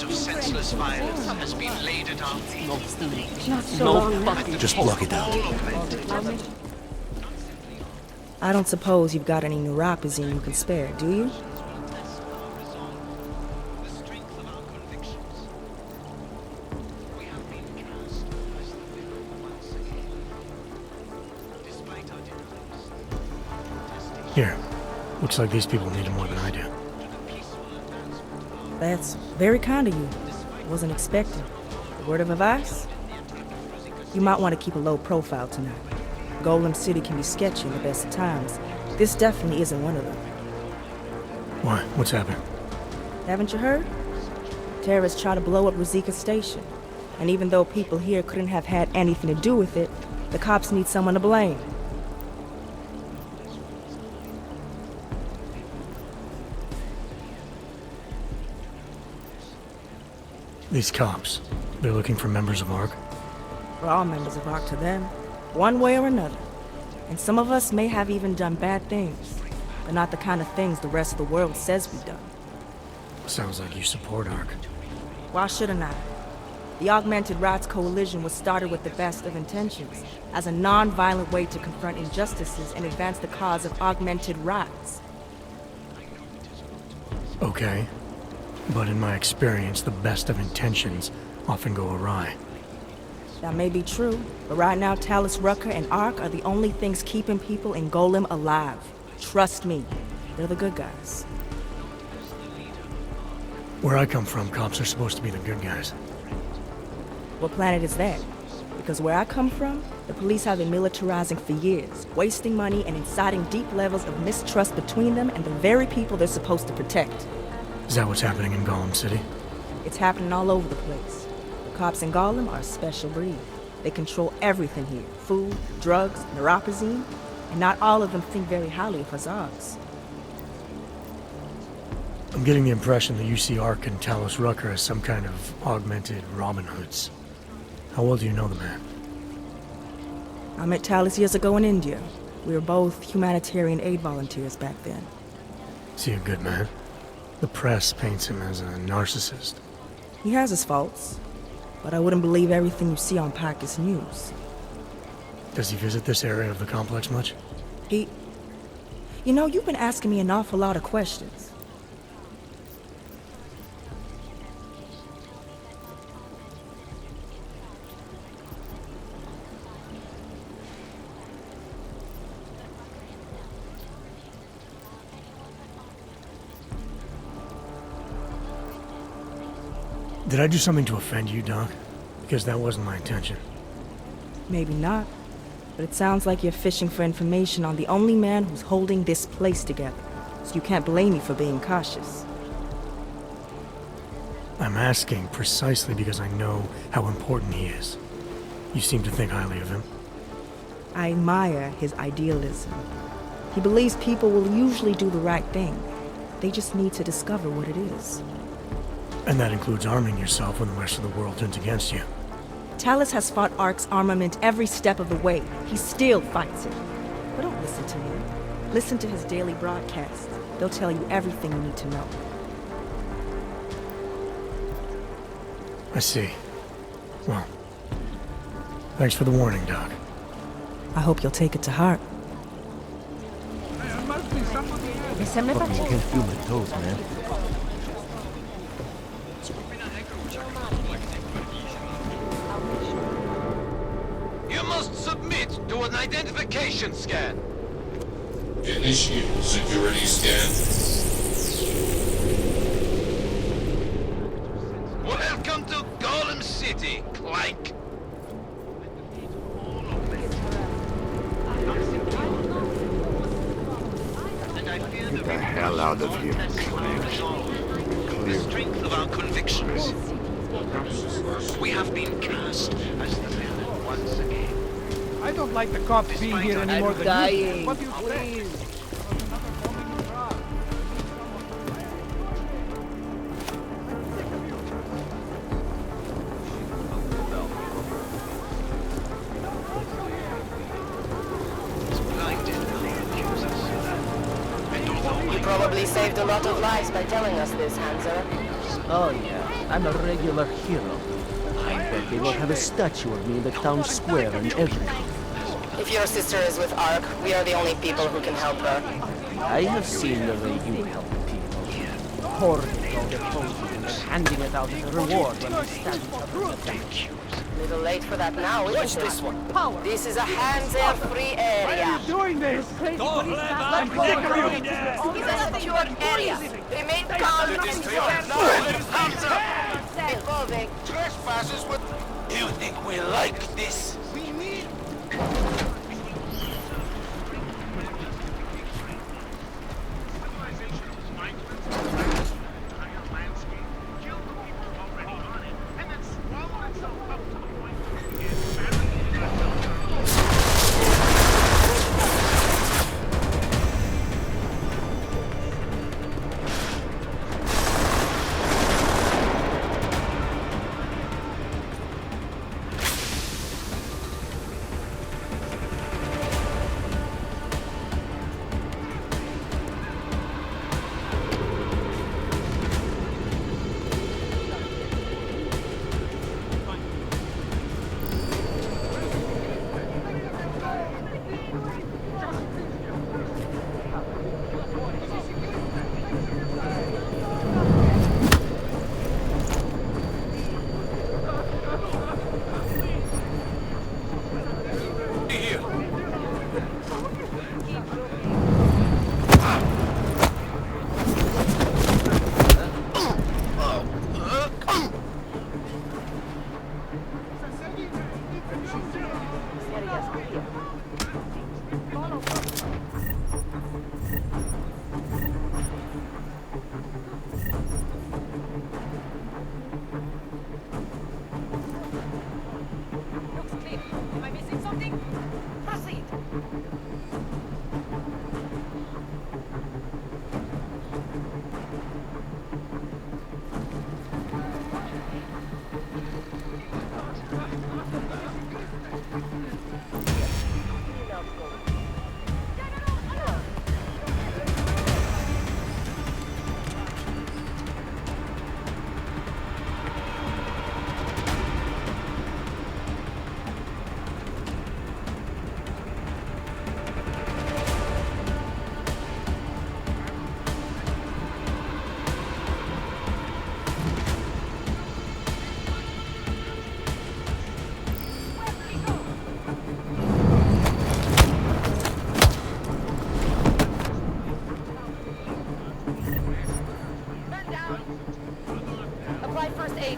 amount of senseless violence has been laid at our feet. Not so long. Just block it out. I don't suppose you've got any neuropathy you can spare, do you? Here. Looks like these people need it more than I do. That's very kind of you. Wasn't expecting. A word of advice? You might want to keep a low profile tonight. Golem City can be sketchy in the best of times. This definitely isn't one of them. Why? What's happened? Haven't you heard? Terrorists try to blow up Ruzika Station. And even though people here couldn't have had anything to do with it, the cops need someone to blame. These cops, they're looking for members of ARC? We're all members of ARC to them, one way or another. And some of us may have even done bad things, but not the kind of things the rest of the world says we've done. Sounds like you support ARC. Why shouldn't I? The Augmented Rights Coalition was started with the best of intentions, as a non-violent way to confront injustices and advance the cause of augmented rights. Okay. But in my experience, the best of intentions often go awry. That may be true, but right now Talus Rucker and ARC are the only things keeping people in Golem alive. Trust me, they're the good guys. Where I come from, cops are supposed to be the good guys. What planet is that? Because where I come from, the police have been militarizing for years, wasting money and inciting deep levels of mistrust between them and the very people they're supposed to protect. Is that what's happening in Golem City? It's happening all over the place. The cops in Golem are a special breed. They control everything here. Food, drugs, neuropazine, and not all of them think very highly of Hazags. I'm getting the impression that you see ARC and Talus Rucker as some kind of augmented Robin Hoods. How well do you know the man? I met Talus years ago in India. We were both humanitarian aid volunteers back then. Is he a good man? The press paints him as a narcissist. He has his faults, but I wouldn't believe everything you see on Pakistan News. Does he visit this area of the complex much? You know, you've been asking me an awful lot of questions. Did I do something to offend you, Doc? Because that wasn't my intention. Maybe not, but it sounds like you're fishing for information on the only man who's holding this place together, so you can't blame me for being cautious. I'm asking precisely because I know how important he is. You seem to think highly of him. I admire his idealism. He believes people will usually do the right thing. They just need to discover what it is. And that includes arming yourself when the rest of the world turns against you. Talus has fought ARC's armament every step of the way. He still fights it. But don't listen to me. Listen to his daily broadcasts. They'll tell you everything you need to know. I see. Well, thanks for the warning, Doc. I hope you'll take it to heart. Fucking can't feel my toes, man. You must submit to an identification scan. Initiate security scan. Welcome to Golem City, Clank. Get the hell out of here, Clank. The strength of our convictions. We have been cast as the villain once again. I don't like the cops being here any more than you. What do you say? You probably saved a lot of lives by telling us this, Hansa. Oh yeah, I'm a regular hero. I bet they will have a statue of me in the town square and everything. If your sister is with Ark, we are the only people who can help her. I have seen the way you help people. Hoarding all the poses and then handing it out as a reward when they stab each other. Thank you. A little late for that now, isn't it? This one. This is a hands-free area. Doing this! I'm sick of you! It's a secure area. Remain calm and Evolving. Trespassers with... You think we like this?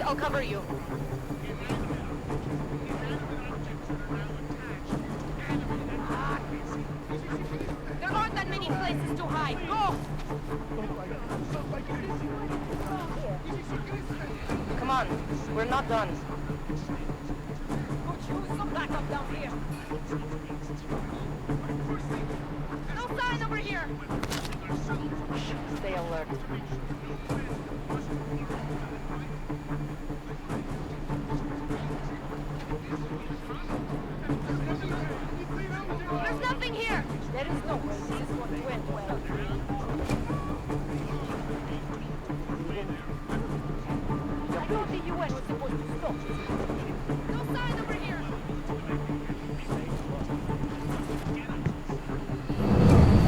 I'll cover you. There aren't that many places to hide. Go! Come on, we're not done. Could use some backup down here. No sign over here. Stay alert. There's nothing here! There is no way this is what went well. I thought the UN was supposed to stop. No sign over here!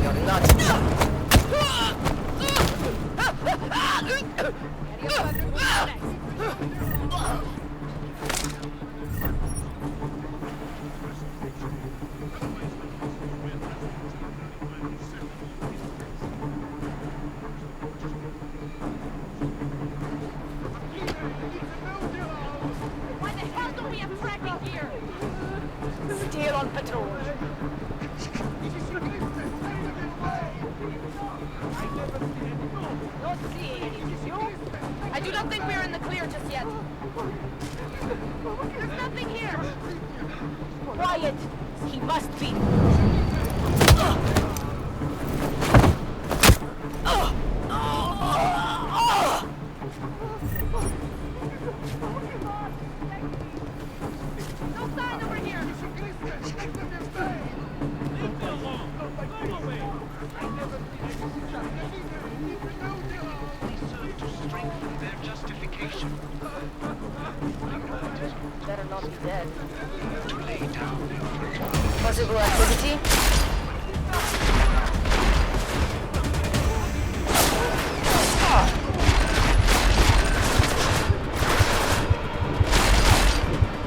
You're nuts! Why the hell don't we have tracking gear? Still on patrol. Not seeing anything. You? I do not think we are in the clear just yet. There's nothing here. Quiet. He must be. No sign over here. Leave me alone. Go away. They serve to strengthen their justification. yet. to lay down. Possible activity?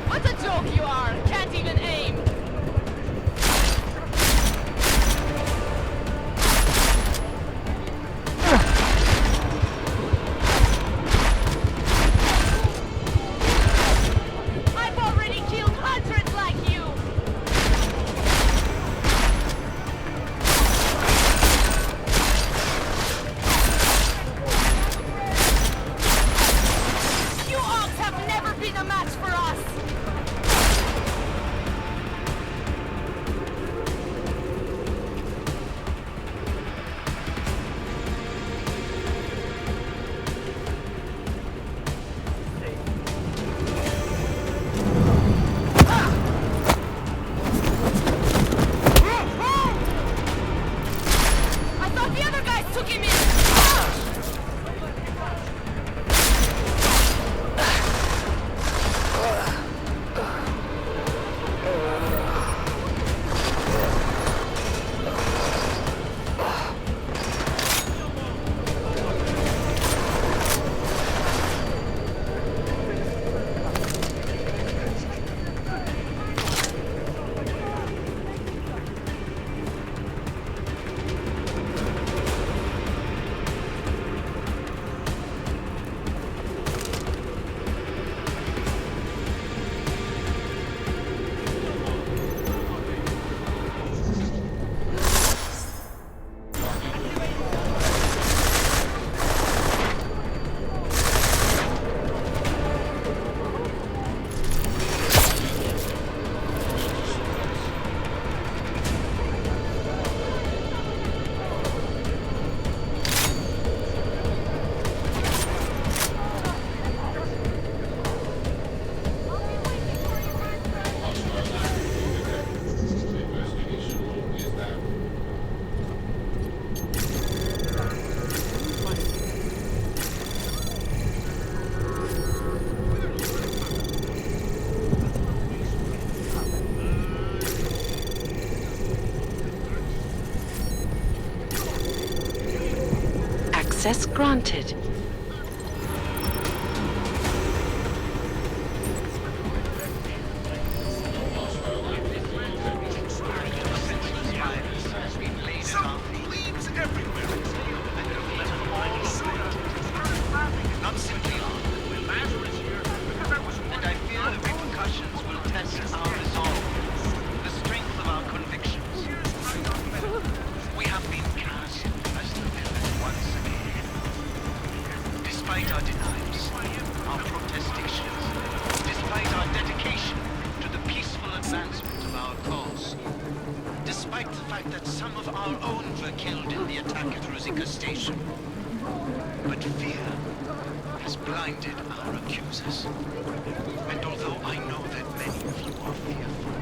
What a joke you are! Can't even aim! I've already killed hundreds like you! You Augs have never been a match for us! I thought the other guys took him in! Access granted. Some leaves everywhere. Not simply on. And I fear the repercussions will test our resolve, the strength of our convictions. We have been cast as the villain once again. Despite our denials, our protestations, despite our dedication to the peaceful advancement of our cause, despite the fact that some of our own were killed in the attack at Ruzicka Station. But fear has blinded our accusers. And although I know that many of you are fearful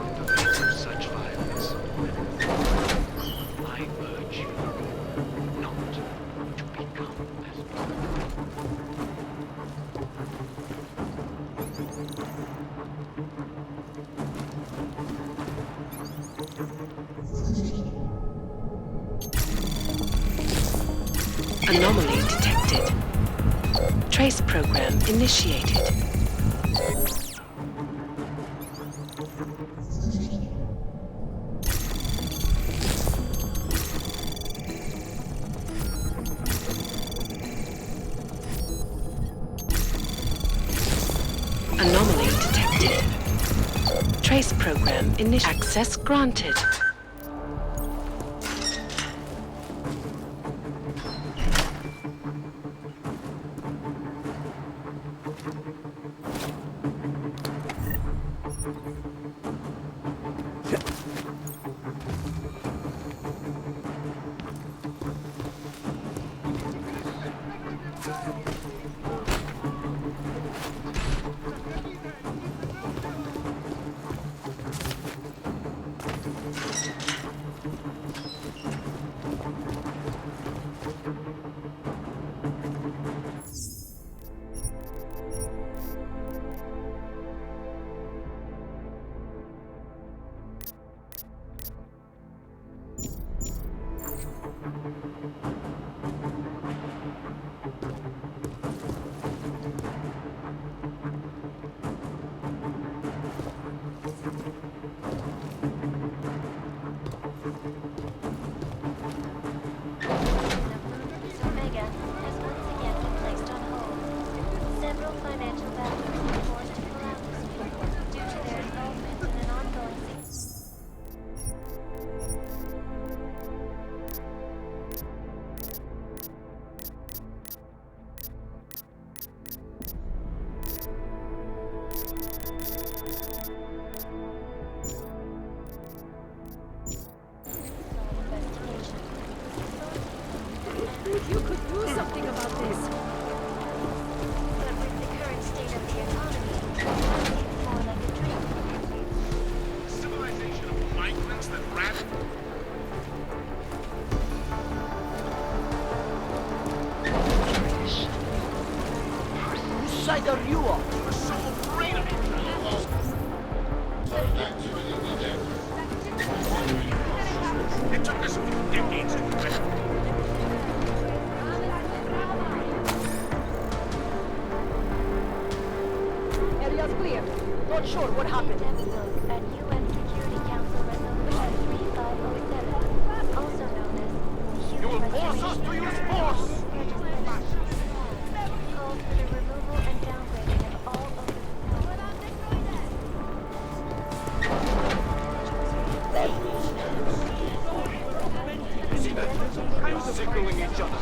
of the fate of such violence, I urge you not to become as Anomaly detected. Trace program initiated. Anomaly detected. Trace program initiated. Access granted. Tiger you up. Activity detected. It took us decades to invent. Area's clear. Not sure what happened. At UN Security Council Resolution 3507, also known as the You will Human force us to use force! calls for the removal and downgrading of all open I'm signaling each other.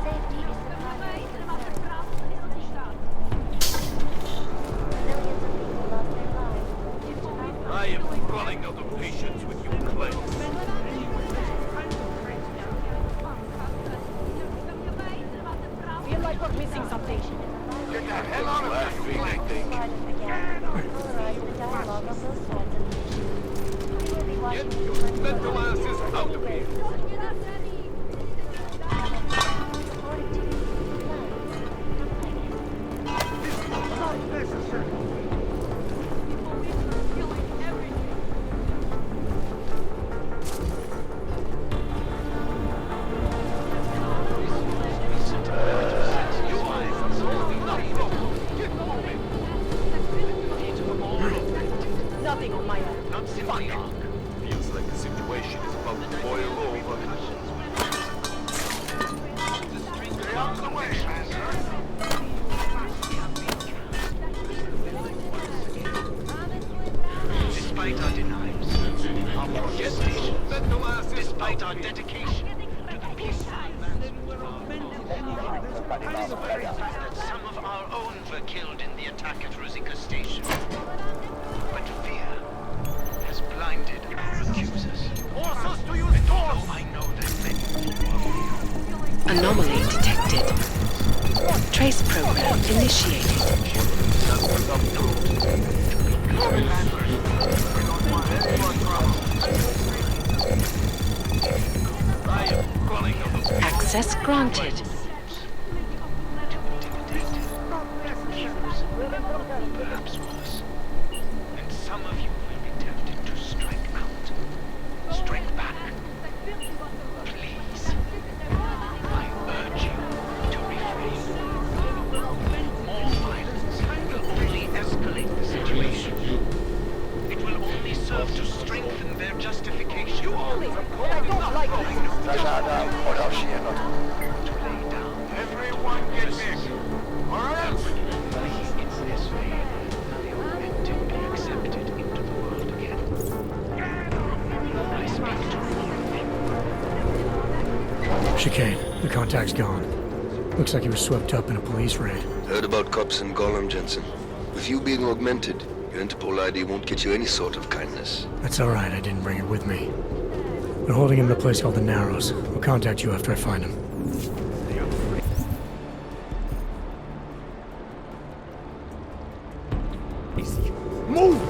safety is the primary concern. Millions of people lost their lives due to malpractice. I am running out of patience with you, Clay. Feel like we're missing something. Get the hell out of here, I think. Part of the gap polarize the dialogue on both sides of the issue. We will be watching Get this your one mental asses out of here. according to Nothing on my end. Not simply arc. Feels like the situation is about to boil over. Stay out of the way, Master. Despite our denials, our protestations, despite our dedication to the peaceful advancement of our cause, the very fact that some of our own were killed in the attack at Rosika Station. But fear has blinded our accusers. Force us to use force! I know that many people are Anomaly detected. Trace program initiated. Access granted. Perhaps worse. And some of you will be tempted to strike out. Strike back. Please. I urge you to refrain. More violence will only escalate the situation. It will only serve to strengthen their justification. You all I don't like it. to lay down. Everyone get this. Or else. It's this way that they are meant to be accepted into the world again. I speak to all of you. Chicane. The contact's gone. Looks like he was swept up in a police raid. Heard about cops in Gollum, Jensen. With you being augmented, your Interpol ID won't get you any sort of kindness. That's alright, I didn't bring it with me. We're holding him in a place called the Narrows. I'll contact you after I find him. Move!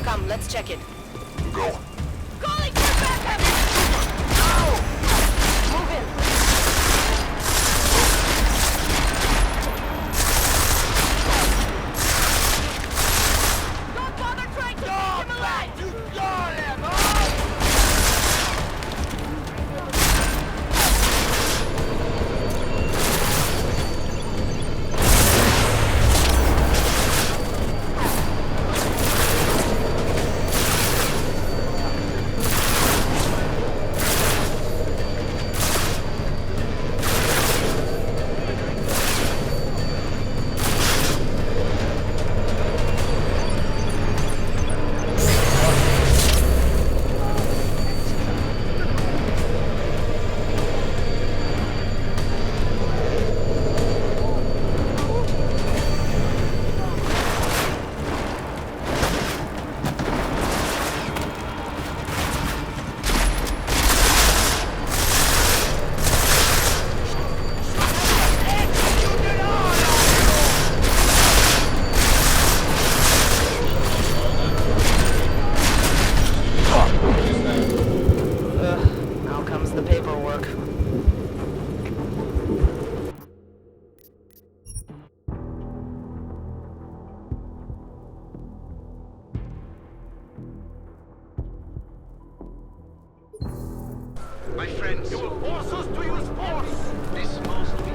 Come, let's check it. Go. Calling for backup! Ow! Move in. Don't bother trying to keep him alive! My friends, you will force us to use force! This must be...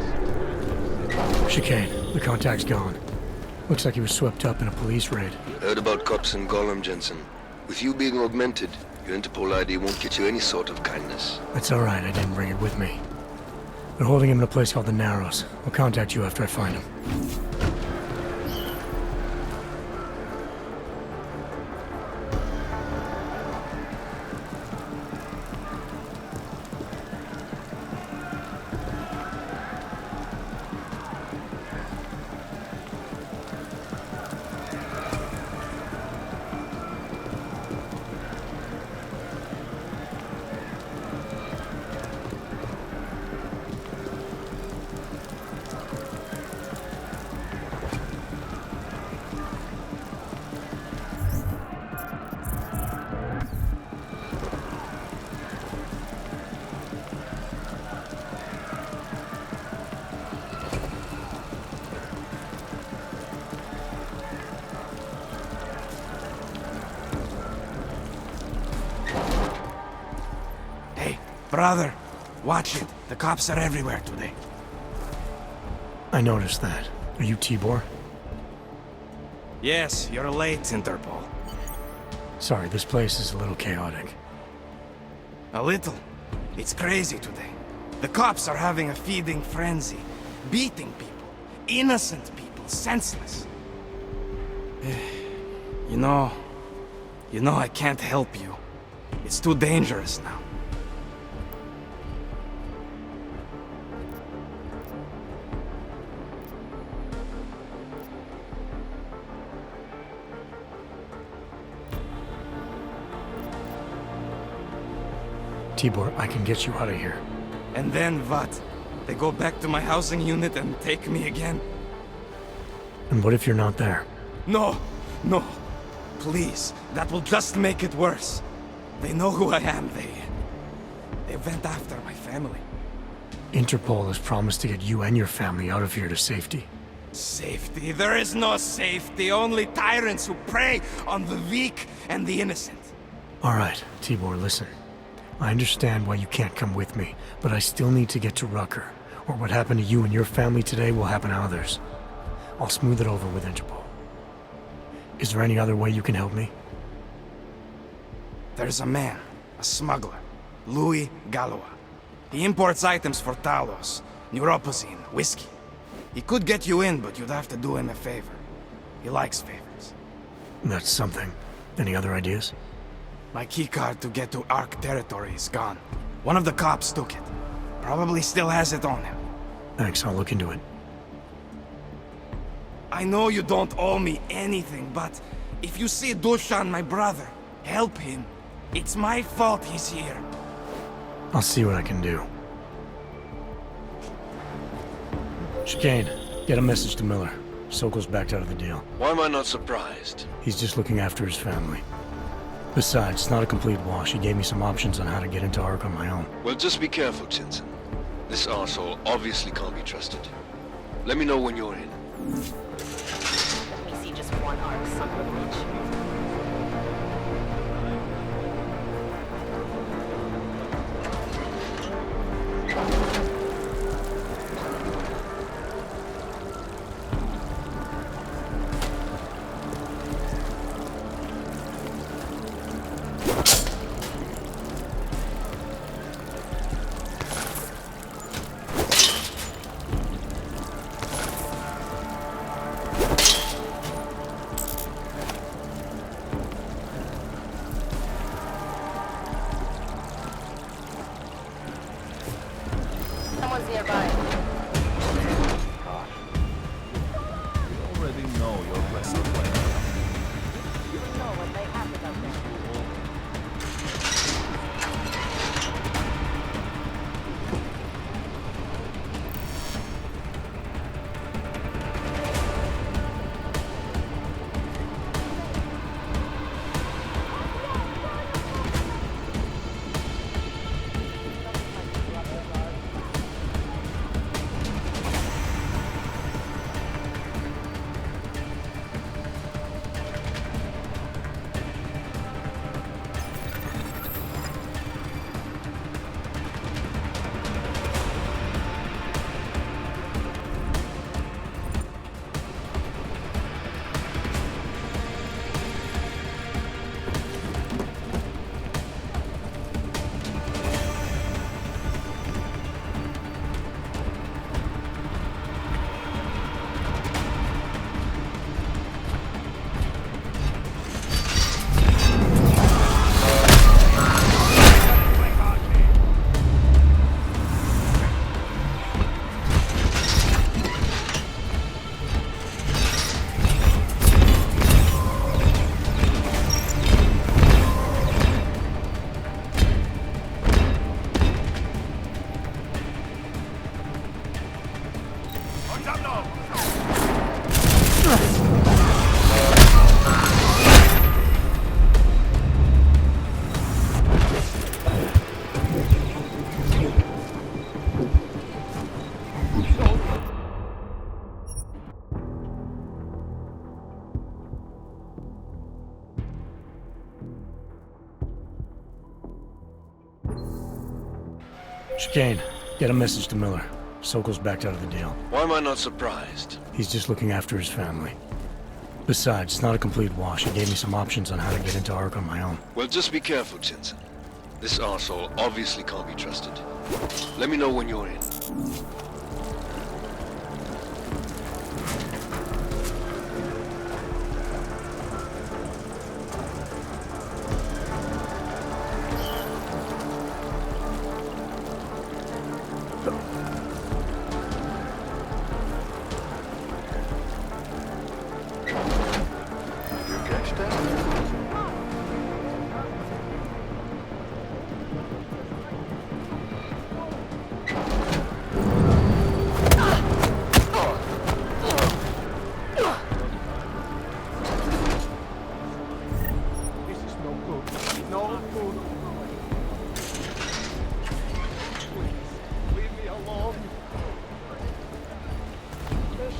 Chicane, the contact's gone. Looks like he was swept up in a police raid. Heard about cops in Gollum, Jensen. With you being augmented, your Interpol ID won't get you any sort of kindness. That's alright, I didn't bring it with me. They're holding him in a place called the Narrows. I'll contact you after I find him. Brother, watch it. The cops are everywhere today. I noticed that. Are you Tibor? Yes, you're late, Interpol. Sorry, this place is a little chaotic. A little. It's crazy today. The cops are having a feeding frenzy. Beating people. Innocent people. Senseless. You know, I can't help you. It's too dangerous now. Tibor, I can get you out of here. And then what? They go back to my housing unit and take me again? And what if you're not there? No! No! Please, that will just make it worse. They know who I am. They went after my family. Interpol has promised to get you and your family out of here to safety. Safety? There is no safety. Only tyrants who prey on the weak and the innocent. Alright, Tibor, listen. I understand why you can't come with me, but I still need to get to Rucker, or what happened to you and your family today will happen to others. I'll smooth it over with Interpol. Is there any other way you can help me? There's a man, a smuggler, Louis Galois. He imports items for Talos, neuropozyne, whiskey. He could get you in, but you'd have to do him a favor. He likes favors. That's something. Any other ideas? My keycard to get to Ark territory is gone. One of the cops took it. Probably still has it on him. Thanks, I'll look into it. I know you don't owe me anything, but if you see Dushan, my brother, help him. It's my fault he's here. I'll see what I can do. Chicane, get a message to Miller. Sokol's backed out of the deal. Why am I not surprised? He's just looking after his family. Besides, it's not a complete wash. He gave me some options on how to get into Ark on my own. Well, just be careful, Jensen. This arsehole obviously can't be trusted. Let me know when you're in. Let me see just one Ark, son of a bitch. Someone's nearby. You already know your best player. You know what may happen out there. Chicane, get a message to Miller. Sokol's backed out of the deal. Why am I not surprised? He's just looking after his family. Besides, it's not a complete wash. He gave me some options on how to get into Ark on my own. Well, just be careful, Jensen. This arsehole obviously can't be trusted. Let me know when you're in.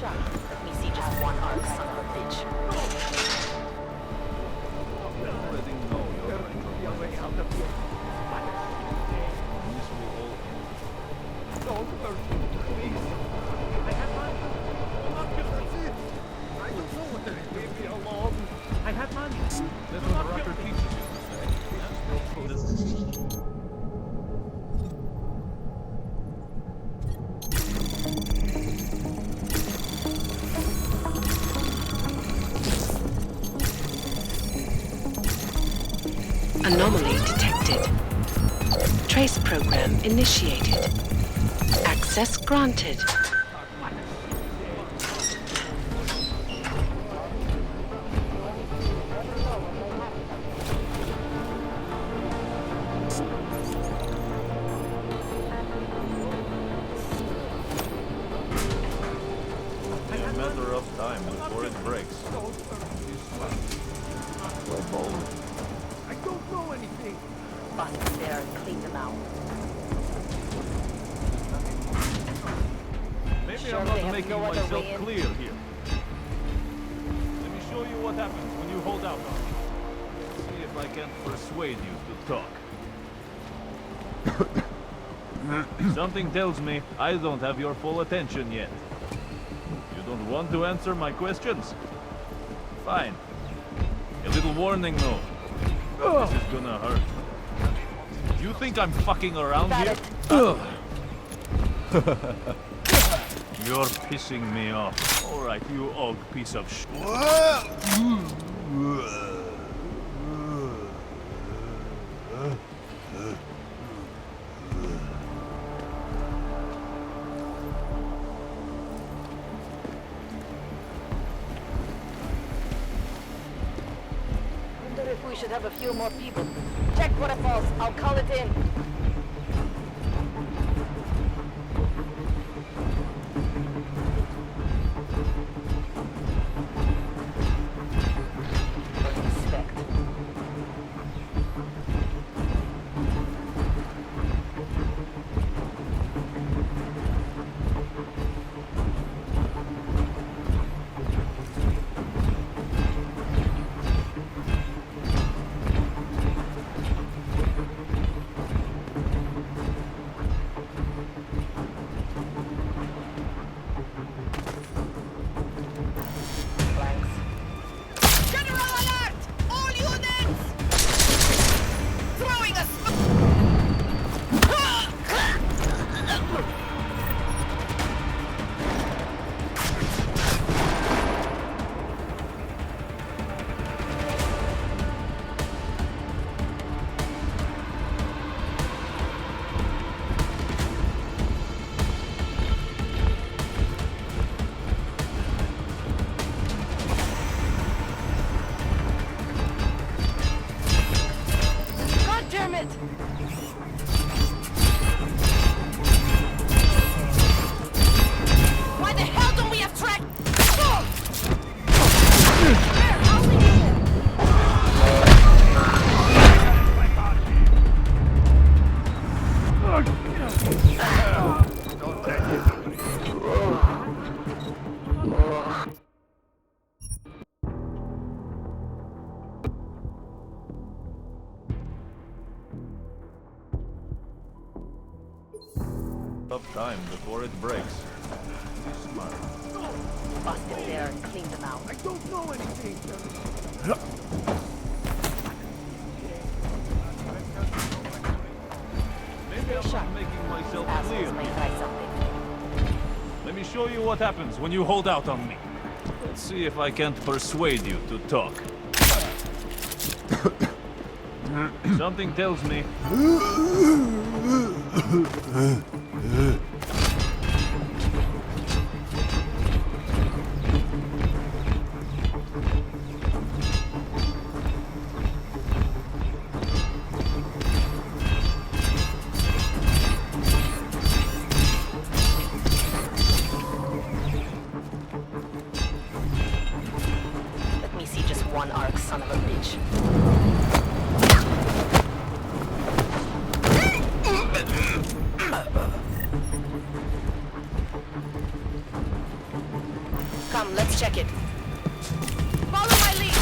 Let me see just one arc, son of a bitch. You already know your right. This will all end. Don't hurt me, please. I have money. That's it. I don't know what they're doing. Leave me alone. I have money. That's what the rocker teaches you to say. Anomaly detected. Trace program initiated. Access granted. Only a matter of time before it breaks. We're bold. I don't know anything. Bust them there and clean them out. Maybe Sure I'm they not have making no other myself way in? clear here. Let me show you what happens when you hold out on me. See if I can persuade you to talk. Something tells me I don't have your full attention yet. You don't want to answer my questions? Fine. A little warning though. This is gonna hurt. You think I'm fucking around here? You're pissing me off. Alright, you og piece of shit. Wonder if we should have a few more people. Check what it falls. I'll call it in. Respect. enough time before it breaks. Be smart. Bust it there and clean them out. I don't know anything. Maybe I'm not making myself clear. Assholes may try something. Let me show you what happens when you hold out on me. Let's see if I can't persuade you to talk. Something tells me... Let me see just one arc, son of a bitch. Come, let's check it. Follow my lead!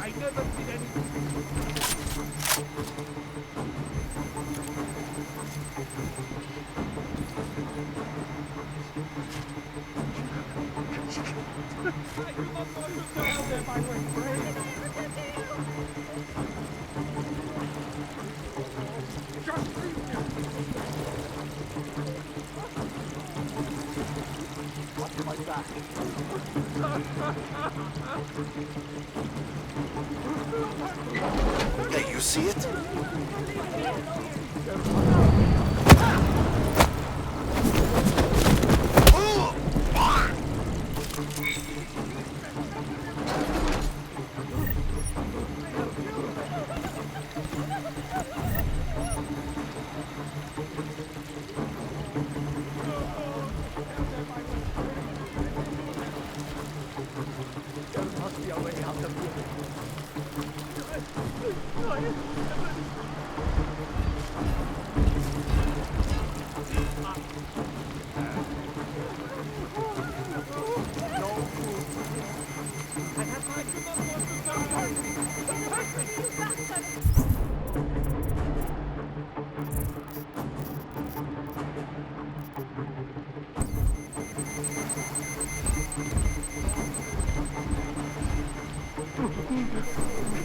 I never did anything. Hey, you see it? There must be a way out of here.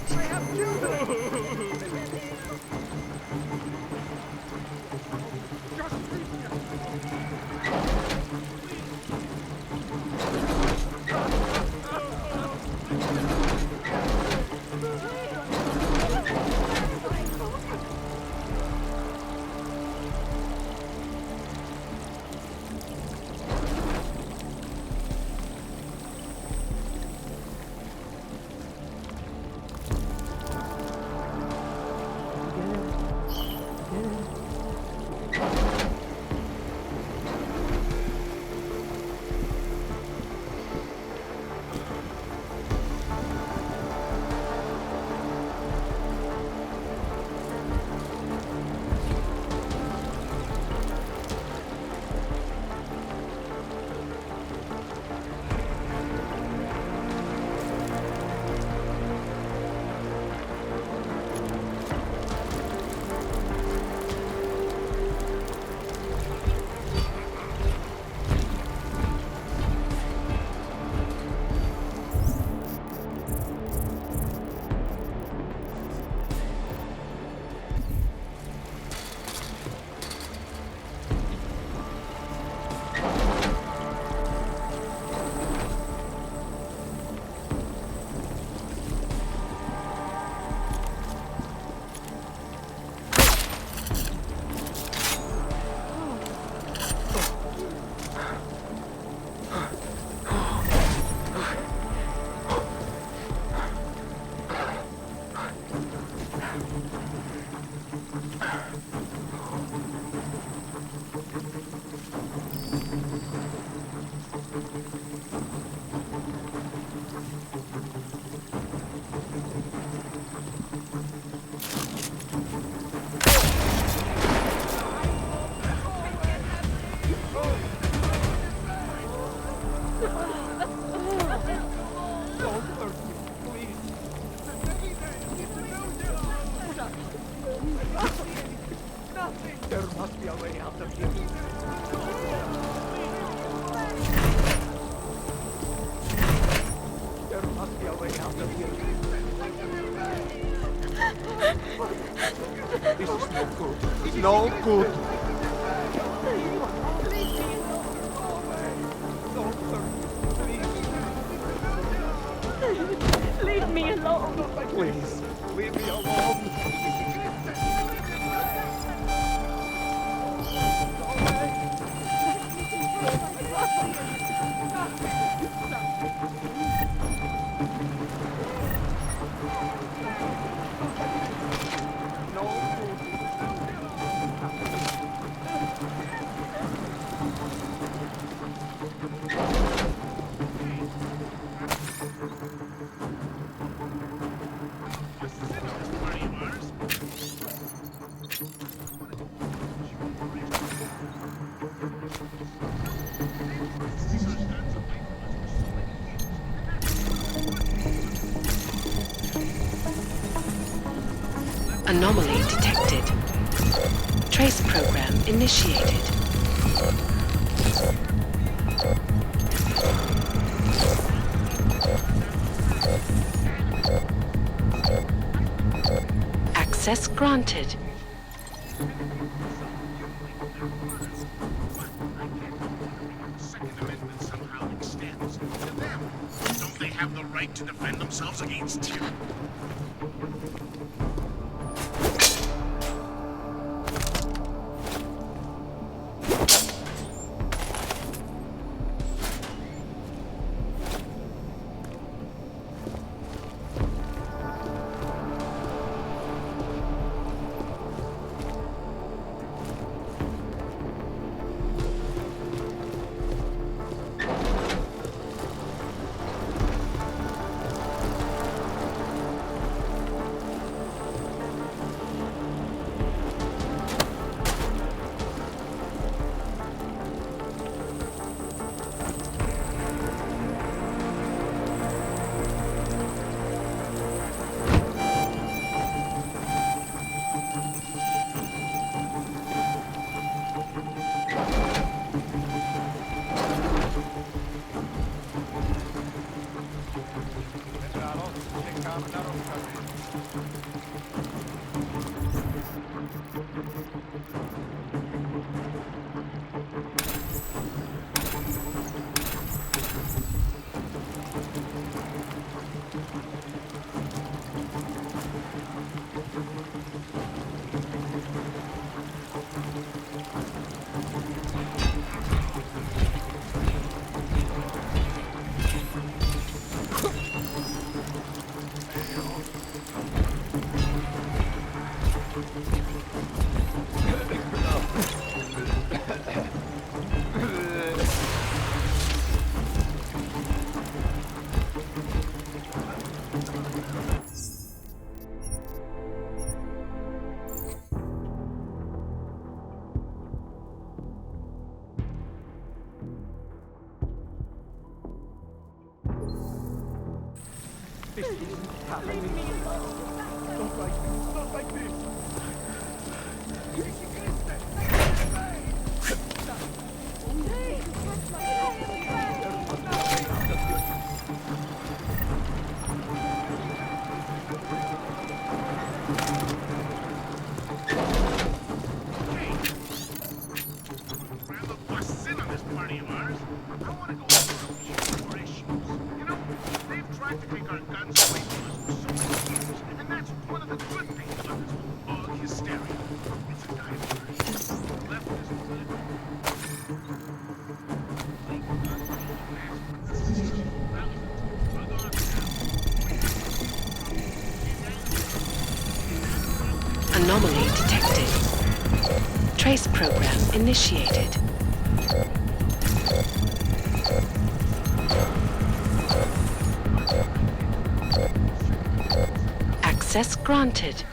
I have children! no good. Leave me alone. Please, leave me alone. Anomaly detected. Trace program initiated. Access granted. Second Amendment somehow extends to them. Don't they have the right to defend themselves against tyranny? This isn't happening. Not like this, not like this. Bust in on this party of ours. I want to go over some more issues. You know, they've tried to take our guns away from us for so many years, and that's one of the good things about this whole bug hysteria. It's a diversion. Leftist Anomaly detected. Trace program initiated. Access granted.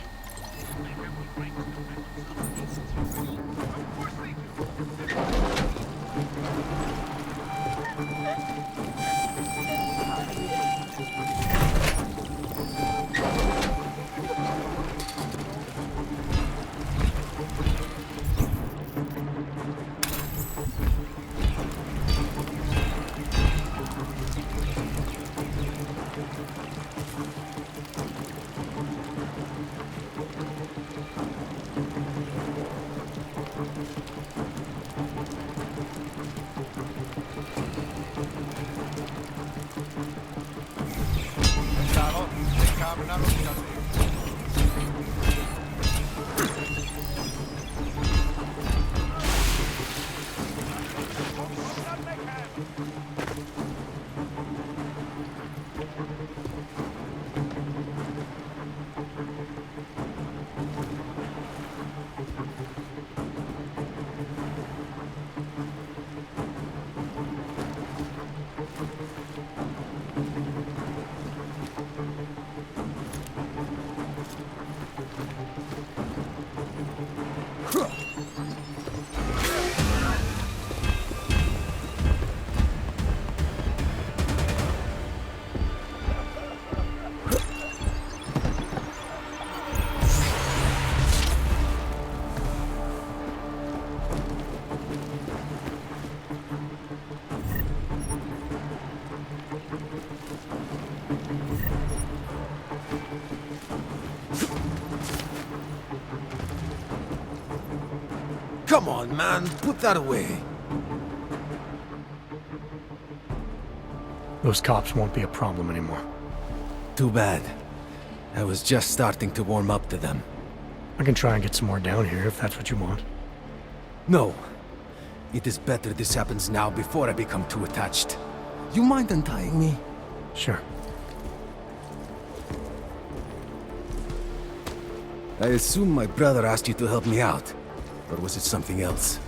Come on, man. Put that away. Those cops won't be a problem anymore. Too bad. I was just starting to warm up to them. I can try and get some more down here if that's what you want. No. It is better this happens now before I become too attached. You mind untying me? Sure. I assume my brother asked you to help me out. Or was it something else?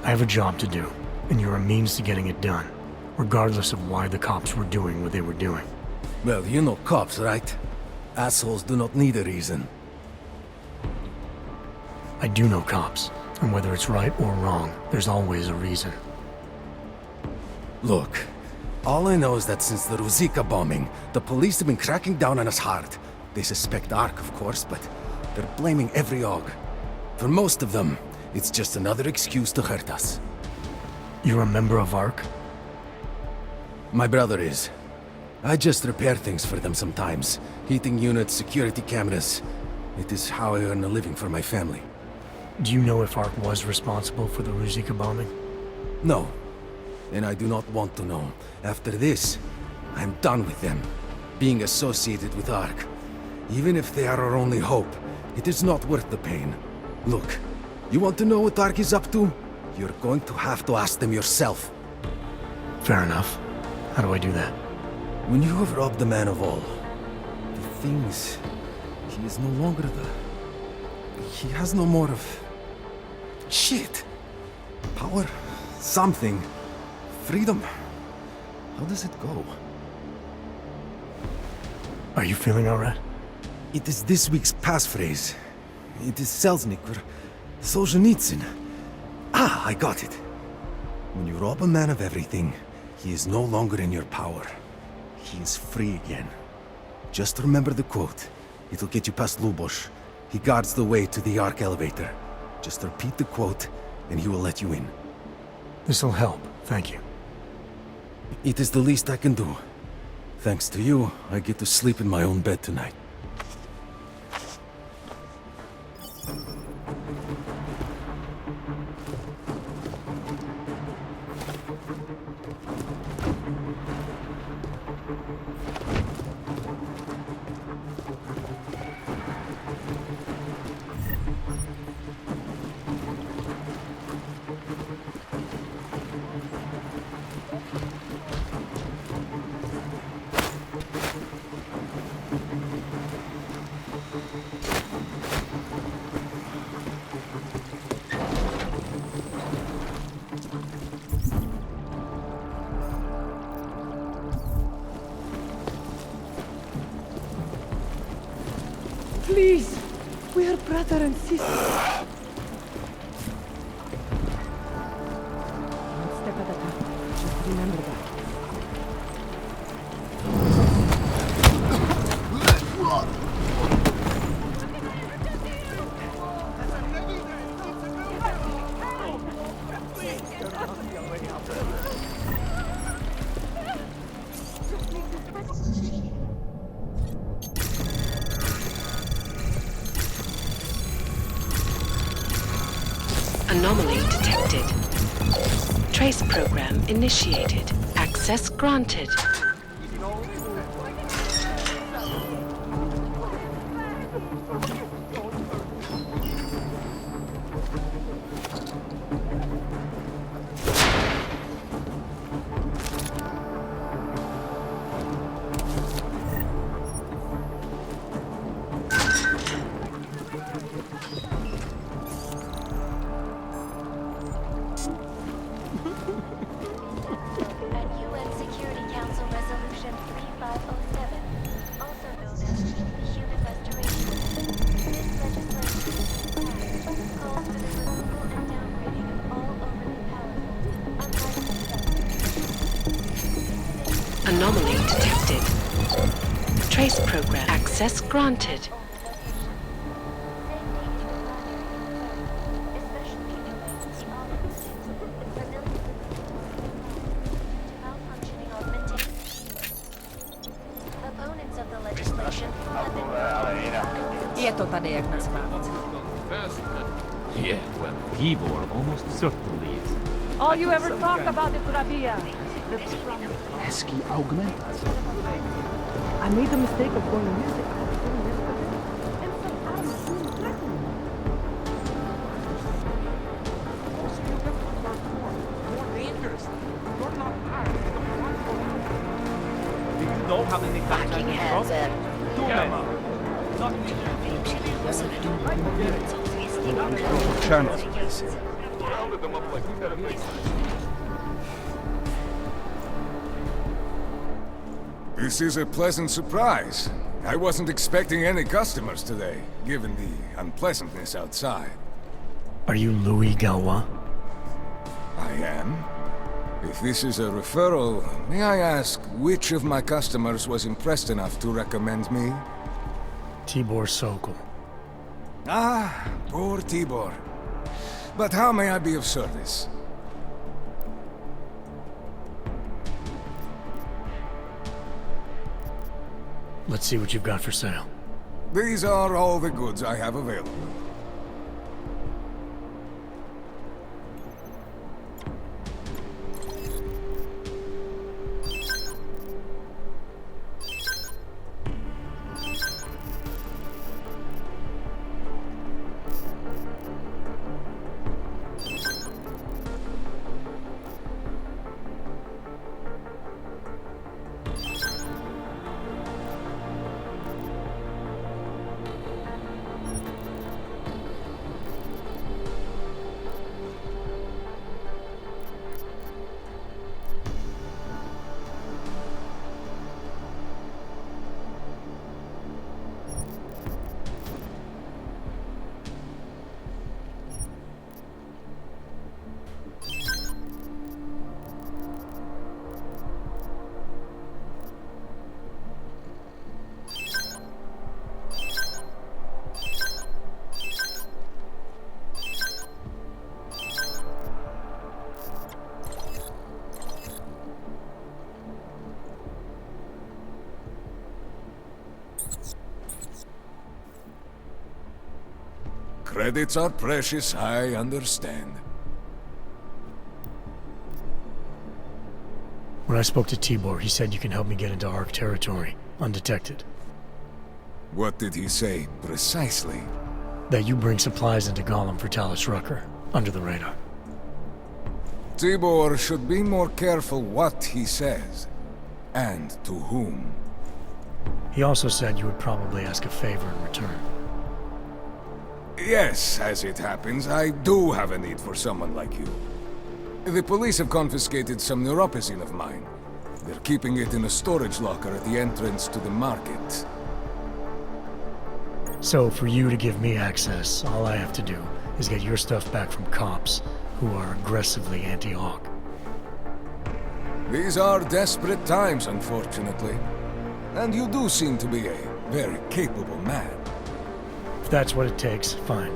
I have a job to do, and you're a means to getting it done, regardless of why the cops were doing what they were doing. Well, you know cops, right? Assholes do not need a reason. I do know cops, and whether it's right or wrong, there's always a reason. Look, all I know is that since the Ruzicka bombing, the police have been cracking down on us hard. They suspect Ark, of course, but they're blaming every AUG. For most of them, it's just another excuse to hurt us. You're a member of ARC? My brother is. I just repair things for them sometimes. Heating units, security cameras. It is how I earn a living for my family. Do you know if ARC was responsible for the Ruzicka bombing? No. And I do not want to know. After this, I'm done with them. Being associated with ARC. Even if they are our only hope, it is not worth the pain. Look, you want to know what ARC is up to? You're going to have to ask them yourself. Fair enough. How do I do that? When you have robbed the man of all, the things... He is no longer the... He has no more of... Shit! Power? Something. Freedom? How does it go? Are you feeling alright? It is this week's passphrase. It is Selznick or Solzhenitsyn. Ah, I got it. When you rob a man of everything, he is no longer in your power. He is free again. Just remember the quote. It'll get you past Lubosh. He guards the way to the Ark elevator. Just repeat the quote, and he will let you in. This'll help, thank you. It is the least I can do. Thanks to you, I get to sleep in my own bed tonight. Please, we are brother and sister. One step at a time. Just remember that. Anomaly detected. Trace program initiated. Access granted. At UN Security Council Trace program access granted. Opponents of the legislation have been Je to tady jak na svátce. Yeah, well, Tibor almost certainly is. All you ever talk about is Rabia. Pesky augmentas. I made the mistake of going to music. Do you know how many times I've been drunk? Too many. Not Chance. This is a pleasant surprise. I wasn't expecting any customers today, given the unpleasantness outside. Are you Louis Galois? I am. If this is a referral, may I ask which of my customers was impressed enough to recommend me? Tibor Sokol. Ah, poor Tibor. But how may I be of service? Let's see what you've got for sale. These are all the goods I have available. Credits are precious, I understand. When I spoke to Tibor, he said you can help me get into Ark territory, undetected. What did he say, precisely? That you bring supplies into Gollum for Talus Rucker, under the radar. Tibor should be more careful what he says, and to whom. He also said you would probably ask a favor in return. Yes, as it happens, I do have a need for someone like you. The police have confiscated some neuropazine of mine. They're keeping it in a storage locker at the entrance to the market. So for you to give me access, all I have to do is get your stuff back from cops who are aggressively anti-Hawk. These are desperate times, unfortunately. And you do seem to be a very capable man. If that's what it takes, fine.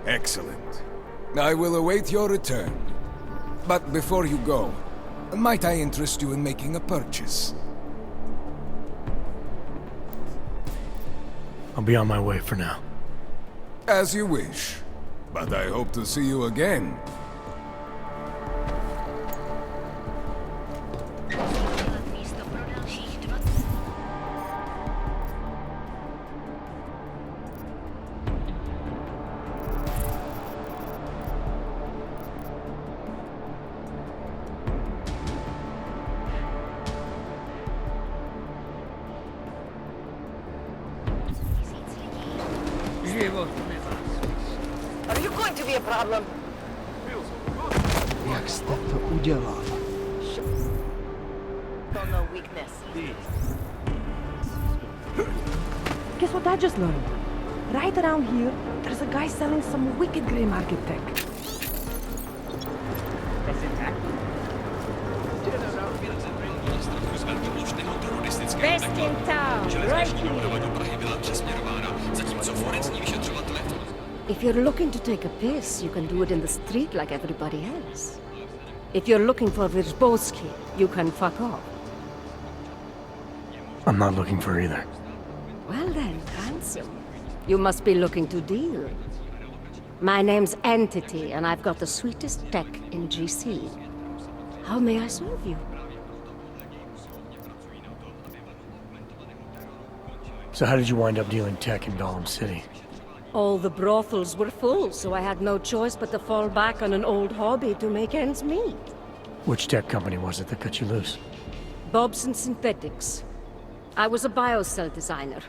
Excellent. I will await your return. But before you go, might I interest you in making a purchase? I'll be on my way for now. As you wish. But I hope to see you again. Are you going to be a problem? Jak jste to udělal? Show no weakness. Guess what I just learned? Right around here, there's a guy selling some wicked grey market tech. Best in town, right here. If you're looking to take a piss, you can do it in the street like everybody else. If you're looking for Virzbowski, you can fuck off. I'm not looking for either. Well then, handsome. You must be looking to deal. My name's Entity, and I've got the sweetest tech in GC. How may I serve you? So how did you wind up dealing tech in Gollum City? All the brothels were full, so I had no choice but to fall back on an old hobby to make ends meet. Which tech company was it that cut you loose? Bobson Synthetics. I was a biocell designer.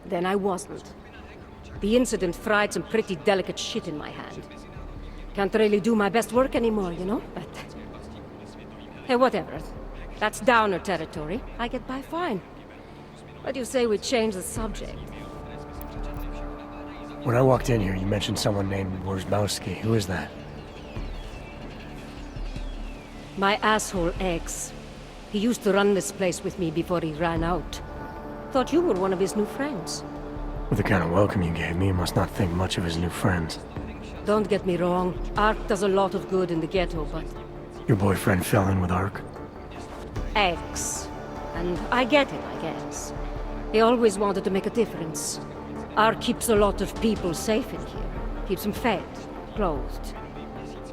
Then I wasn't. The incident fried some pretty delicate shit in my hand. Can't really do my best work anymore, you know? But... hey, whatever. That's downer territory. I get by fine. What do you say we change the subject? When I walked in here, you mentioned someone named Wirzbowski. Who is that? My asshole ex. He used to run this place with me before he ran out. Thought you were one of his new friends. With the kind of welcome you gave me, you must not think much of his new friends. Don't get me wrong. Ark does a lot of good in the ghetto, but... Your boyfriend fell in with Ark? Ex. And I get it, I guess. He always wanted to make a difference. Ark keeps a lot of people safe in here. Keeps them fed, clothed.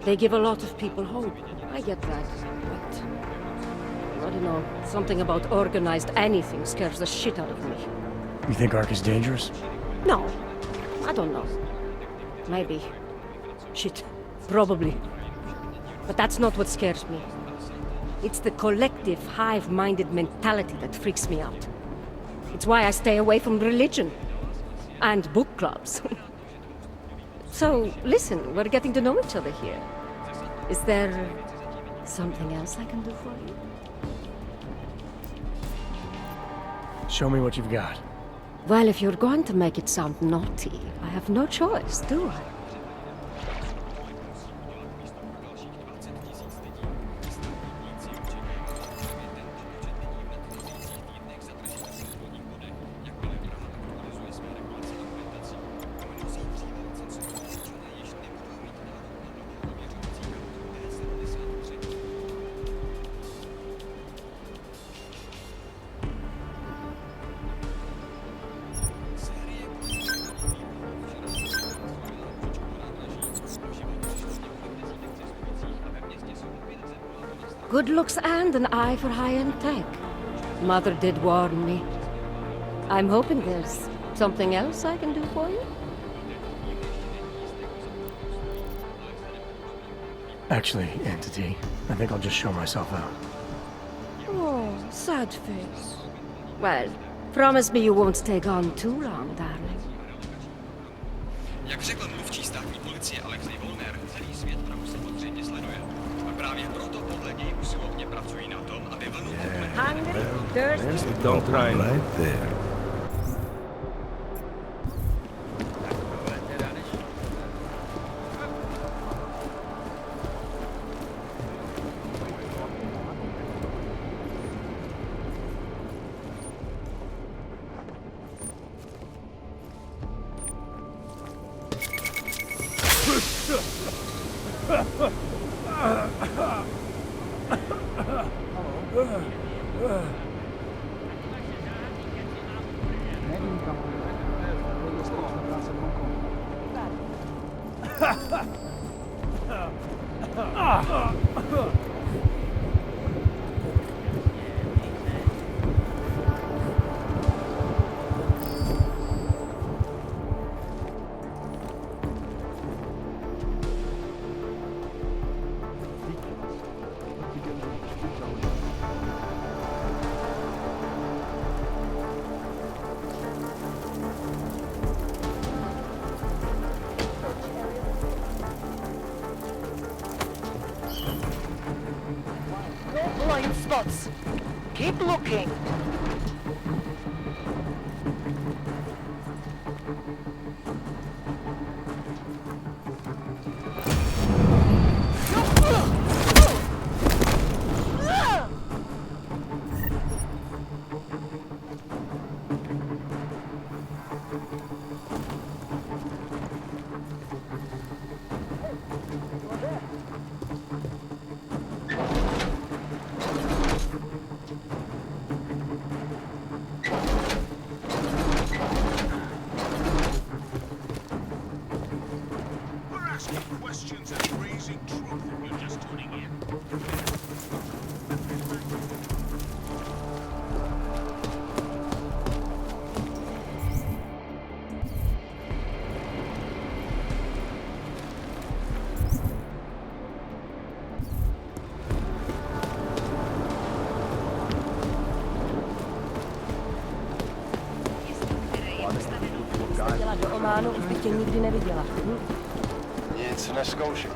They give a lot of people hope. I get that, but... I don't know, something about organized anything scares the shit out of me. You think Ark is dangerous? No. I don't know. Maybe. Shit. Probably. But that's not what scares me. It's the collective, hive-minded mentality that freaks me out. It's why I stay away from religion. And book clubs. So, listen, we're getting to know each other here. Is there... something else I can do for you? Show me what you've got. Well, if you're going to make it sound naughty, I have no choice, do I? Good looks and an eye for high-end tech. Mother did warn me. I'm hoping there's something else I can do for you? Actually, Entity, I think I'll just show myself out. Oh, sad face. Well, promise me you won't stay gone too long, darling. Jak řekl mluvčí státní policie Alexej Volner, celý svět Prahu samozřejmě sleduje. A právě proto podle něj usilovně pracují na tom, aby vlnu... Hungry, thirsty. Don't try right there. No blind spots. Keep looking. A do Ománu už bych tě nikdy neviděla. Nic neskouším.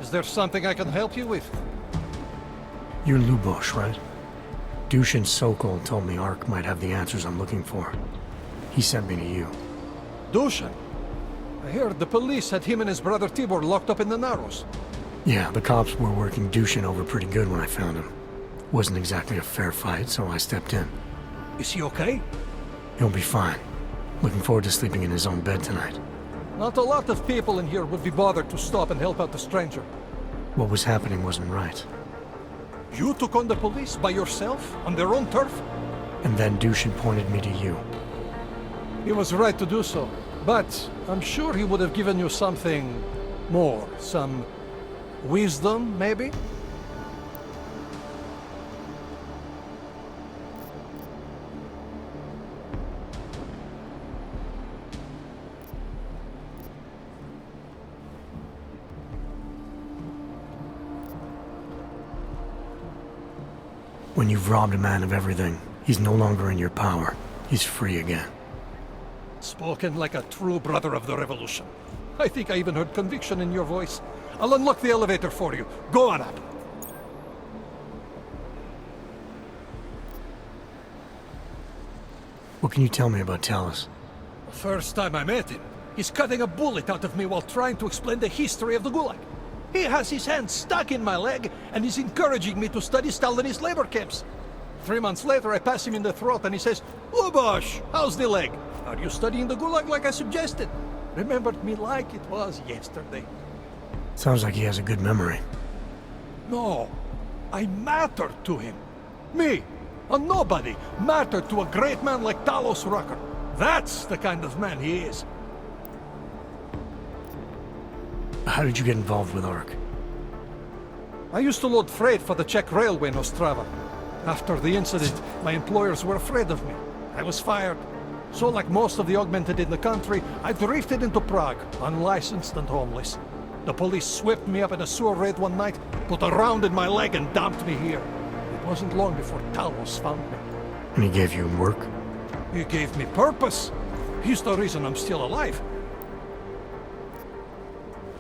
Is there something I can help you with? You're Lubosh, right? Dushin Sokol told me Ark might have the answers I'm looking for. He sent me to you. Dushin? I heard the police had him and his brother Tibor locked up in the Narrows. Yeah, the cops were working Dushin over pretty good when I found him. Wasn't exactly a fair fight, so I stepped in. Is he okay? He'll be fine. Looking forward to sleeping in his own bed tonight. Not a lot of people in here would be bothered to stop and help out the stranger. What was happening wasn't right. You took on the police by yourself, on their own turf? And then Dushin pointed me to you. He was right to do so, but I'm sure he would have given you something more. Some wisdom, maybe? When you've robbed a man of everything, he's no longer in your power. He's free again. Spoken like a true brother of the revolution. I think I even heard conviction in your voice. I'll unlock the elevator for you. Go on up. What can you tell me about Talos? The first time I met him, he's cutting a bullet out of me while trying to explain the history of the Gulag. He has his hand stuck in my leg, and he's encouraging me to study Stalinist labor camps. 3 months later, I pass him in the throat, and he says, "Lubosh, how's the leg? Are you studying the Gulag like I suggested?" Remembered me like it was yesterday. Sounds like he has a good memory. No, I mattered to him. Me, a nobody, mattered to a great man like Talos Rucker. That's the kind of man he is. How did you get involved with Ark? I used to load freight for the Czech railway in Ostrava. After the incident, my employers were afraid of me. I was fired. So like most of the augmented in the country, I drifted into Prague, unlicensed and homeless. The police swept me up in a sewer raid one night, put a round in my leg and dumped me here. It wasn't long before Talos found me. And he gave you work? He gave me purpose. He's the reason I'm still alive.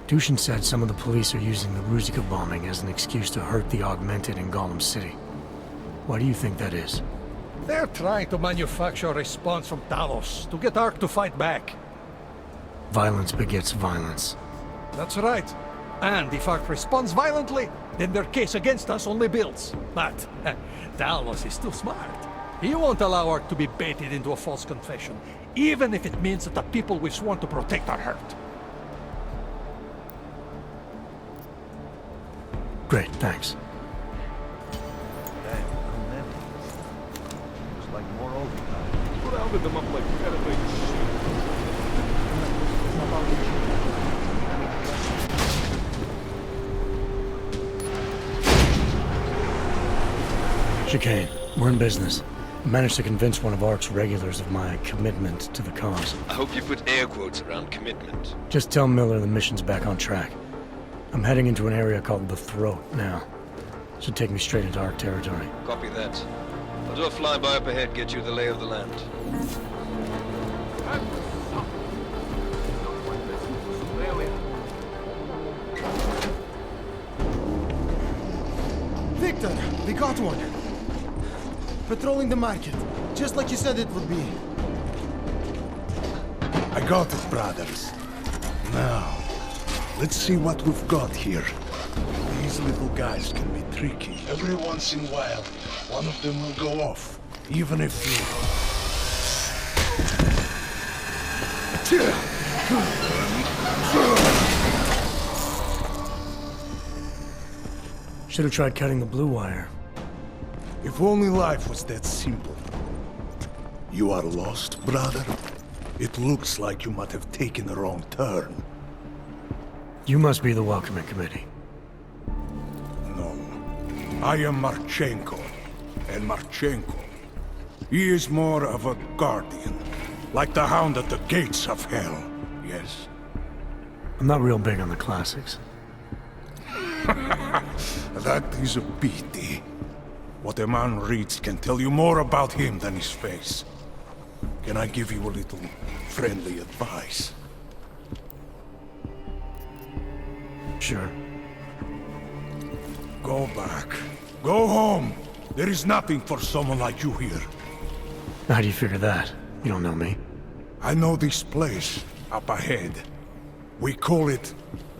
Dushin said some of the police are using the Ruzika bombing as an excuse to hurt the augmented in Gollum City. Why do you think that is? They're trying to manufacture a response from Talos to get Ark to fight back. Violence begets violence. That's right. And if Ark responds violently, then their case against us only builds. But Talos is too smart. He won't allow Ark to be baited into a false confession, even if it means that the people we've sworn to protect are hurt. Great, thanks. Just like more overtime. Put out them up like terribly Chicane, we're in business. I managed to convince one of Ark's regulars of my commitment to the cause. I hope you put air quotes around commitment. Just tell Miller the mission's back on track. I'm heading into an area called the Throat now. Should take me straight into Ark territory. Copy that. I'll do a flyby up ahead, get you the lay of the land. Victor, we got one. Patrolling the market, just like you said it would be. I got it, brothers. Now, Let's see what we've got here. These little guys can be tricky. Every once in a while, one of them will go off, even if you... Should have tried cutting the blue wire. If only life was that simple. You are lost, brother? It looks like you might have taken the wrong turn. You must be the welcoming committee. No. I am Marchenko. And Marchenko, he is more of a guardian. Like the hound at the gates of hell, yes? I'm not real big on the classics. That is a pity. What a man reads can tell you more about him than his face. Can I give you a little friendly advice? Sure. Go back. Go home. There is nothing for someone like you here. How do you figure that? You don't know me. I know this place, up ahead. We call it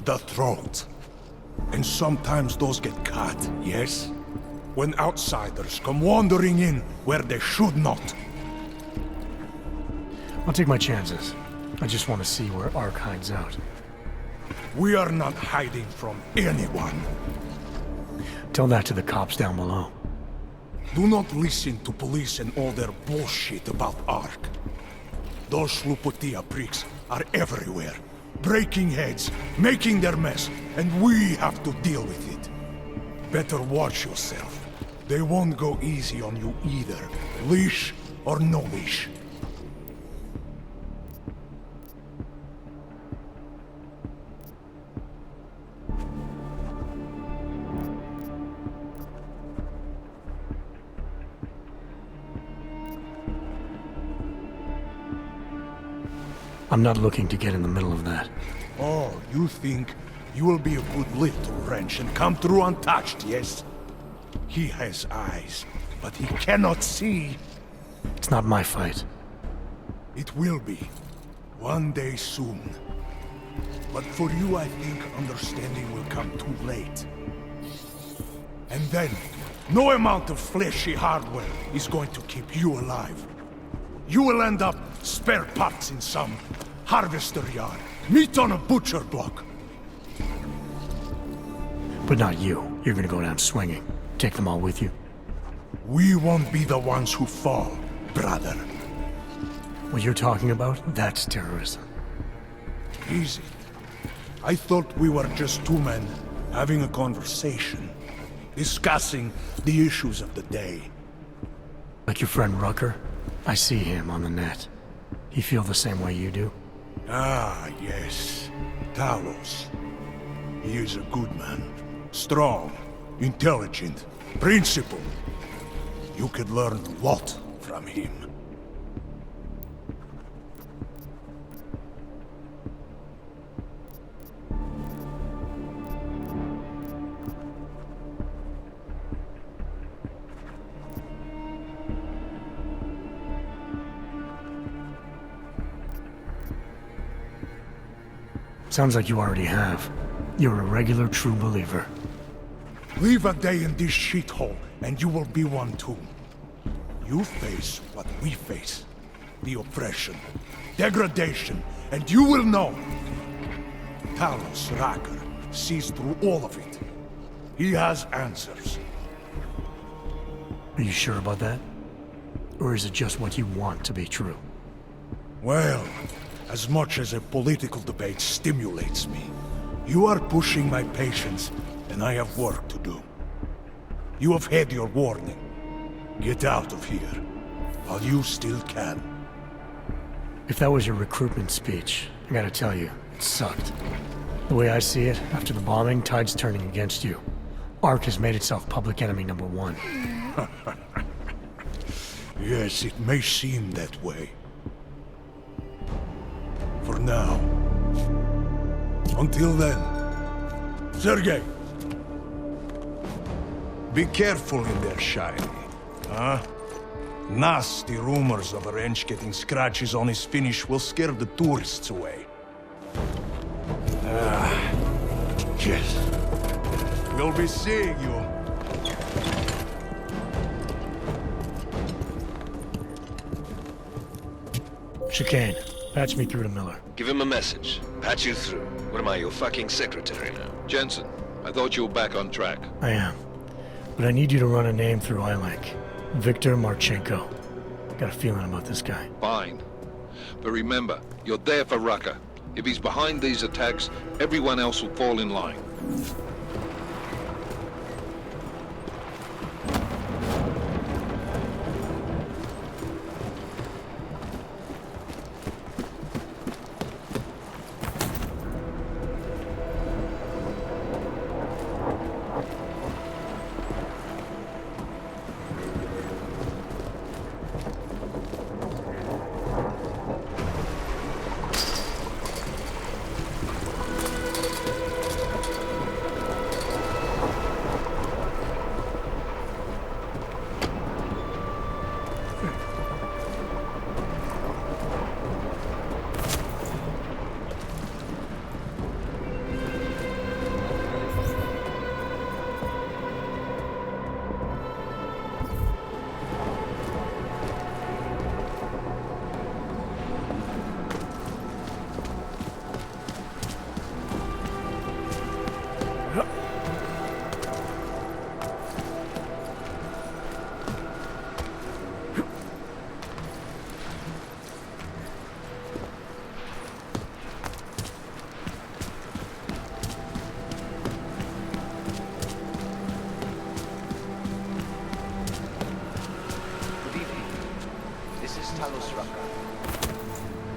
the Throat. And sometimes those get cut, yes? When outsiders come wandering in where they should not. I'll take my chances. I just want to see where Ark hides out. We are not hiding from anyone. Tell that to the cops down below. Do not listen to police and all their bullshit about Ark. Those Slupotia pricks are everywhere. Breaking heads, making their mess, and we have to deal with it. Better watch yourself. They won't go easy on you either. Leash or no leash. I'm not looking to get in the middle of that. Oh, you think you will be a good little wrench and come through untouched, yes? He has eyes, but he cannot see. It's not my fight. It will be. One day soon. But for you, I think understanding will come too late. And then, no amount of fleshy hardware is going to keep you alive. You will end up spare parts in some harvester yard, meat on a butcher block. But not you. You're gonna go down swinging. Take them all with you. We won't be the ones who fall, brother. What you're talking about, that's terrorism. Easy. I thought we were just two men having a conversation, discussing the issues of the day. Like your friend Rucker? I see him on the net. He feel the same way you do? Ah, yes. Talos. He is a good man. Strong, intelligent, principled. You could learn a lot from him. Sounds like you already have. You're a regular true believer. Live a day in this shithole, and you will be one too. You face what we face. The oppression, degradation, and you will know. Talos Rucker sees through all of it. He has answers. Are you sure about that? Or is it just what you want to be true? Well, as much as a political debate stimulates me, you are pushing my patience, and I have work to do. You have had your warning. Get out of here, while you still can. If that was your recruitment speech, I gotta tell you, it sucked. The way I see it, after the bombing, tide's turning against you. Ark has made itself public enemy #1. Yes, it may seem that way. For now. Until then. Sergei! Be careful in there, Shiny. Huh? Nasty rumors of a wrench getting scratches on his finish will scare the tourists away. Shit. We'll be seeing you. Chicane, patch me through to Miller. Give him a message. Patch you through. What am I, your fucking secretary now? Jensen, I thought you were back on track. I am. But I need you to run a name through iLink. Viktor Marchenko. Got a feeling about this guy. Fine. But remember, you're there for Rucker. If he's behind these attacks, everyone else will fall in line.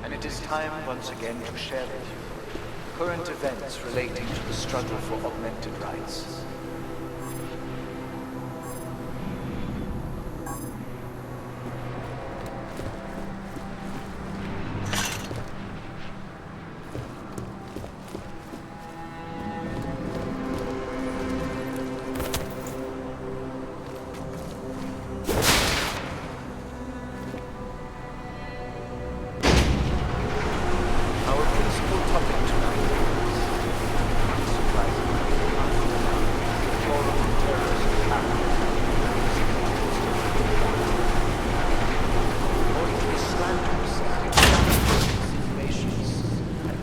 And it is time once again to share with you current events relating to the struggle for augmented rights.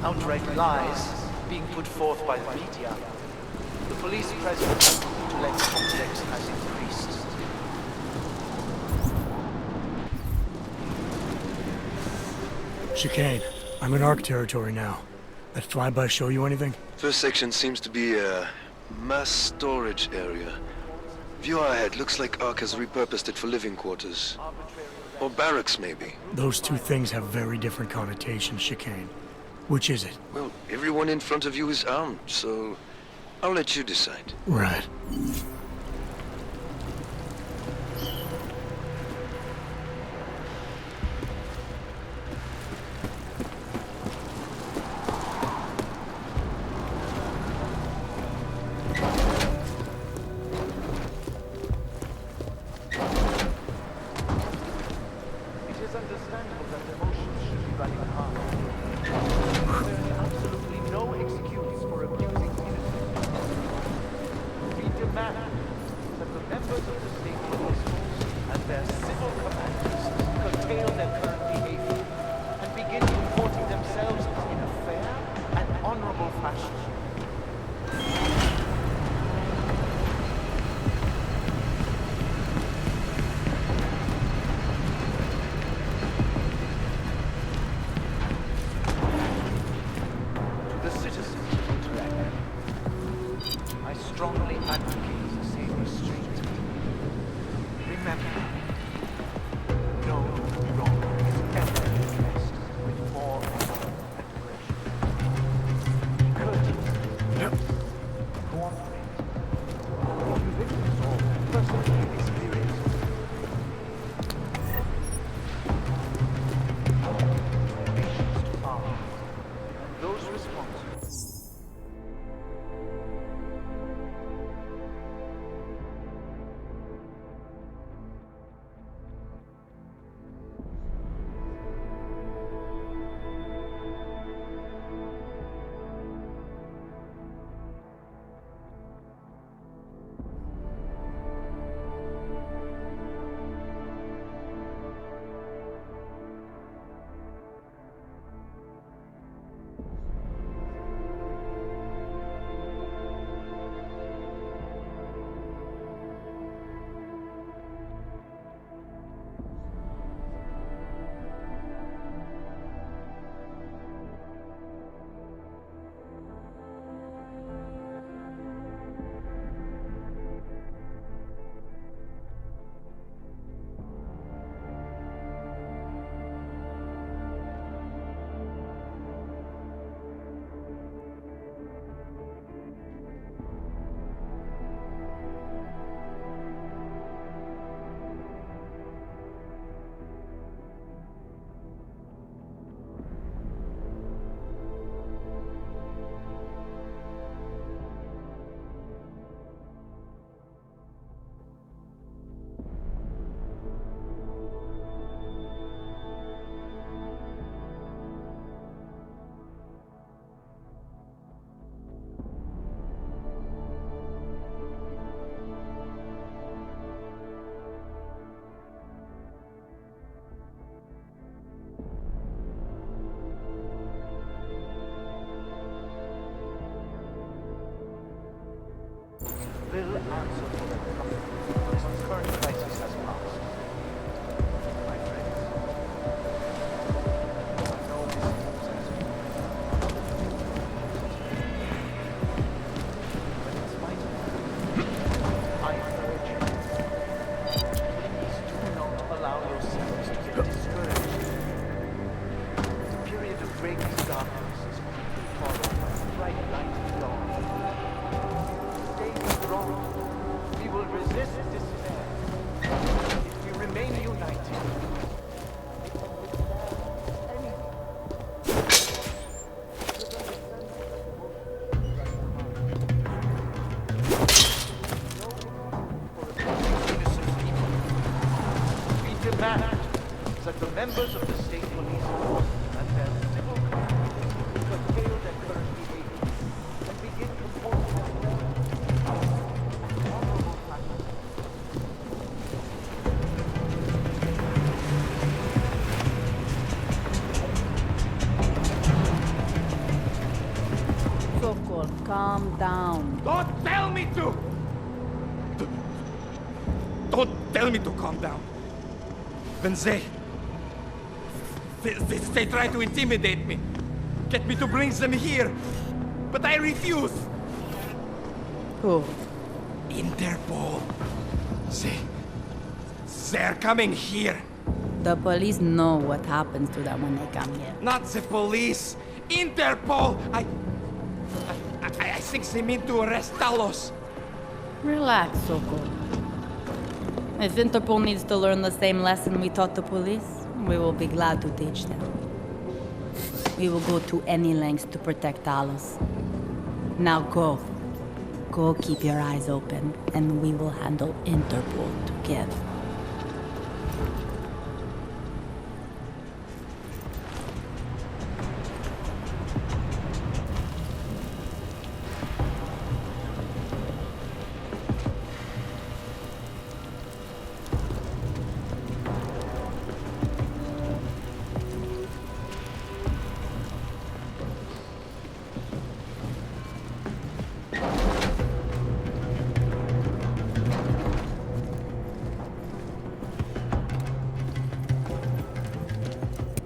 Outright lies being put forth by the media. The police presence to let context has increased. Chicane, I'm in ARC territory now. That flyby show you anything? First section seems to be a mass storage area. View ahead, looks like ARC has repurposed it for living quarters. Or barracks, maybe. Those two things have very different connotations, Chicane. Which is it? Well, everyone in front of you is armed, so I'll let you decide. Right. It is understandable that emotions should be running high. There is absolutely no excuse for abusing innocent. We demand that the members of the state police force and their civil commanders curtail their current behavior and begin comporting themselves in a fair and honorable fashion. To the citizens of Utrecht, I strongly advocate the same restraint. Remember, no wrong is ever addressed with more anger and aggression. Be courteous. Cooperate. If you witness or personally experience donations to arms and those responsible. Members of the state police force and their civil commanders curtail their current behavior and begin composing themselves. Honorable passengers. Sokol, calm down. Don't tell me to! Don't tell me to calm down. When they try to intimidate me, get me to bring them here, but I refuse. Who? Interpol. They're coming here. The police know what happens to them when they come here. Not the police. Interpol. I think they mean to arrest Talos. Relax, Sokol. If Interpol needs to learn the same lesson we taught the police, we will be glad to teach them. We will go to any lengths to protect Talos. Now go. Go keep your eyes open, and we will handle Interpol together.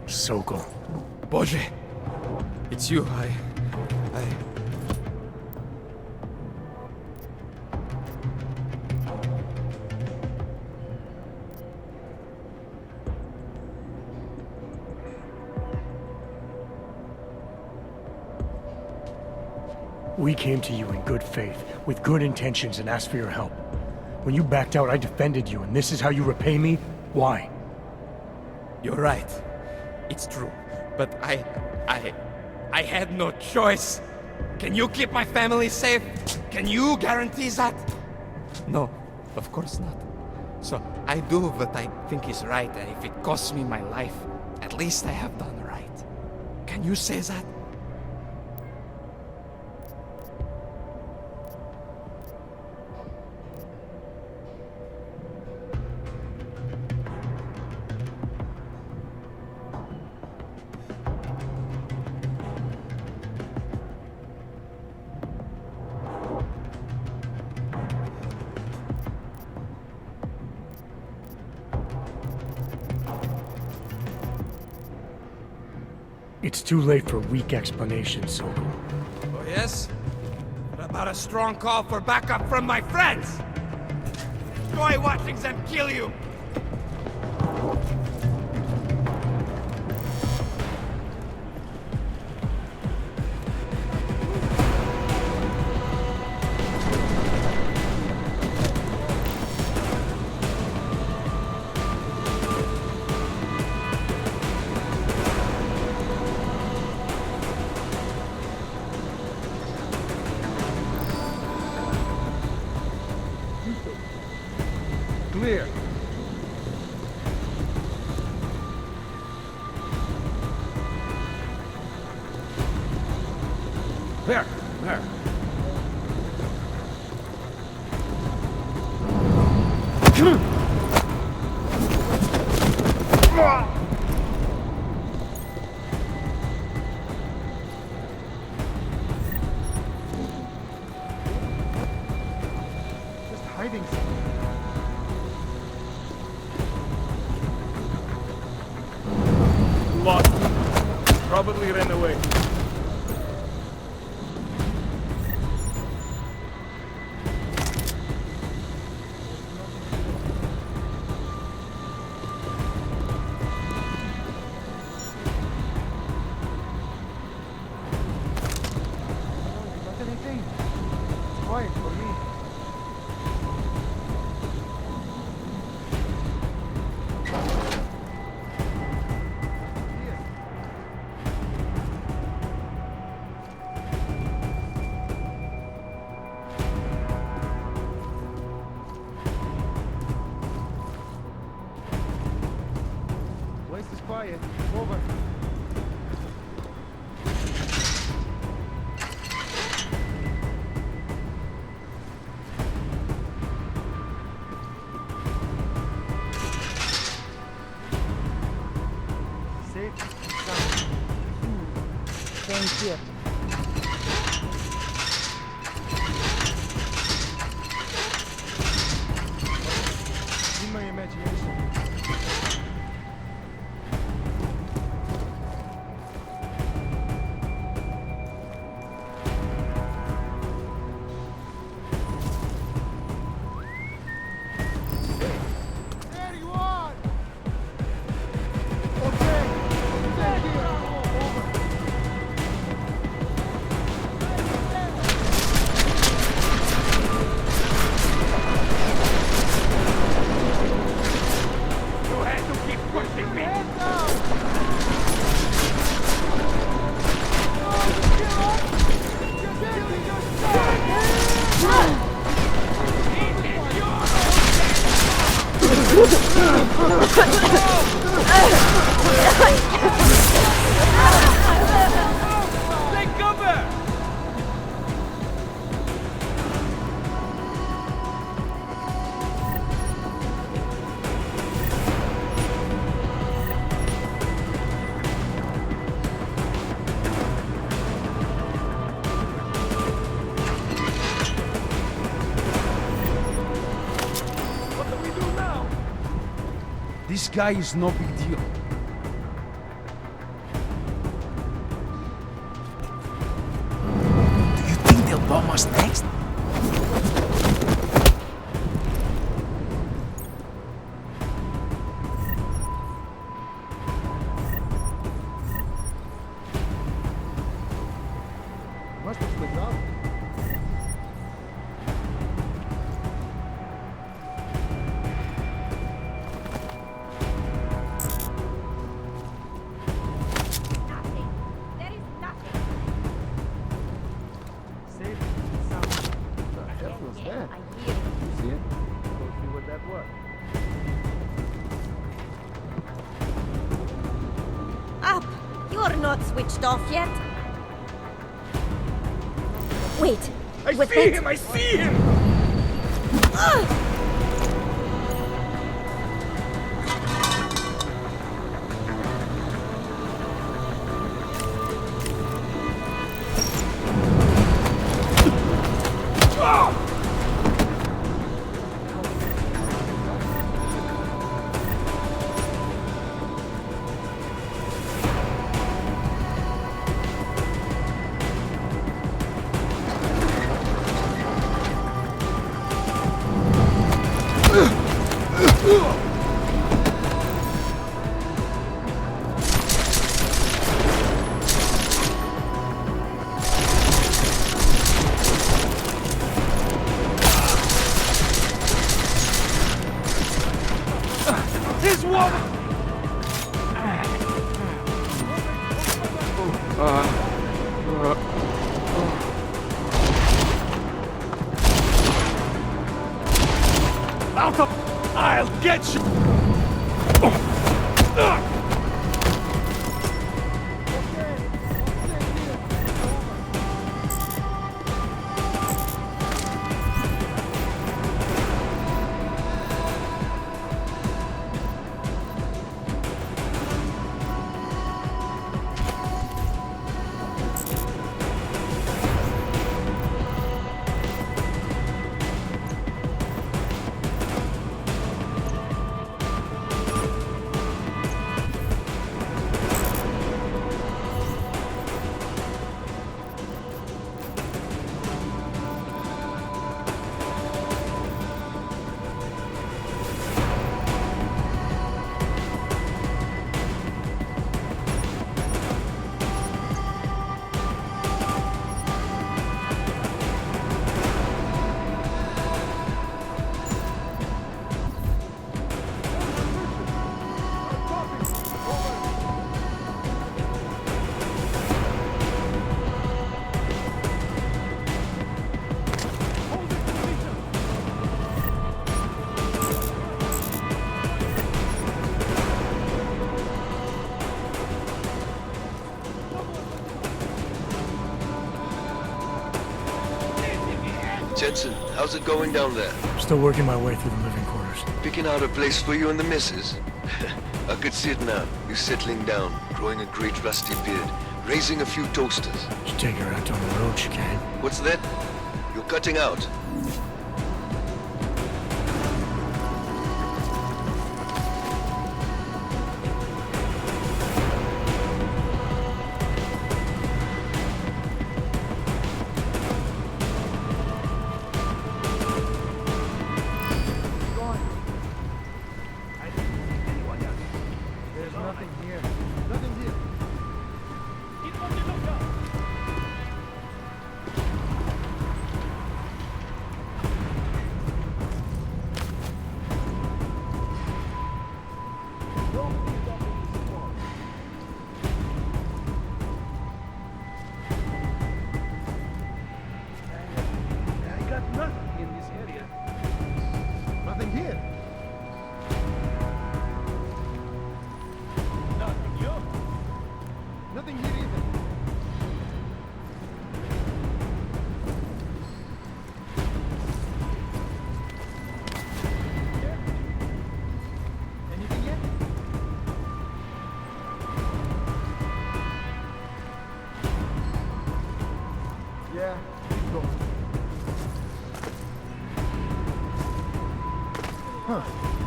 Sokol. Boże, it's you. We came to you in good faith, with good intentions, and asked for your help. When you backed out, I defended you, and this is how you repay me? Why? You're right. It's true. But I had no choice. Can you keep my family safe? Can you guarantee that? No, of course not. So I do what I think is right, and if it costs me my life, at least I have done right. Can you say that? It's too late for weak explanations, Sokol. Oh, yes? What about a strong call for backup from my friends? Enjoy watching them kill you! Clear. There. Just hiding. Lost. Probably ran away. Not anything. It's quiet for me. Place is Thank you. In my imagination. There you are! Okay. Thank you. You had to keep pushing me! Take cover! What do we do now? This guy is no big deal. Do you think they'll bomb us next? Must have slipped out. There is nothing. Safe and sound. What the hell was that? I hear it. You see it? Go see what that was. Up! You're not switched off yet. Wait. I see him! I see him! This woman! Out of... I'll get you! Jensen, how's it going down there? Still working my way through the living quarters. Picking out a place for you and the missus? I could see it now. You settling down, growing a great rusty beard, raising a few toasters. Should take her out on the road, chicane. What's that? You're cutting out.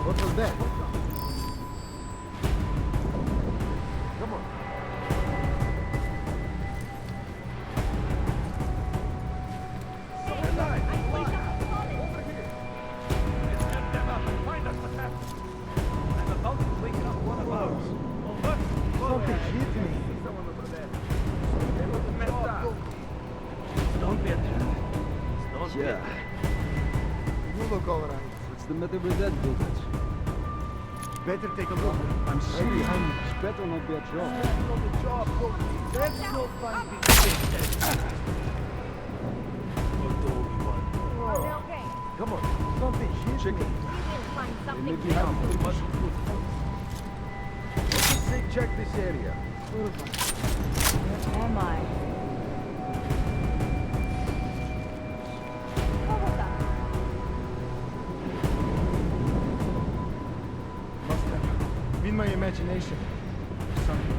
What was that? Yeah. You look alright. What's the matter with that business? Better take a look. I'm serious. It's better not be a job. That's not fun. Come on, something shit. Chicken. Something Maybe have too much food. Let's say check this area. Where am I? In my imagination. Something.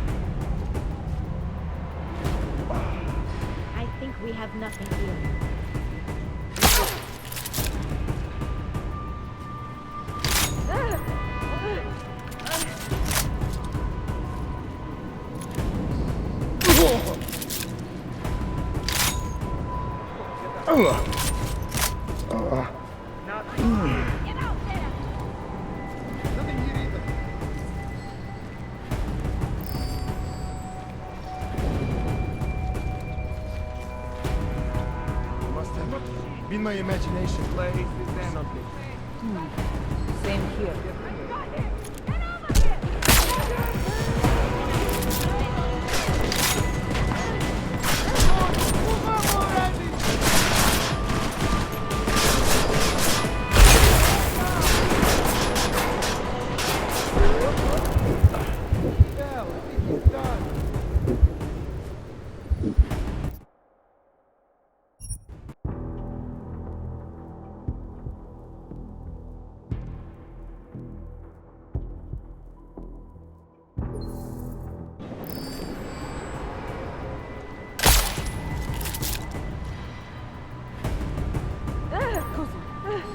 I think we have nothing here. In my imagination. Something. Same here.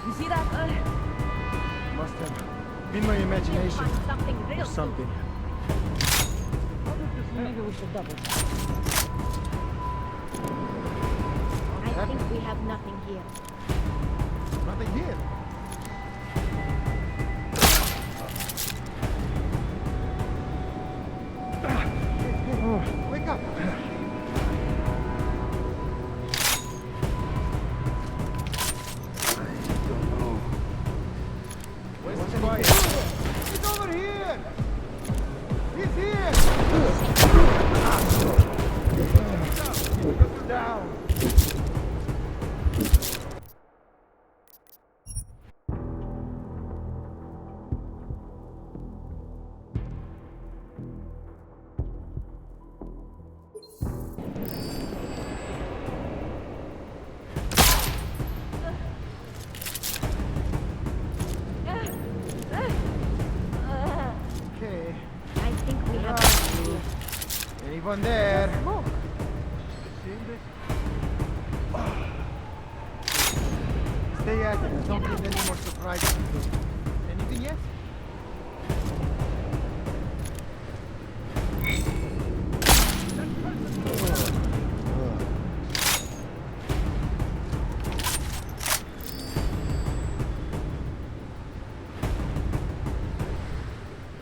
You see that? Must have been my imagination. Something real. Or something. Maybe we should double check. I think we have nothing here. Nothing here. Wake up. He's over here! He's here! Down! one there. Look. Stay at it. Don't need any more surprises. Anything yet?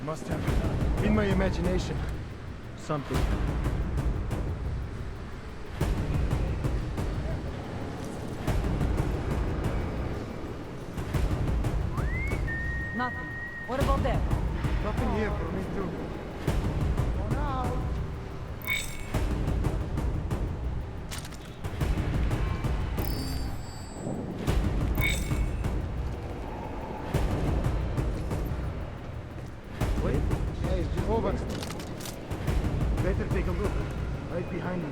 Must have been my imagination. Something. Nothing. What about that? Nothing here for me too. Oh no! Wait. Hey, over. Better take a look. Right behind you.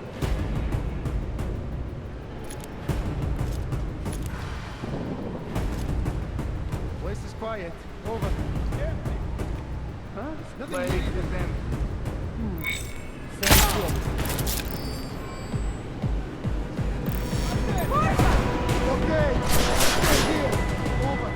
Place is quiet. Over. Huh? Nothing Wait. really than them. Sounds good. Okay. Stay here. Over.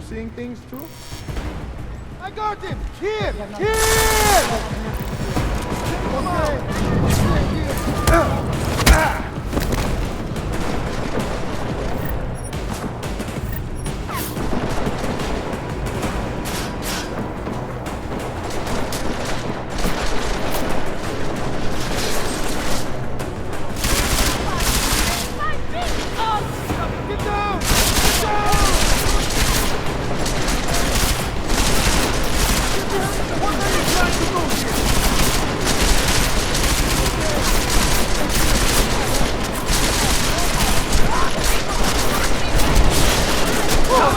Seeing things too? I got him! Here! Here! Okay. We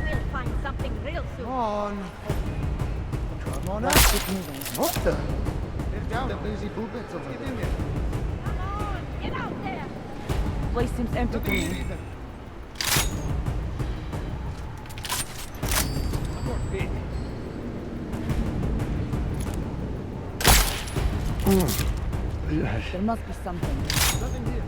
will find something real soon. Come on. Come on up. Keep moving. What the? They're down. The busy poopets over there. Get in there. Come on, get out there. Place seems empty to me. There must be something. Nothing here.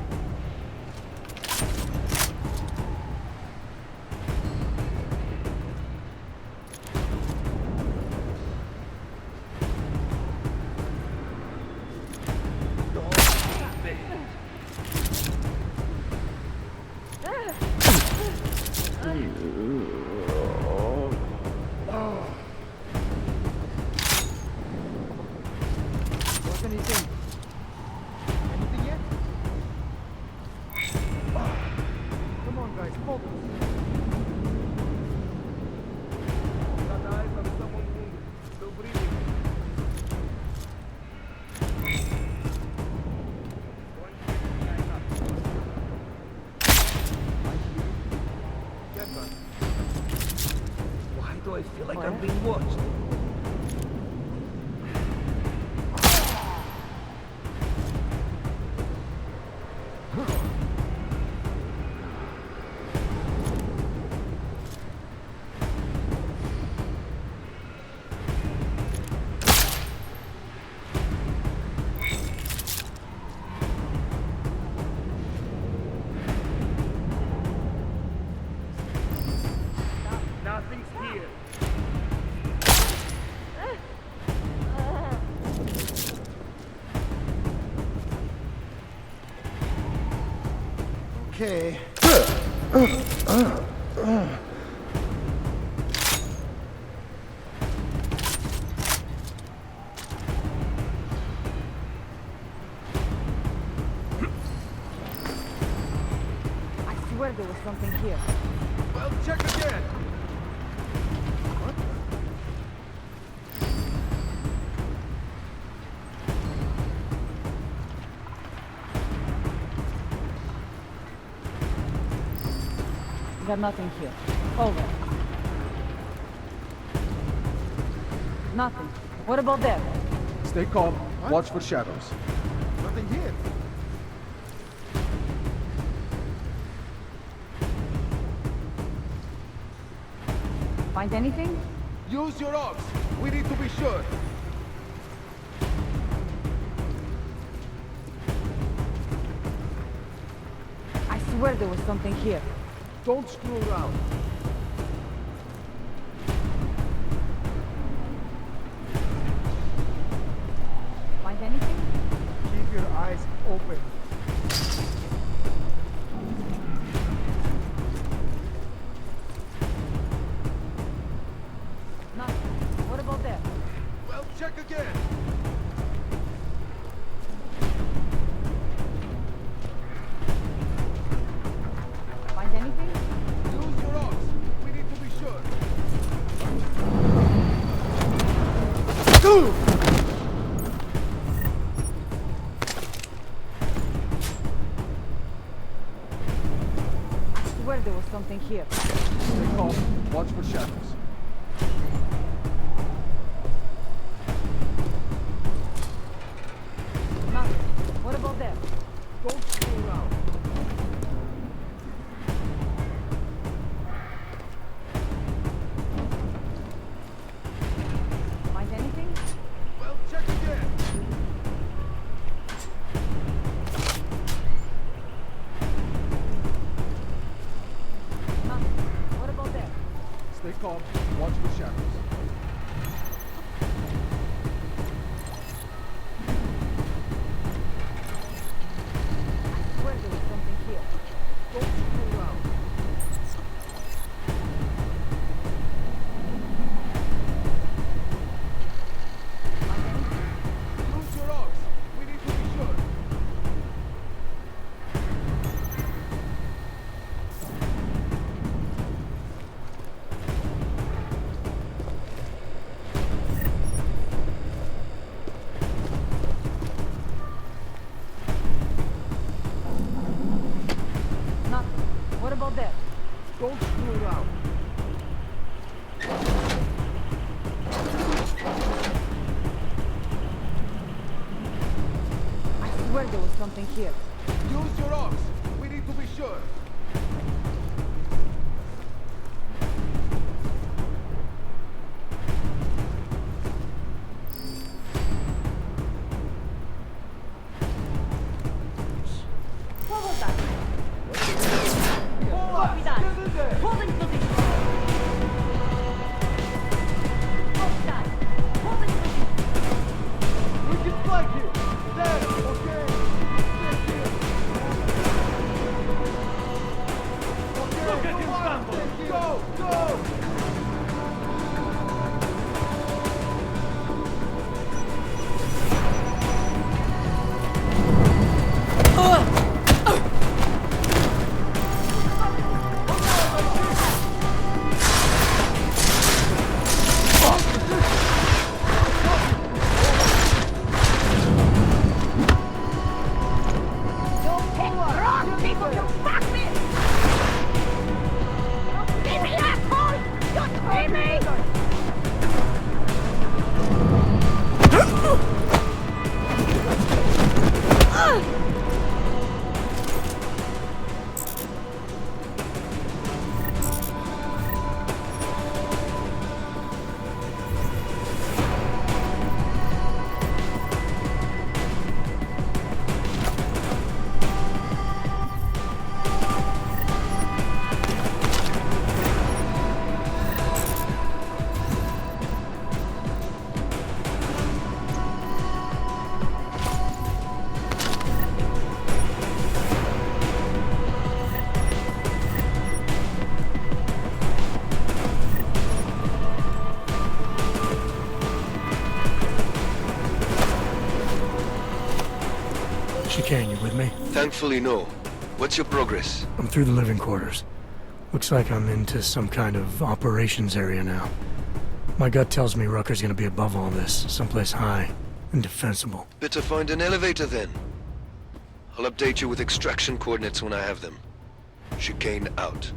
What's anything? Anything yet? Come on, guys, focus. Got the eyes on someone wounded. Still breathing. Get back. Why do I feel like I'm being watched? Nothing's here. Okay. I swear there was something here. Well, check again. What? Got nothing here. Over. Nothing. What about there? Stay calm. Watch for shadows. Nothing here. Find anything? Use your arms. We need to be sure. I swear there was something here. Don't screw around. Find anything? Keep your eyes open. Nothing. What about there? Well, check again. Find anything? Use your arms. We need to be sure. I swear there was something here. Stay calm. Watch for shadows. Nothing. What about there? Don't screw around. Find anything? Well, check again. Nothing. What about there? Stay calm. swear there was something here. Use your ox. We need to be sure. What was that? Copy that. Hold in position. Copy that. Hold in position. We can flank you. There, okay. Stay here. Okay, look at him stumble. Go, go. Chicane, you with me? Thankfully, no. What's your progress? I'm through the living quarters. Looks like I'm into some kind of operations area now. My gut tells me Rucker's gonna be above all this, someplace high and defensible. Better find an elevator then. I'll update you with extraction coordinates when I have them. Chicane out.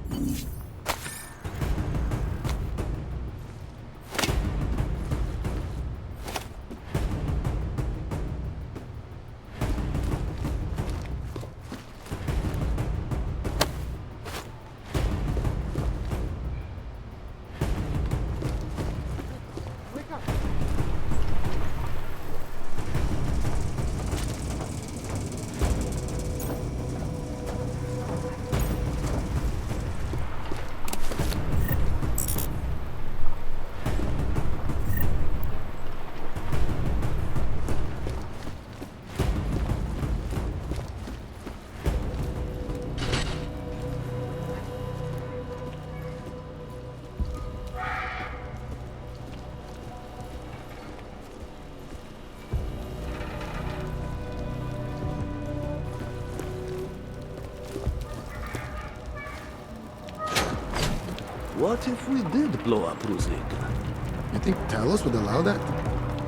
What if we did blow up Ruzicka? You think Talos would allow that?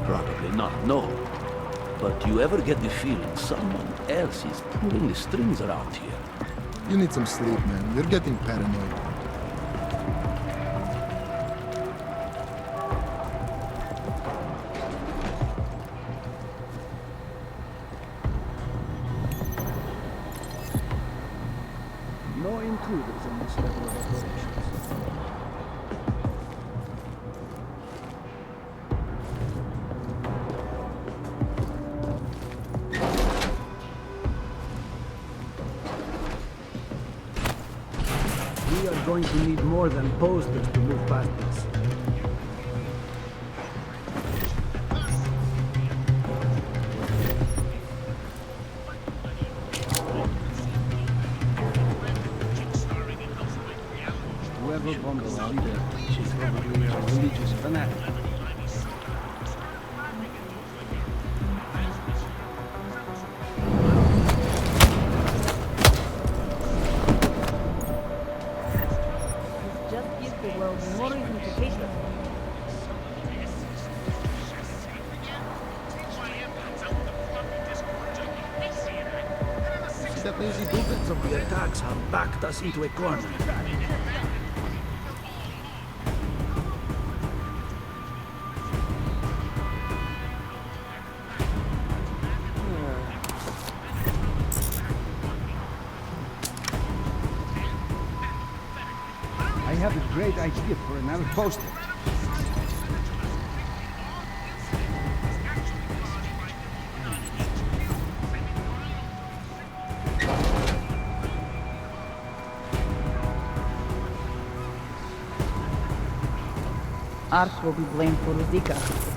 Probably not, no. But you ever get the feeling someone else is pulling the strings around here? You need some sleep, man. You're getting paranoid. No intruders in this level of operations. We are going to need more than posters to move past this. Whoever bombed the leader, she's probably a religious fanatic. Just give the world more reason to hate us. See that lazy movement of the attacks have backed us into a corner. have a great idea for an outpost. Ars will be blamed for Zika.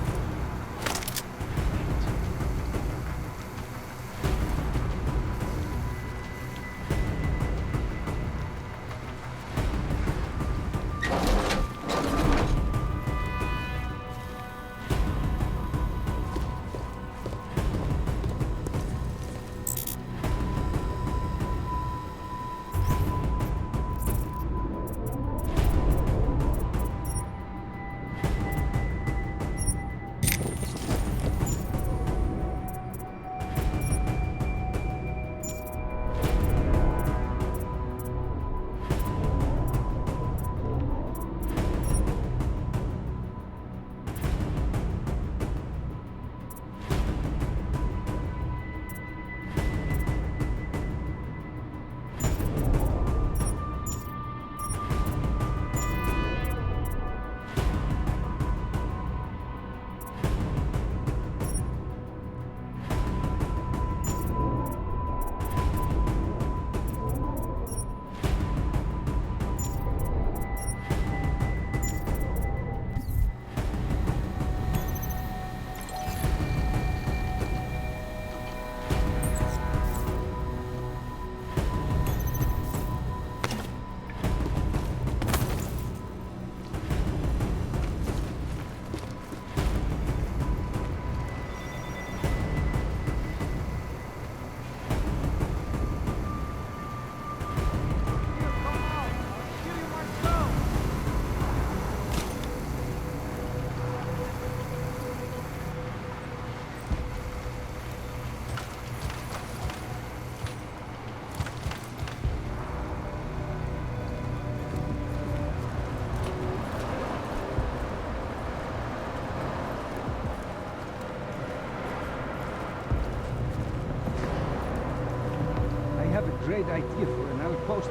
Great idea for an outpost.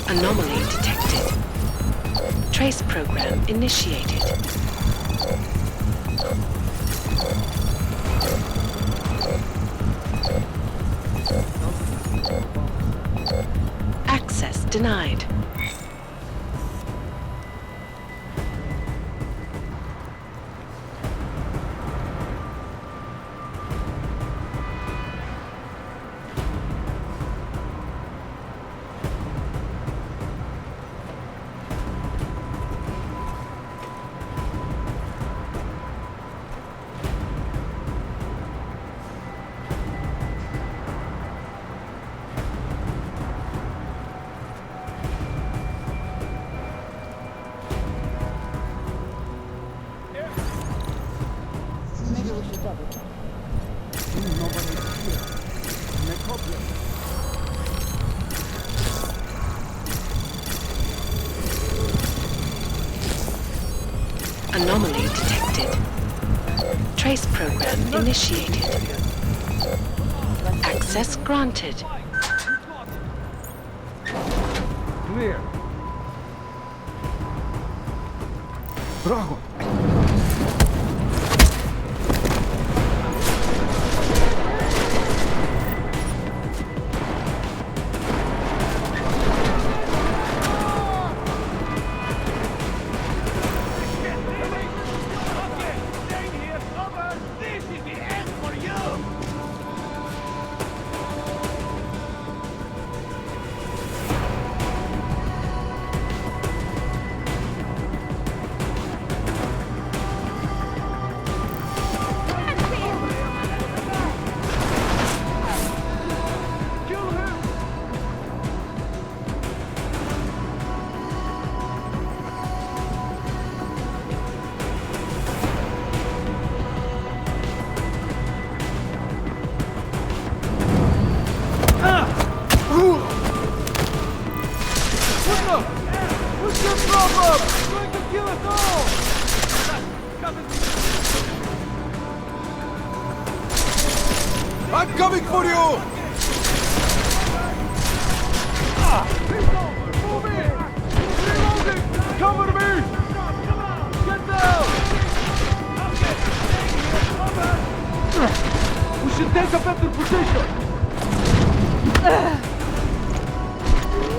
Anomaly detected. Trace program initiated. Access denied. Maybe we should double check. Nobody's here. Necropolis. Anomaly detected. Trace program initiated. Access granted. Clear. Drago. I'm coming for you! Move in! Reloading! Cover me! Get down! We should take a better position!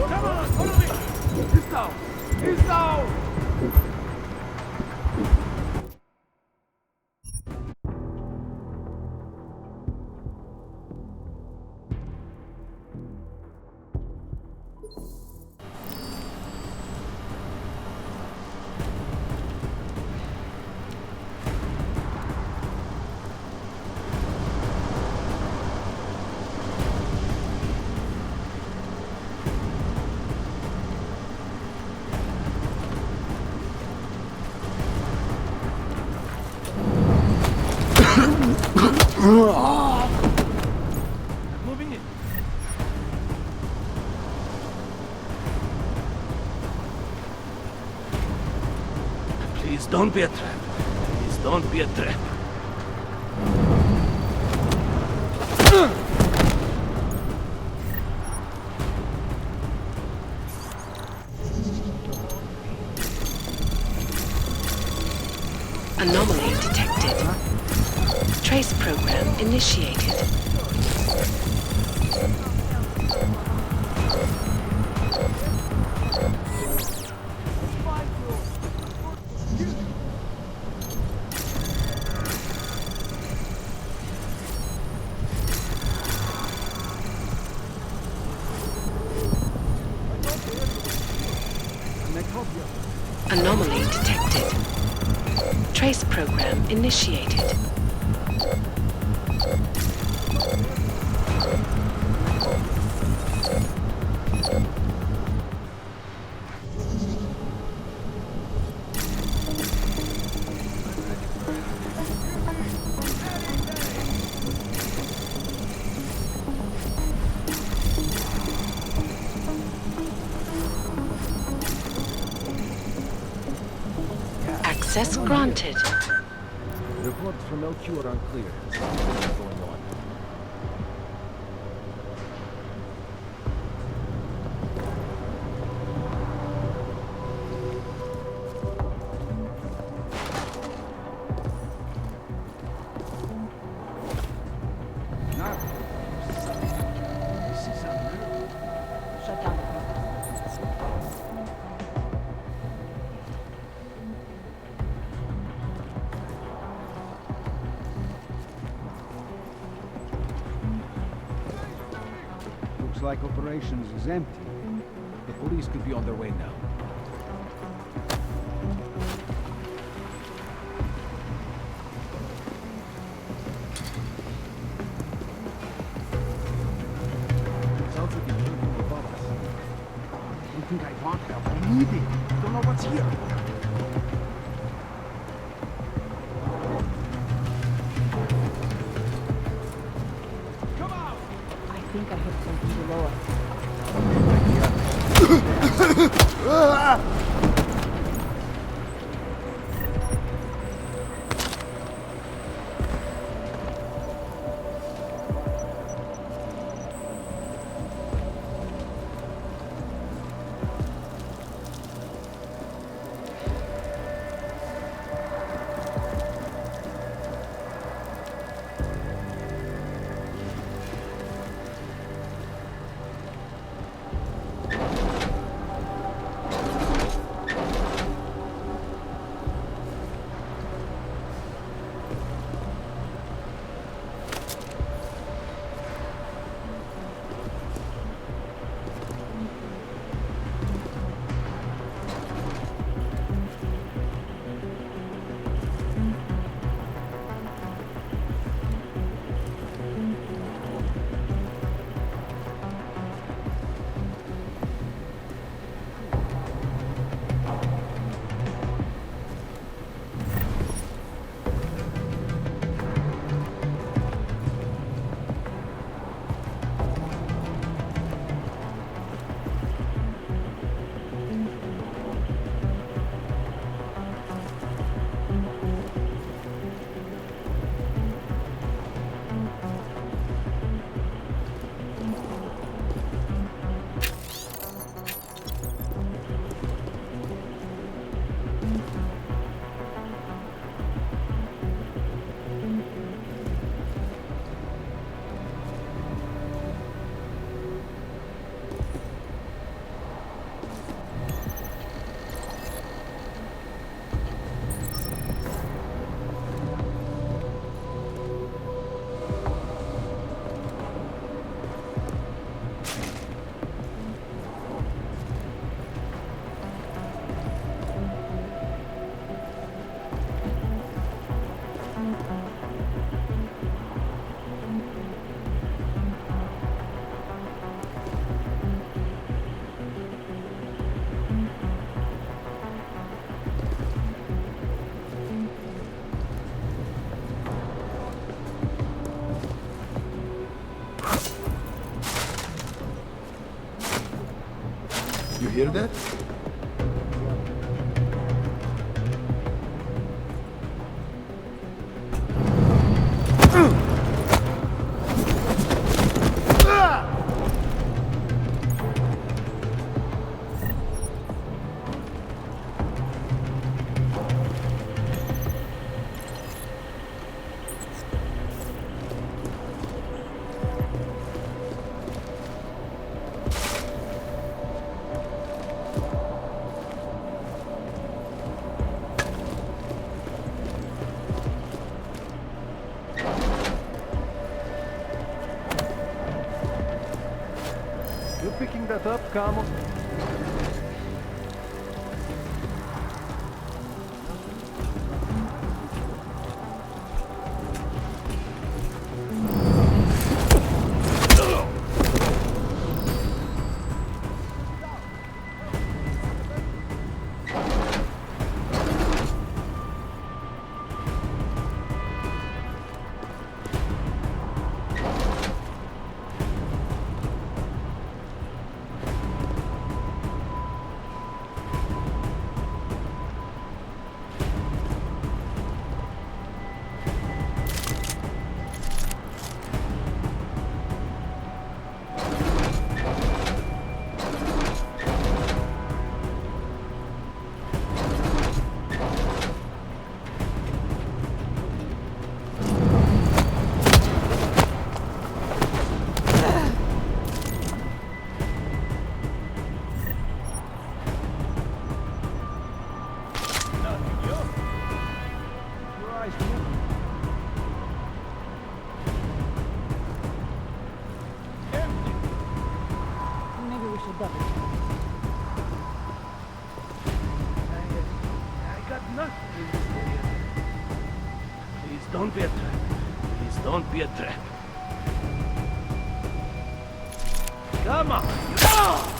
Come on, follow me! He's down! He's down! Moving in. Please don't be a trap. Please don't be a trap. Anomaly detected. Trace program initiated. Anomaly detected. Trace program initiated. Access granted. Reports from LQ are unclear. What's going on? Shut down. Looks like operations is empty. The police could be on their way now. Sounds like you're looking above us. I don't think I want help. I need it. I don't know what's here. I think I hit something below us. hear that? You picking that up, Camo? Maybe we should double check. I got nothing in this area. Please don't be a trap. Please don't be a trap. Come on! Oh!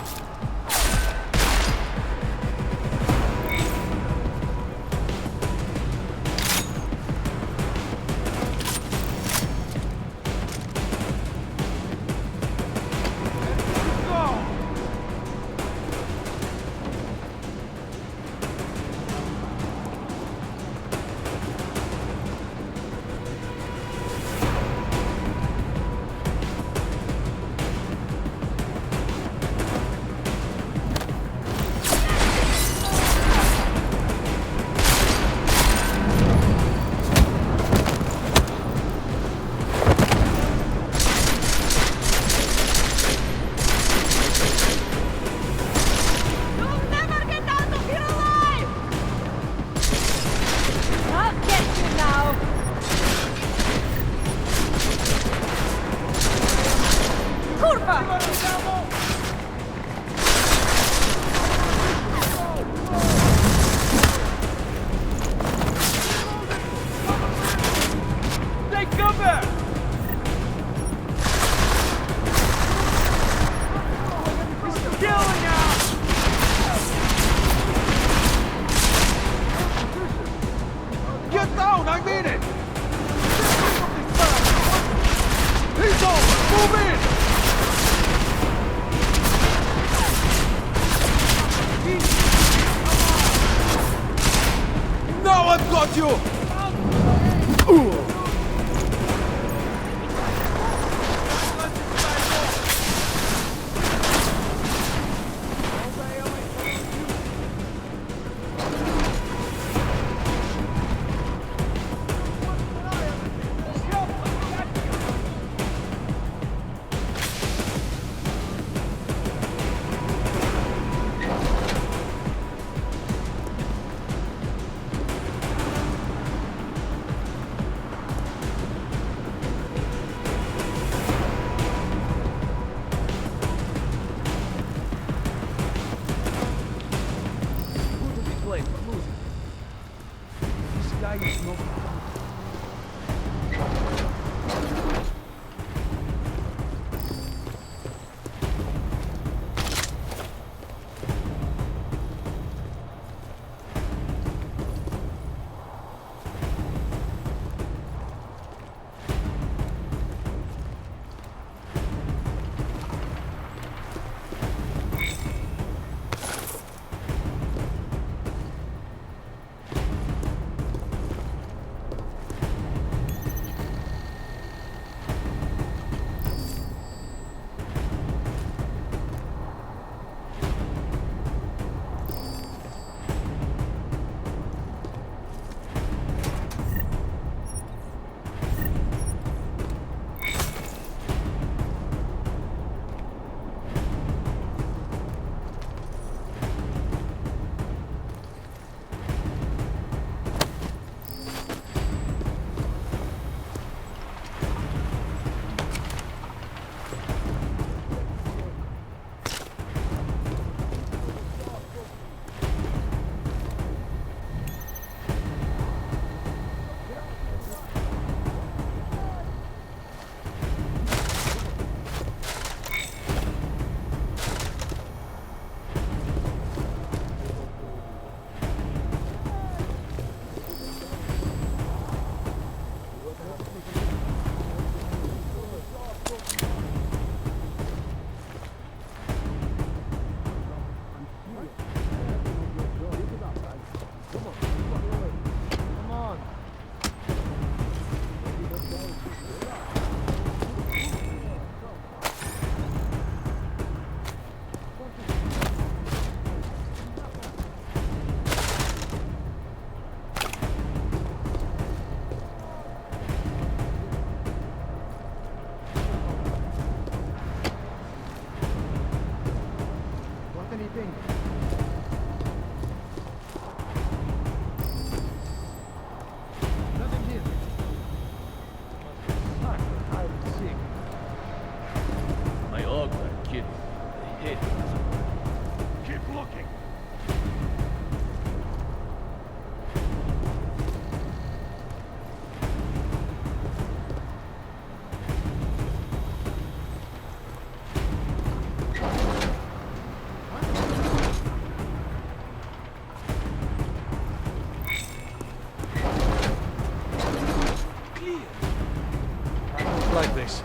I don't like this.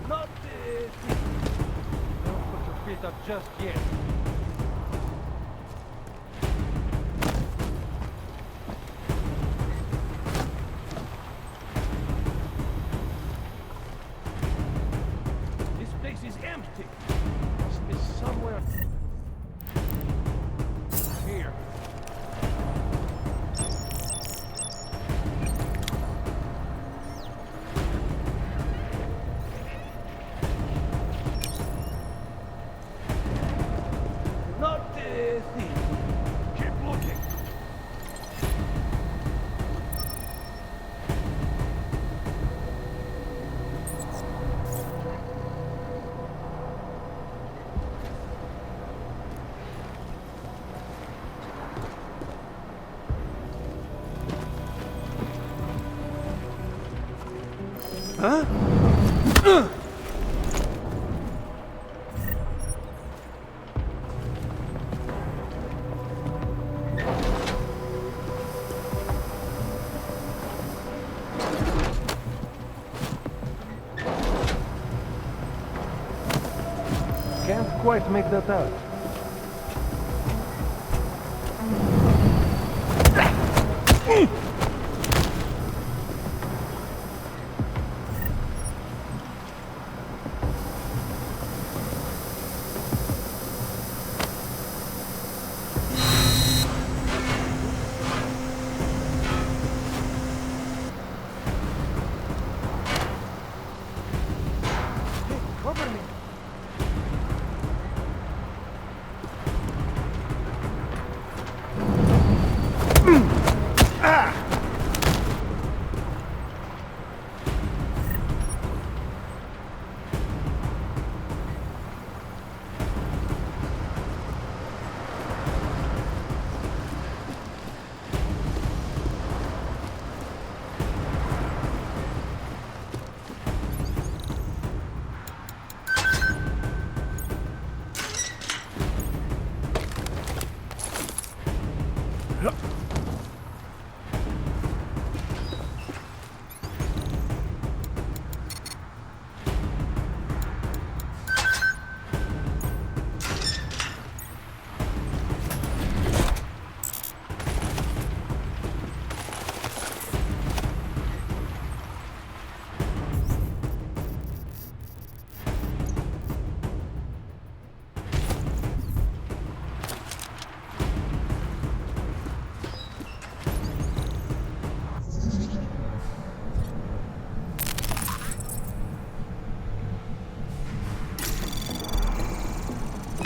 Not don't put your feet up just yet. This place is empty. Must be somewhere here. Not the thing. Keep looking. Huh? Can't quite make that out. Cover me.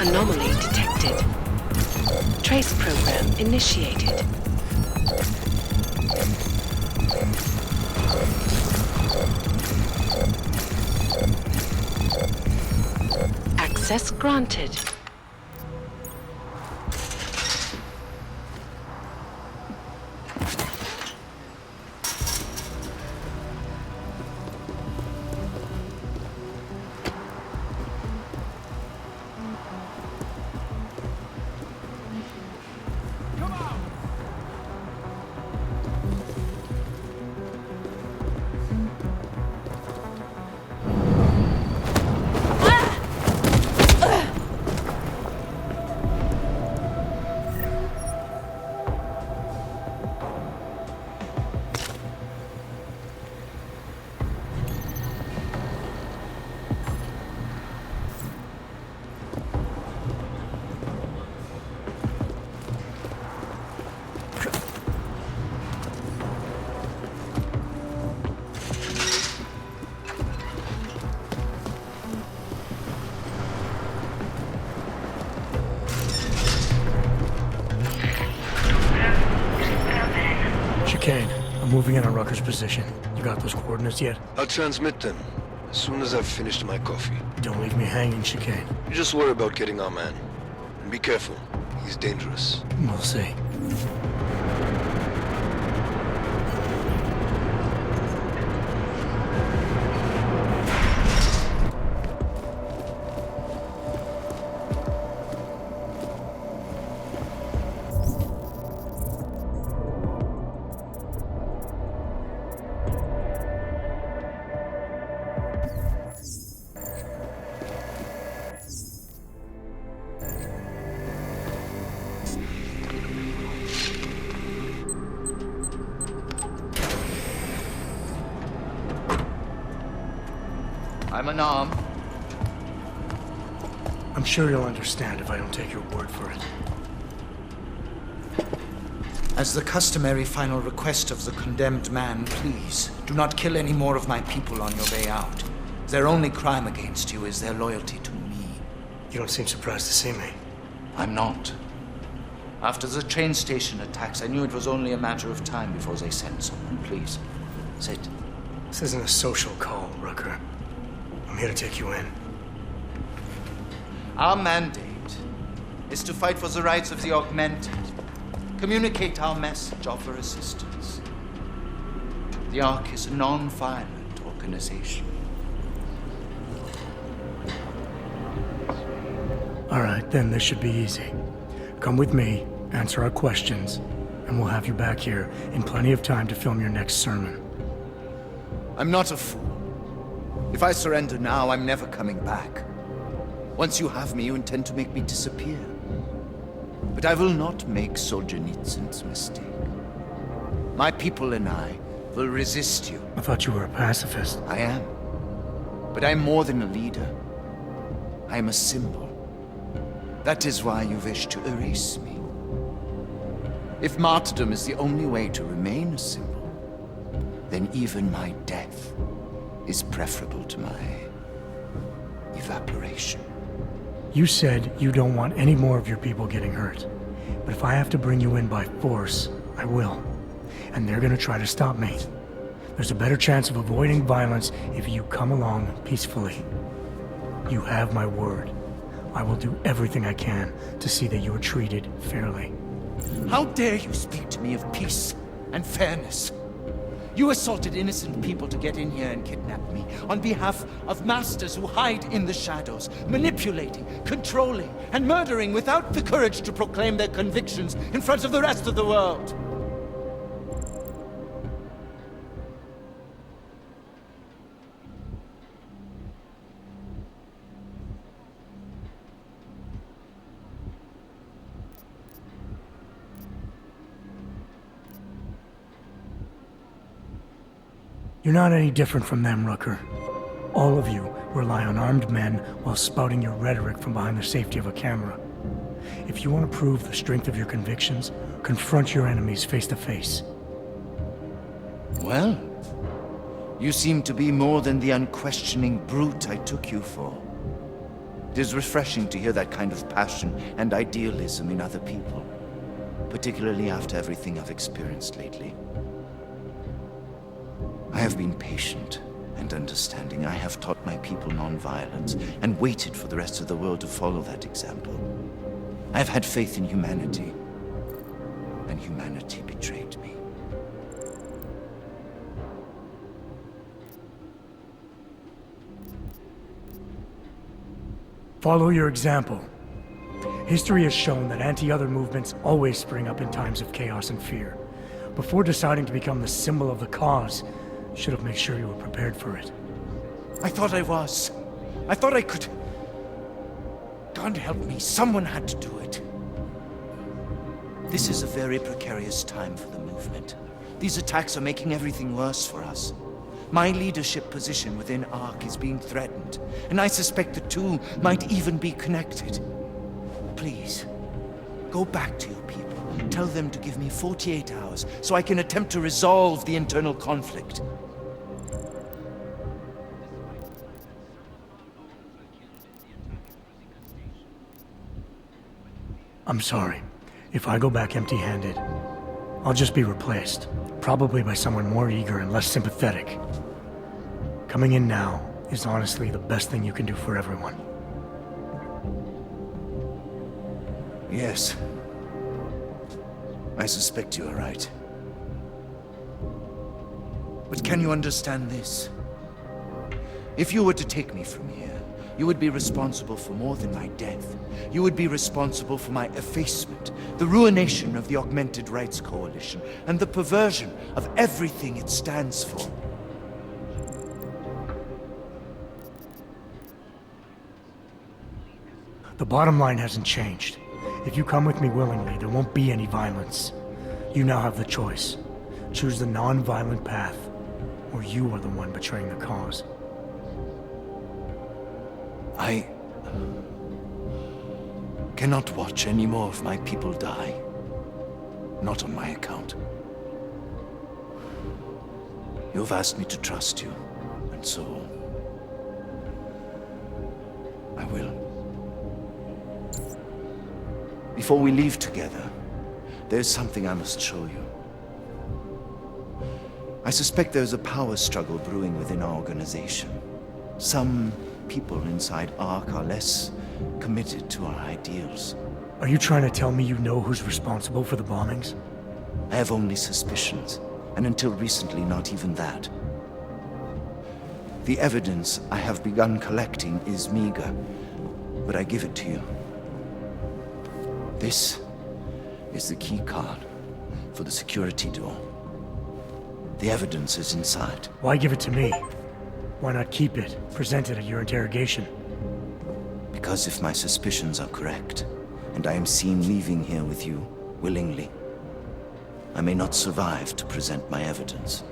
Anomaly detected. Trace program initiated. Access granted. Chicane, I'm moving in on Rucker's position. You got those coordinates yet? I'll transmit them as soon as I've finished my coffee. Don't leave me hanging, Chicane. You just worry about getting our man. And be careful. He's dangerous. We'll see. I'm unarmed. I'm sure you'll understand if I don't take your word for it. As the customary final request of the condemned man, please, do not kill any more of my people on your way out. Their only crime against you is their loyalty to me. You don't seem surprised to see me. I'm not. After the train station attacks, I knew it was only a matter of time before they sent someone. Please, sit. This isn't a social call, Rucker. I'm here to take you in. Our mandate is to fight for the rights of the augmented. Communicate our message, offer assistance. The Ark is a non-violent organization. All right, then this should be easy. Come with me, answer our questions, and we'll have you back here in plenty of time to film your next sermon. I'm not a fool. If I surrender now, I'm never coming back. Once you have me, you intend to make me disappear. But I will not make Solzhenitsyn's mistake. My people and I will resist you. I thought you were a pacifist. I am. But I'm more than a leader. I am a symbol. That is why you wish to erase me. If martyrdom is the only way to remain a symbol, then even my death is preferable to my evaporation. You said you don't want any more of your people getting hurt. But if I have to bring you in by force, I will. And they're gonna try to stop me. There's a better chance of avoiding violence if you come along peacefully. You have my word. I will do everything I can to see that you are treated fairly. How dare you speak to me of peace and fairness? You assaulted innocent people to get in here and kidnap me on behalf of masters who hide in the shadows, manipulating, controlling, and murdering without the courage to proclaim their convictions in front of the rest of the world. You're not any different from them, Rucker. All of you rely on armed men while spouting your rhetoric from behind the safety of a camera. If you want to prove the strength of your convictions, confront your enemies face to face. Well, you seem to be more than the unquestioning brute I took you for. It is refreshing to hear that kind of passion and idealism in other people, particularly after everything I've experienced lately. I have been patient and understanding. I have taught my people non-violence and waited for the rest of the world to follow that example. I have had faith in humanity, and humanity betrayed me. Follow your example. History has shown that anti-other movements always spring up in times of chaos and fear. Before deciding to become the symbol of the cause, you should have made sure you were prepared for it. I thought I was. I thought I could. God help me, someone had to do it. This is a very precarious time for the movement. These attacks are making everything worse for us. My leadership position within ARC is being threatened, and I suspect the two might even be connected. Please, go back to your people. Tell them to give me 48 hours so I can attempt to resolve the internal conflict. I'm sorry. If I go back empty-handed, I'll just be replaced. Probably by someone more eager and less sympathetic. Coming in now is honestly the best thing you can do for everyone. Yes. I suspect you are right. But can you understand this? If you were to take me from here, you would be responsible for more than my death. You would be responsible for my effacement, the ruination of the Augmented Rights Coalition, and the perversion of everything it stands for. The bottom line hasn't changed. If you come with me willingly, there won't be any violence. You now have the choice. Choose the non-violent path, or you are the one betraying the cause. I cannot watch any more of my people die. Not on my account. You've asked me to trust you, and so I will. Before we leave together, there's something I must show you. I suspect there's a power struggle brewing within our organization. Some people inside ARC are less committed to our ideals. Are you trying to tell me you know who's responsible for the bombings? I have only suspicions, and until recently, not even that. The evidence I have begun collecting is meager, but I give it to you. This is the key card for the security door. The evidence is inside. Why give it to me? Why not keep it, present it at your interrogation? Because if my suspicions are correct, and I am seen leaving here with you, willingly, I may not survive to present my evidence.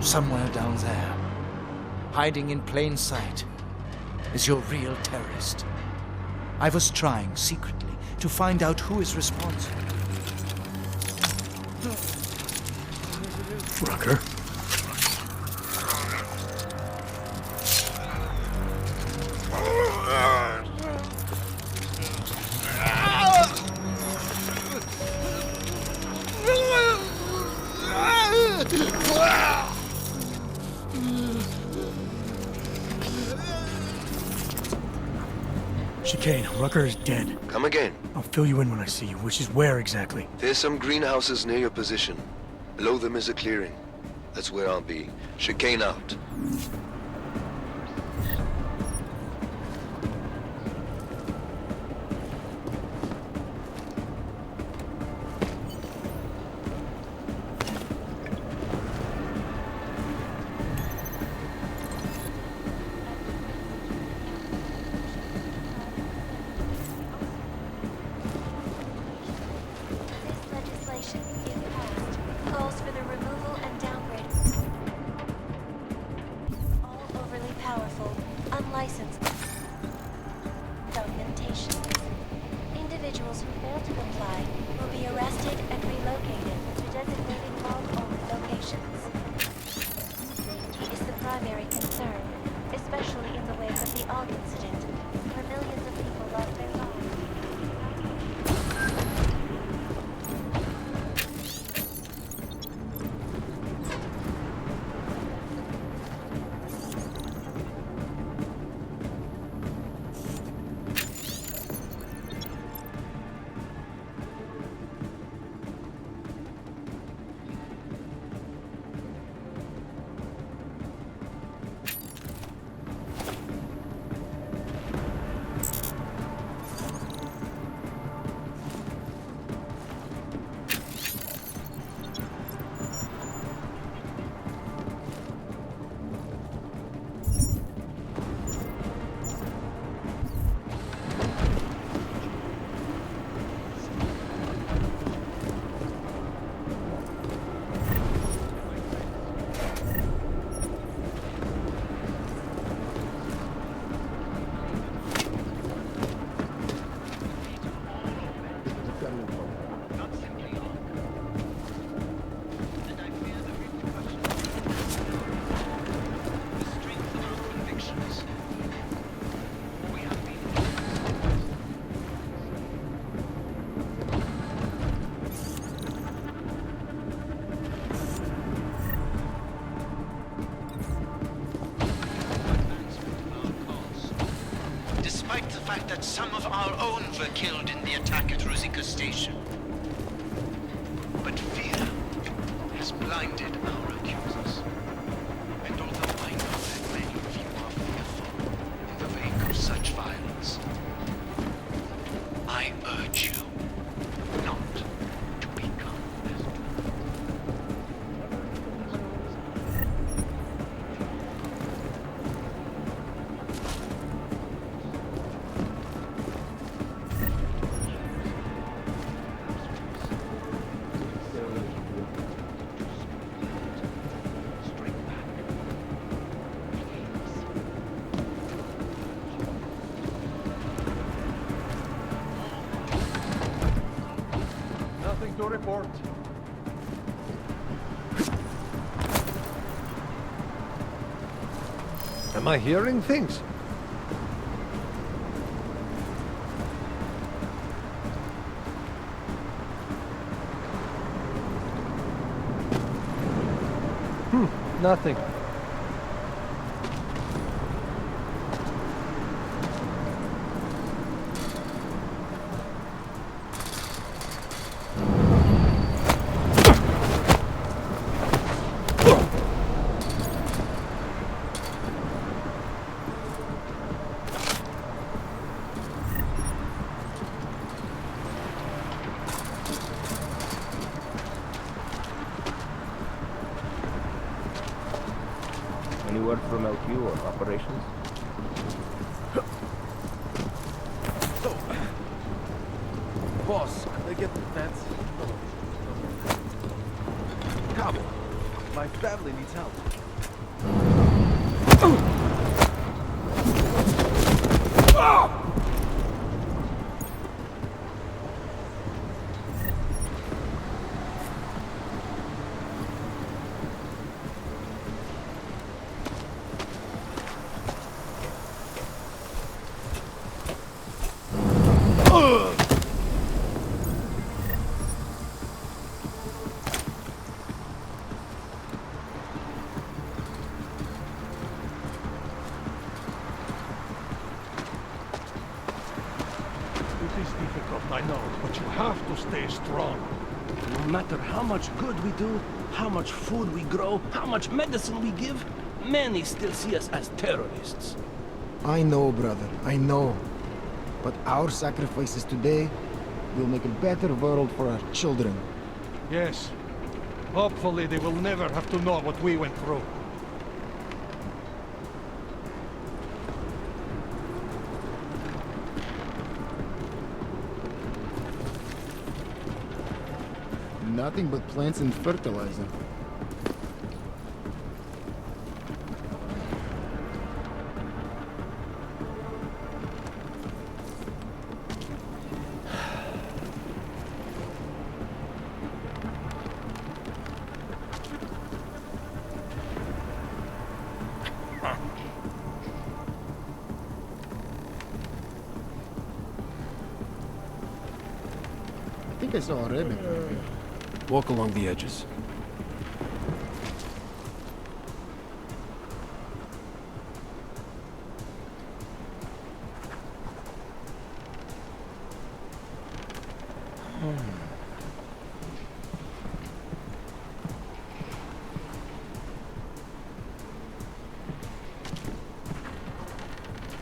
Somewhere down there, hiding in plain sight, is your real terrorist. I was trying secretly to find out who is responsible. Rucker? Chicane, Rucker is dead. Come again. I'll fill you in when I see you, which is where exactly? There's some greenhouses near your position. Below them is a clearing. That's where I'll be. Chicane out. That some of our own were killed in the attack at Rosika Station. But fear has blinded our accusers. And although I know that many of you are fearful in the wake of such violence, I urge you not to become as to report. Am I hearing things? Nothing. Any word from LQ or operations? Boss, they get the fence. Cabo, my family needs help. It is difficult, I know, but you have to stay strong. No matter how much good we do, how much food we grow, how much medicine we give, many still see us as terrorists. I know, brother, I know. But our sacrifices today will make a better world for our children. Yes. Hopefully they will never have to know what we went through. Nothing but plants and fertilizer. I think I saw a rabbit. Walk along the edges.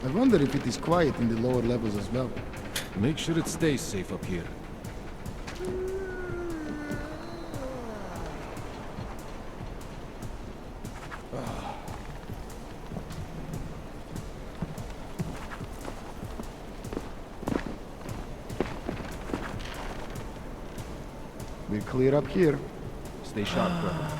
I wonder if it is quiet in the lower levels as well. Make sure it stays safe up here. We're clear up here. Stay sharp, brother.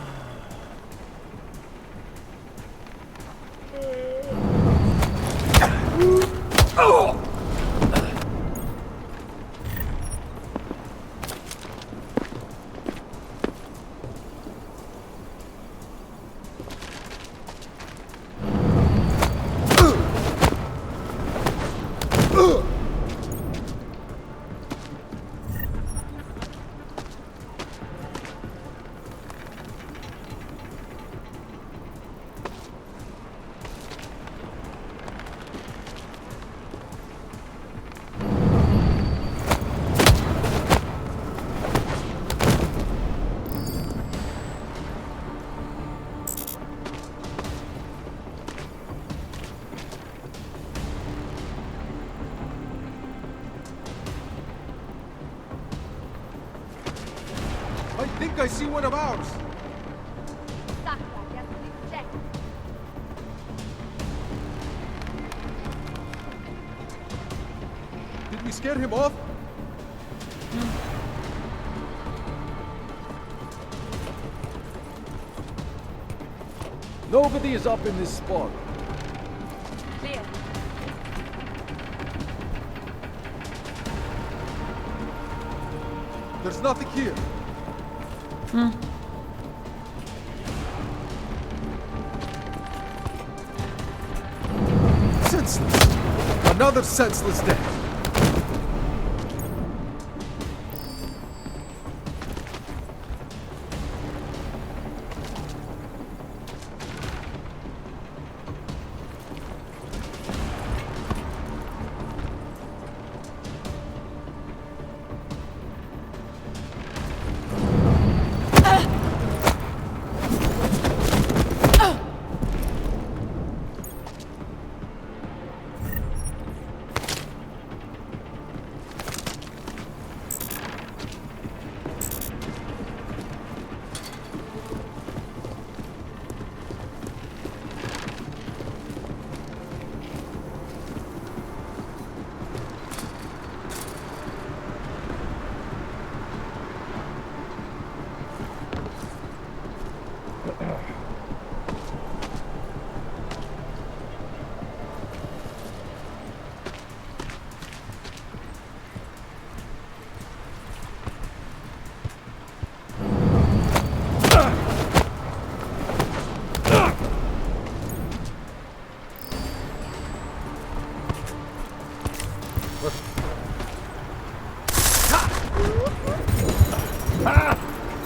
I think I see one of ours. Did we scare him off? Nobody is up in this spot. Clear. there's nothing here. Senseless. Another senseless death.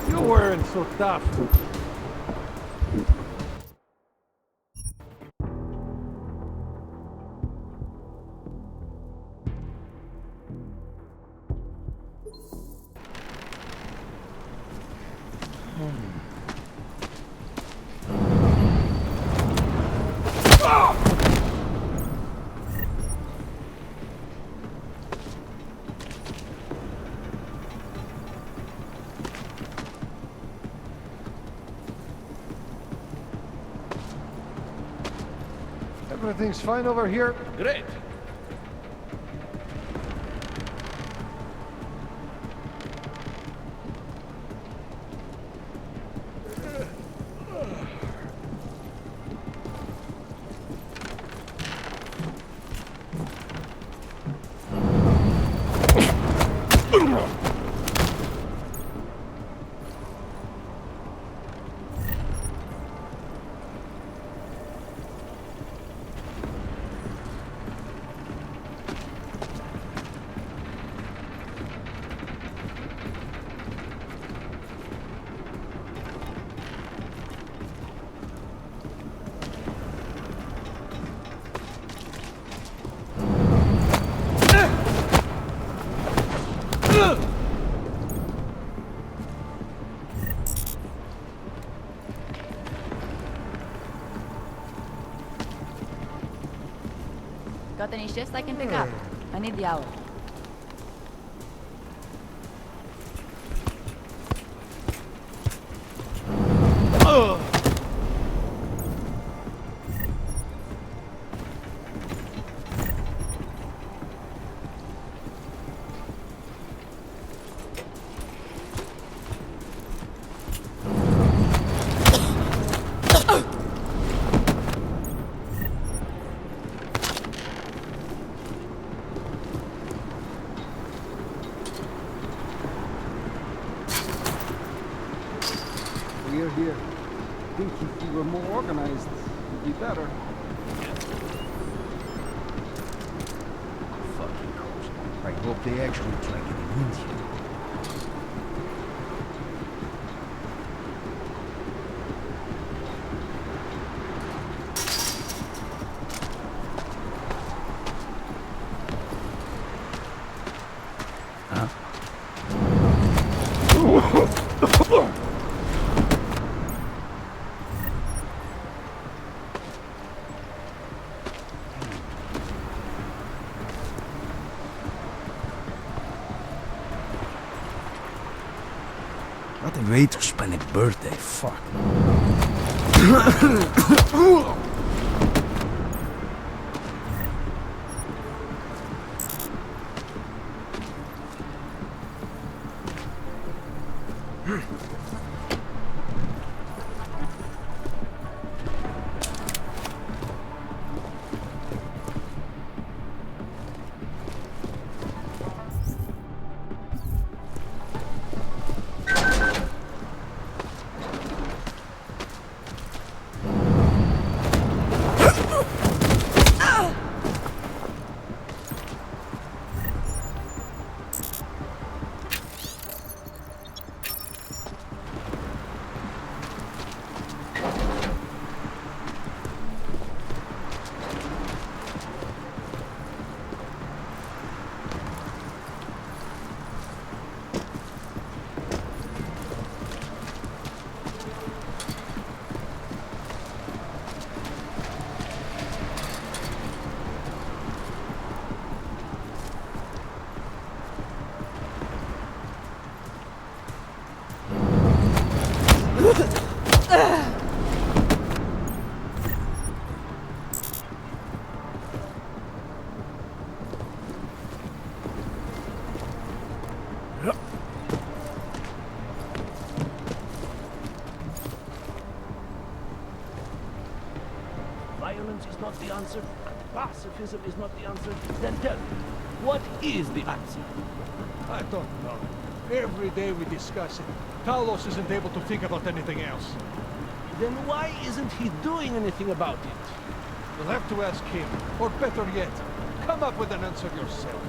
You weren't so tough. Everything's fine over here? Great. Got any shifts I can pick up? I need the hour. We're here. Think if we were more organized, it'd be better. Fucking coast. I hope they actually try getting in here. What a way to spend a birthday, fuck. the answer, and pacifism is not the answer, then tell me, what is the answer? I don't know. Every day we discuss it. Talos isn't able to think about anything else. Then why isn't he doing anything about it? You'll have to ask him. Or better yet, come up with an answer yourself.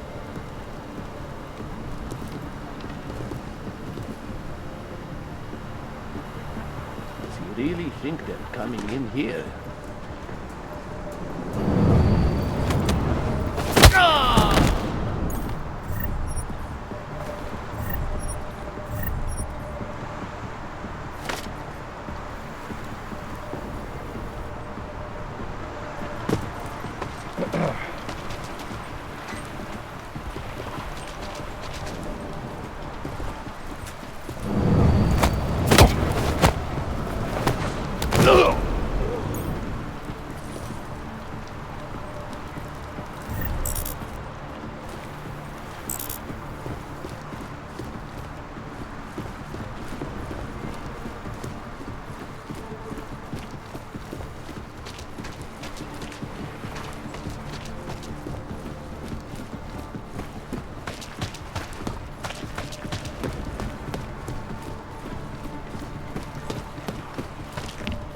Does he really think they're coming in here?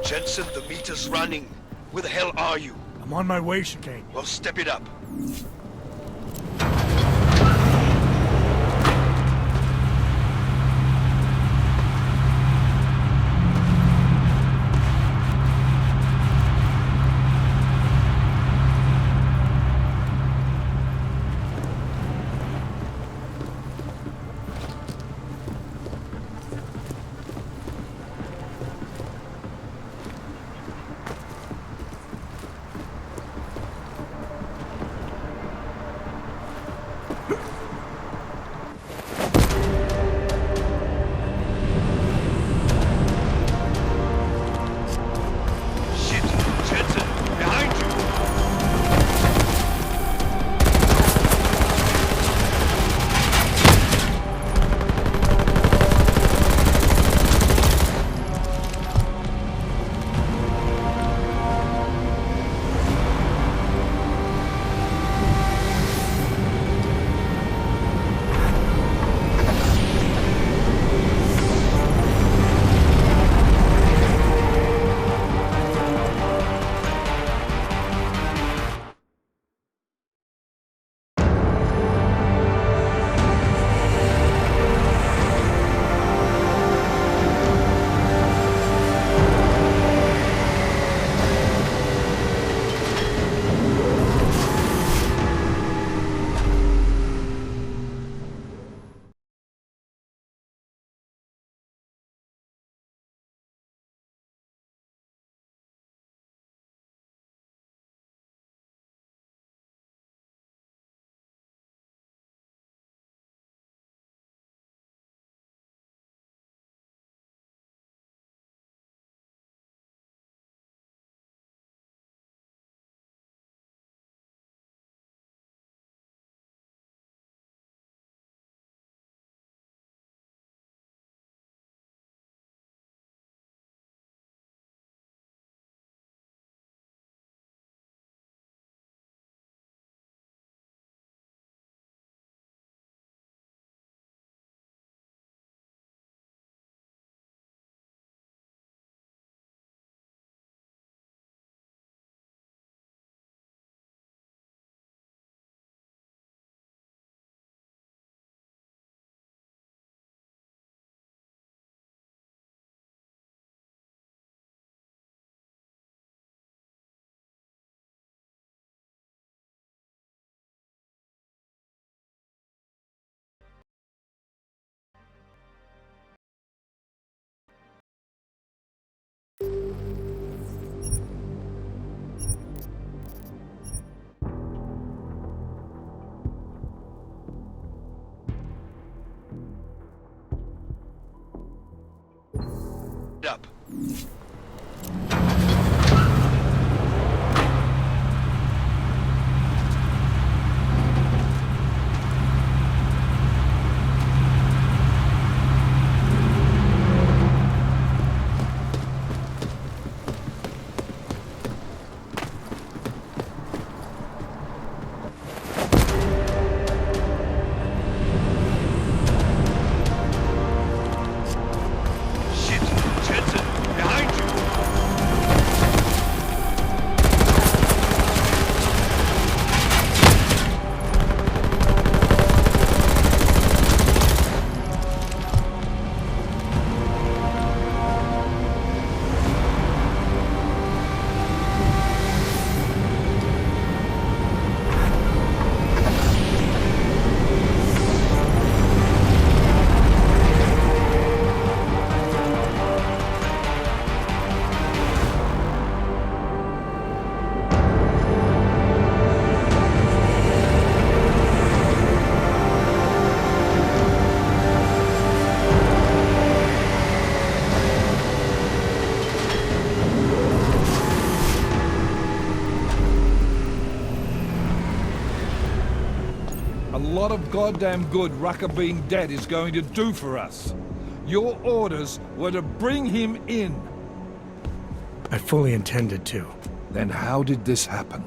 Jensen, the meter's running. Where the hell are you? I'm on my way, Chicane. Well, step it up. Up. lot of goddamn good Rucker being dead is going to do for us. Your orders were to bring him in. I fully intended to. Then how did this happen?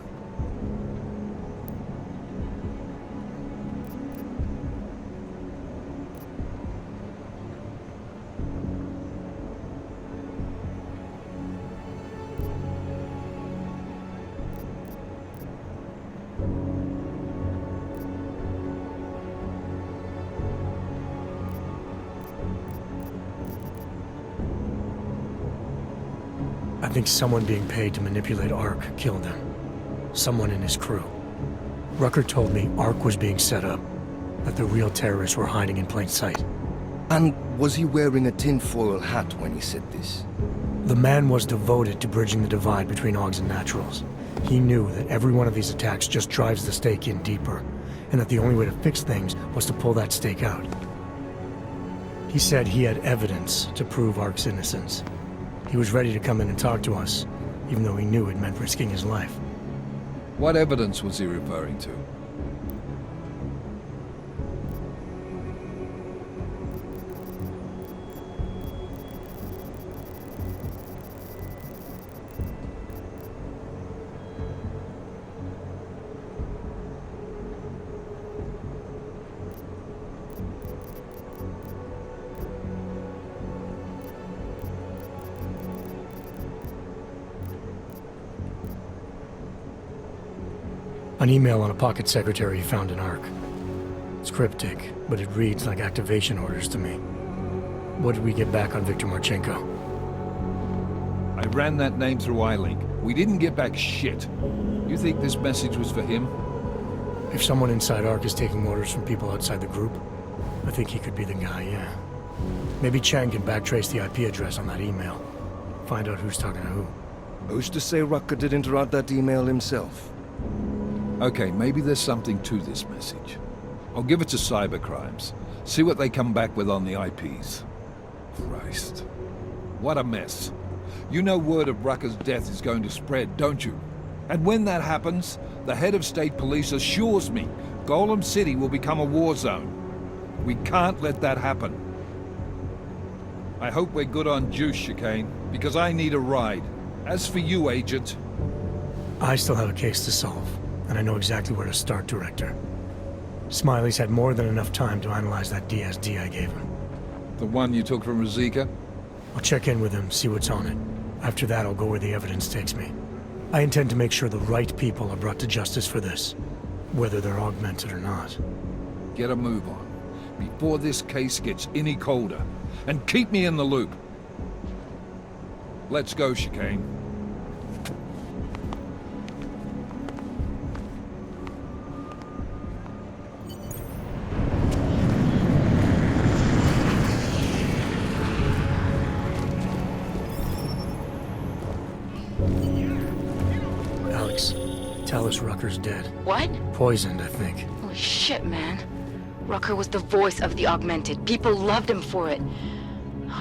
I think someone being paid to manipulate Ark killed him. Someone in his crew. Rucker told me Ark was being set up, that the real terrorists were hiding in plain sight. And was he wearing a tinfoil hat when he said this? The man was devoted to bridging the divide between Augs and Naturals. He knew that every one of these attacks just drives the stake in deeper, and that the only way to fix things was to pull that stake out. He said he had evidence to prove Ark's innocence. He was ready to come in and talk to us, even though he knew it meant risking his life. What evidence was he referring to? An email on a pocket secretary he found in Ark. It's cryptic, but it reads like activation orders to me. What did we get back on Viktor Marchenko? I ran that name through iLink. We didn't get back shit. You think this message was for him? If someone inside Ark is taking orders from people outside the group, I think he could be the guy, yeah. Maybe Chang can backtrace the IP address on that email. Find out who's talking to who. Who's to say Rucker didn't write that email himself? Okay, maybe there's something to this message. I'll give it to cybercrimes. See what they come back with on the IPs. Christ. What a mess. You know word of Rucker's death is going to spread, don't you? And when that happens, the head of state police assures me Golem City will become a war zone. We can't let that happen. I hope we're good on juice, Chicane, because I need a ride. As for you, Agent... I still have a case to solve, and I know exactly where to start, Director. Smiley's had more than enough time to analyze that DSD I gave him. The one you took from Ruzika? I'll check in with him, see what's on it. After that, I'll go where the evidence takes me. I intend to make sure the right people are brought to justice for this, whether they're augmented or not. Get a move on, before this case gets any colder. And keep me in the loop. Let's go, Chicane. Alex, tell us Rucker's dead. What? Poisoned, I think. Holy shit, man. Rucker was the voice of the Augmented. People loved him for it.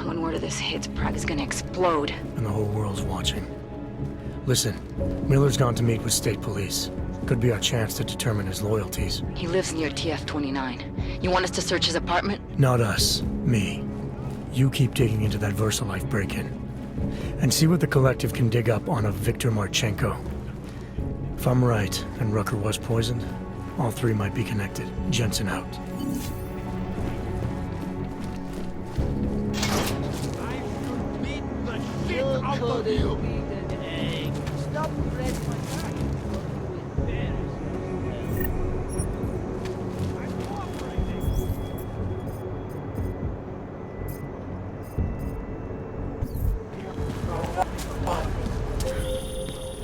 When word of this hits, Prague is gonna explode. And the whole world's watching. Listen, Miller's gone to meet with state police. Could be our chance to determine his loyalties. He lives near TF-29. You want us to search his apartment? Not us. Me. You keep digging into that VersaLife break-in. And see what the Collective can dig up on a Viktor Marchenko. If I'm right, and Rucker was poisoned, all three might be connected. Jensen out.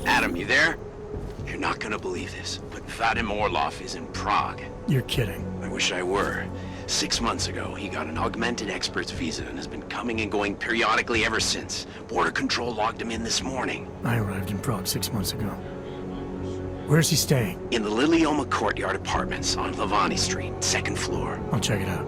Adam, you there? You're not gonna believe this, but Vadim Orlov is in Prague. You're kidding. I wish I were. 6 months ago, he got an augmented expert's visa and has been coming and going periodically ever since. Border Control logged him in this morning. I arrived in Prague 6 months ago. Where's he staying? In the Lilioma Courtyard Apartments on Lavani Street, 2nd floor. I'll check it out.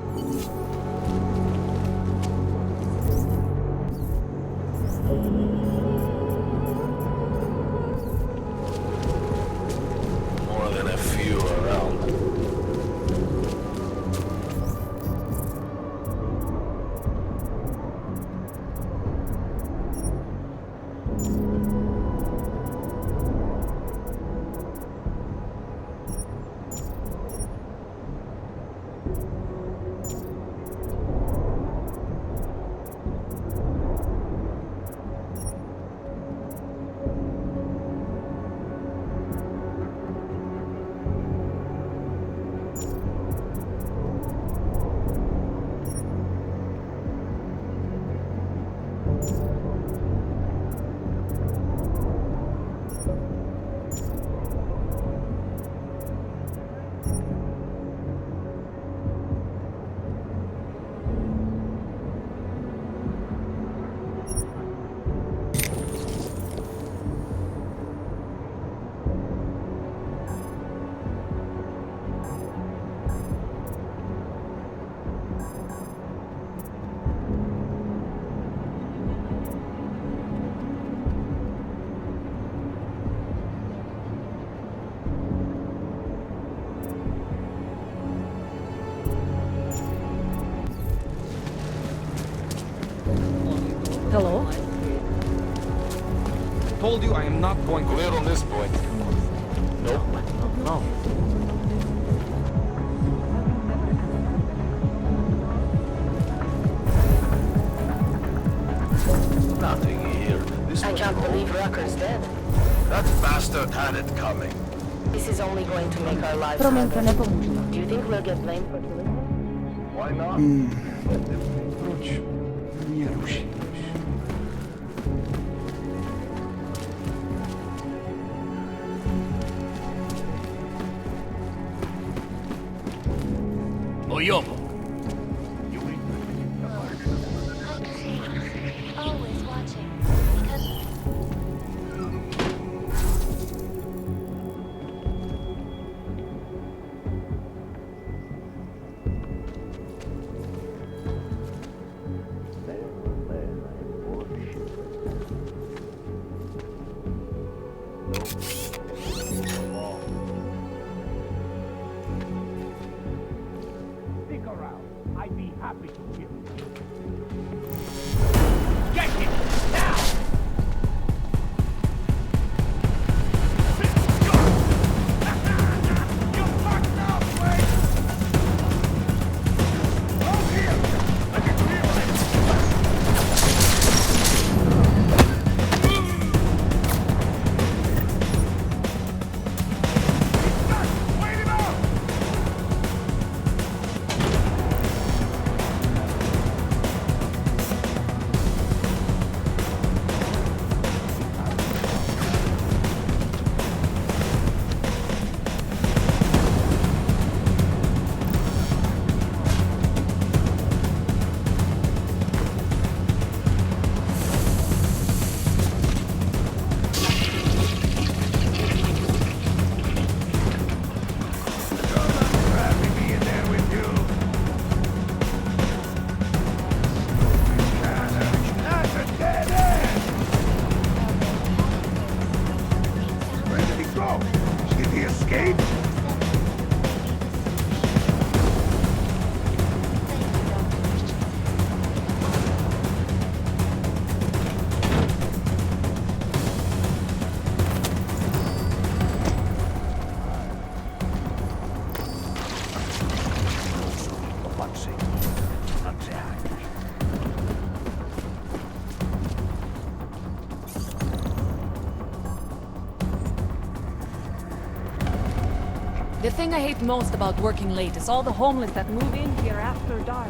More than a few around. Hello? I told you I am not going to... Clear on this point. Nope. No. Nothing here. I can't believe Rucker's dead. That bastard had it coming. This is only going to make our lives Promiň, to harder. nepomůže. Do you think we'll get blamed for killing him? Why not? Proč mě rušíš? Oyobo. Always watching. Because Stick around. I'd be happy to hear. Get him! Now! The thing I hate most about working late is all the homeless that move in here after dark.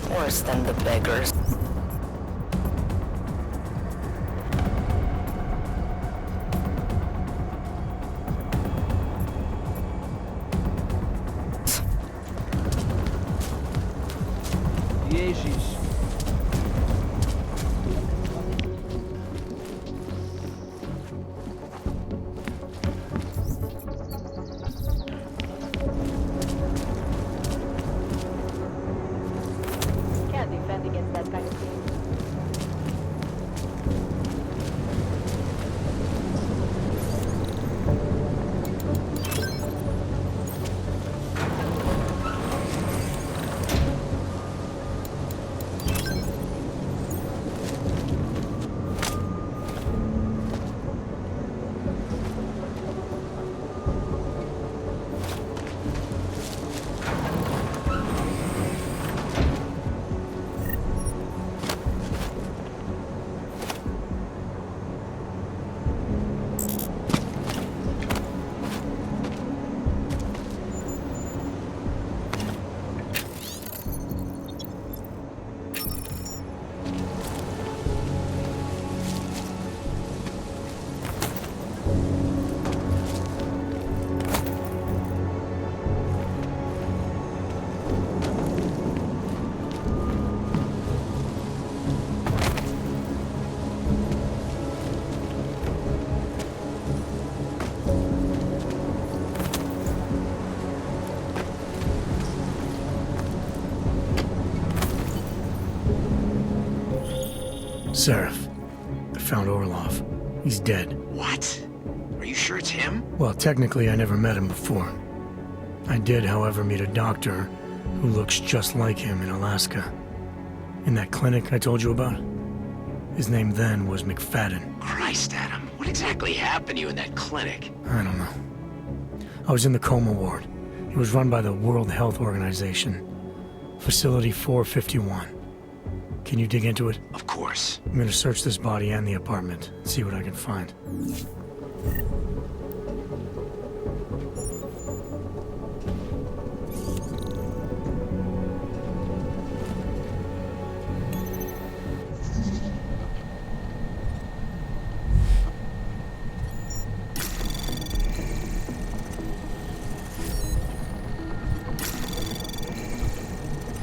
Worse than the beggars. Ježiš. Can't defend against that kind Seraph. I found Orlov. He's dead. What? Are you sure it's him? Well, technically I never met him before. I did, however, meet a doctor who looks just like him in Alaska. In that clinic I told you about? His name then was McFadden. Christ, Adam. What exactly happened to you in that clinic? I don't know. I was in the coma ward. It was run by the World Health Organization. Facility 451. Can you dig into it? Of course. I'm gonna search this body and the apartment, see what I can find.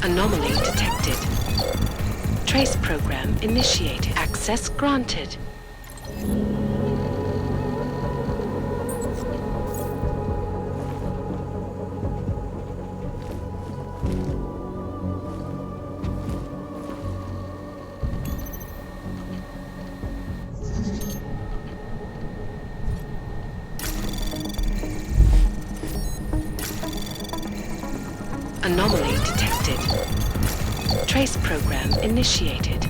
Anomaly detected. Trace program initiated. Access granted. Anomaly detected. Trace program initiated.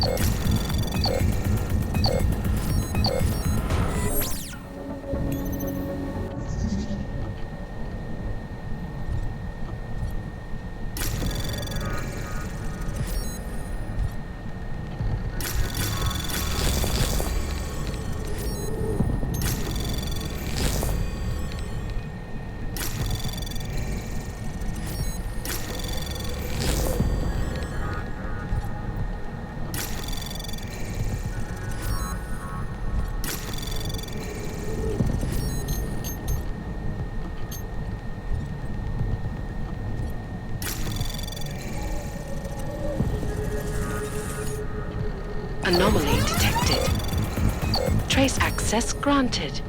Anomaly detected. Trace access granted.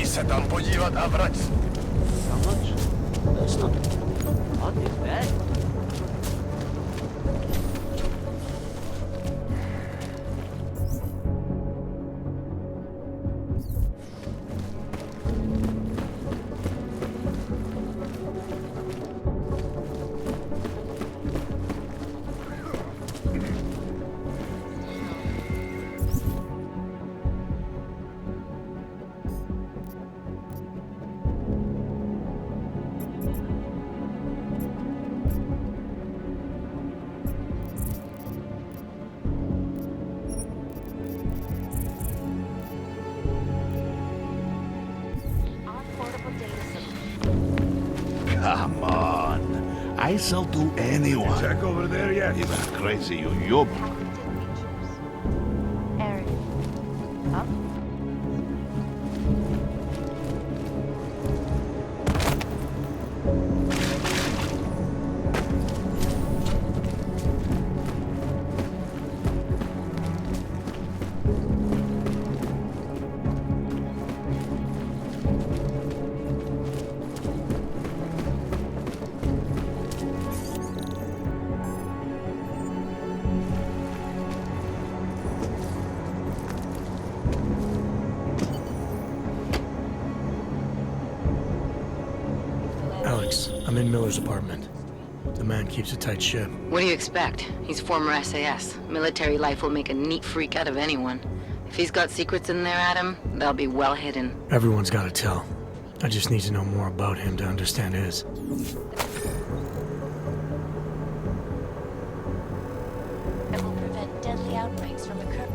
Se tam podívat a vrať. How much? That's not... What is that? I sell to anyone. Check over there yet? Even crazy yob. Aaron. Up? Alex, I'm in Miller's apartment. The man keeps a tight ship. What do you expect? He's former SAS. Military life will make a neat freak out of anyone. If he's got secrets in there, Adam, they'll be well hidden. Everyone's got to tell. I just need to know more about him to understand his. It will prevent deadly outbreaks from occurring.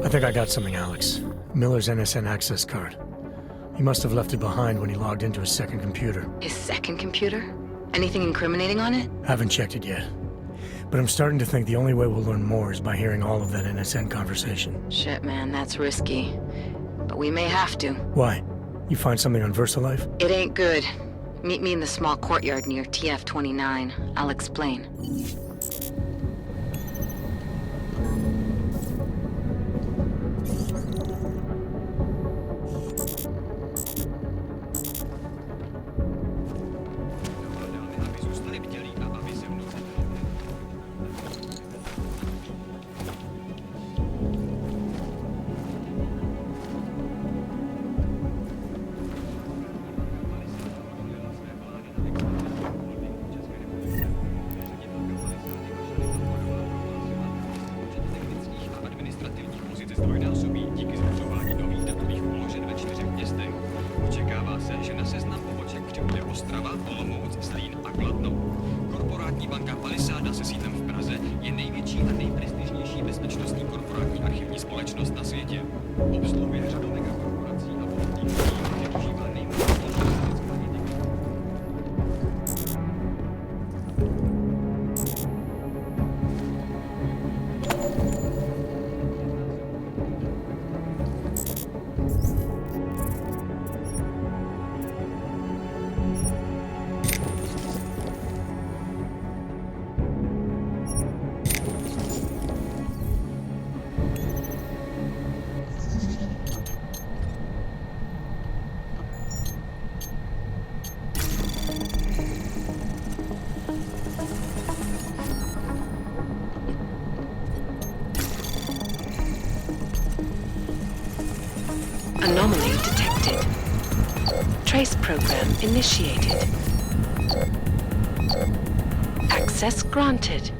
I think I got something, Alex. Miller's NSN access card. He must have left it behind when he logged into his second computer. His second computer? Anything incriminating on it? Haven't checked it yet. But I'm starting to think the only way we'll learn more is by hearing all of that NSN conversation. Shit, man, that's risky. But we may have to. Why? You find something on VersaLife? It ain't good. Meet me in the small courtyard near TF-29. I'll explain. Anomaly detected. Trace program initiated. Access granted.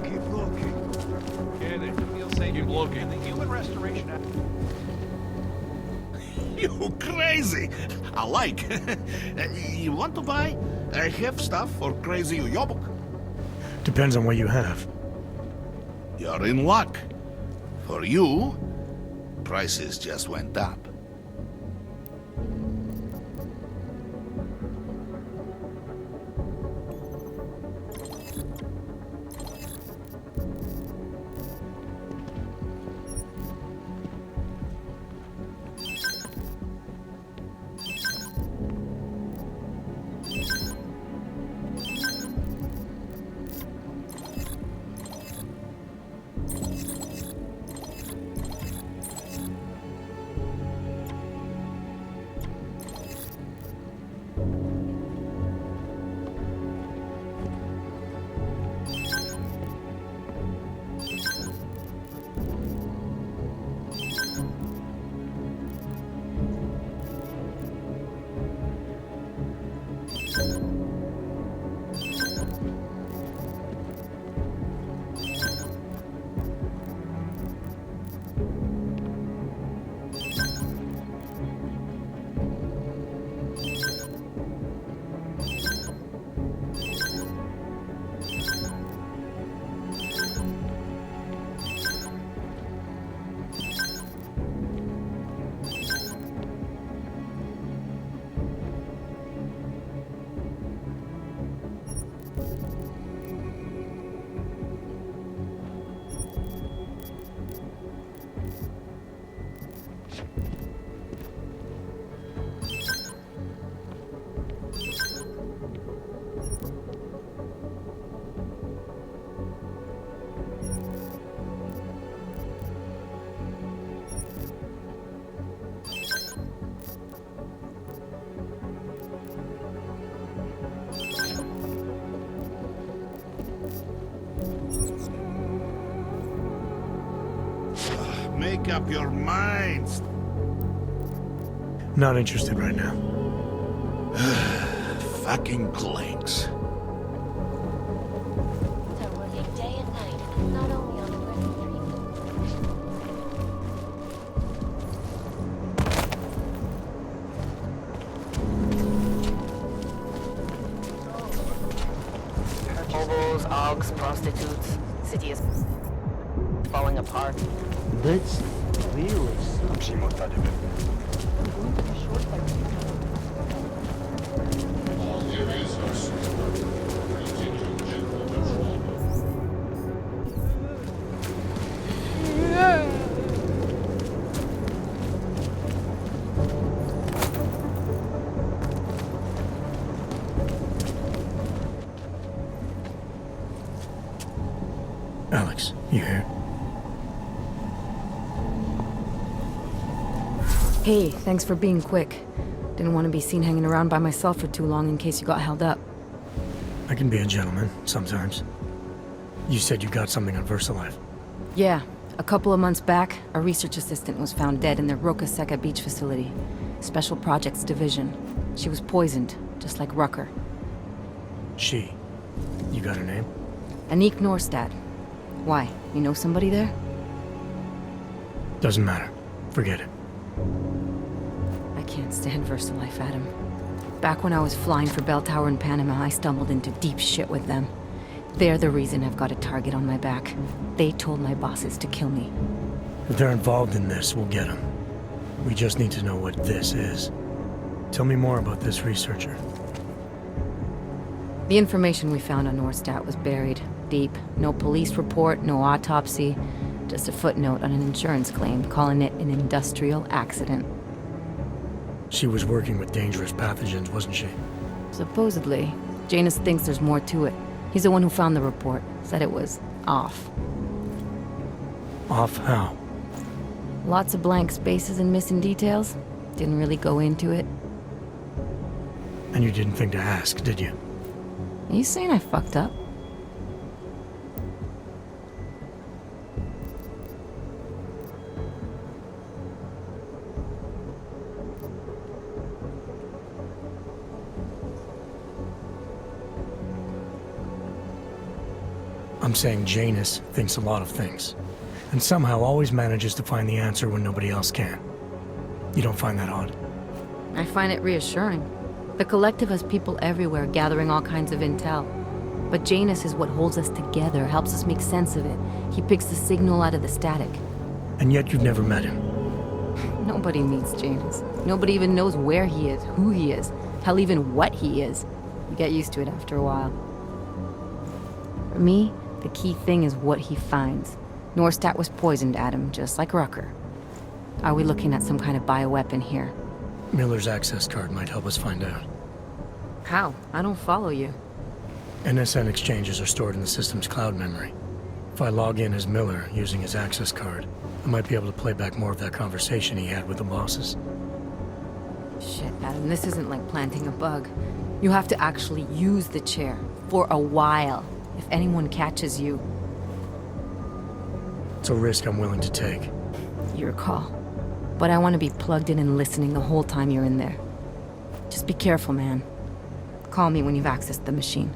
Keep looking. The human restoration act. crazy. I like. You want to buy? I have stuff for crazy Uyobok. Depends on what you have. You're in luck. For you, prices just went up. Make up your minds. Not interested right now. Fucking clanks. They're working day and night, not only on the Griffin Hobos, augs, prostitutes. City is falling apart. That's really something. Alex, you here? Hey, thanks for being quick. Didn't want to be seen hanging around by myself for too long in case you got held up. I can be a gentleman, sometimes. You said you got something on VersaLife. Yeah, a couple of months back, a research assistant was found dead in the Roca Seca beach facility. Special Projects Division. She was poisoned, just like Rucker. She. You got her name? Anik Norstad. Why? You know somebody there? Doesn't matter. Forget it. I can't stand VersaLife, Adam. Back when I was flying for Bell Tower in Panama, I stumbled into deep shit with them. They're the reason I've got a target on my back. They told my bosses to kill me. If they're involved in this, we'll get them. We just need to know what this is. Tell me more about this researcher. The information we found on Norstad was buried deep. No police report, no autopsy. Just a footnote on an insurance claim calling it an industrial accident. She was working with dangerous pathogens, wasn't she? Supposedly. Janus thinks there's more to it. He's the one who found the report. Said it was off. Off how? Lots of blank spaces and missing details. Didn't really go into it. And you didn't think to ask, did you? Are you saying I fucked up? I'm saying Janus thinks a lot of things, and somehow always manages to find the answer when nobody else can. You don't find that odd? I find it reassuring. The Collective has people everywhere gathering all kinds of intel. But Janus is what holds us together, helps us make sense of it. He picks the signal out of the static. And yet you've never met him. Nobody meets Janus. Nobody even knows where he is, who he is, hell, even what he is. You get used to it after a while. For me, the key thing is what he finds. Norstat was poisoned, Adam, just like Rucker. Are we looking at some kind of bioweapon here? Miller's access card might help us find out. How? I don't follow you. NSN exchanges are stored in the system's cloud memory. If I log in as Miller using his access card, I might be able to play back more of that conversation he had with the bosses. Shit, Adam, this isn't like planting a bug. You have to actually use the chair. For a while. If anyone catches you. It's a risk I'm willing to take. Your call. But I want to be plugged in and listening the whole time you're in there. Just be careful, man. Call me when you've accessed the machine.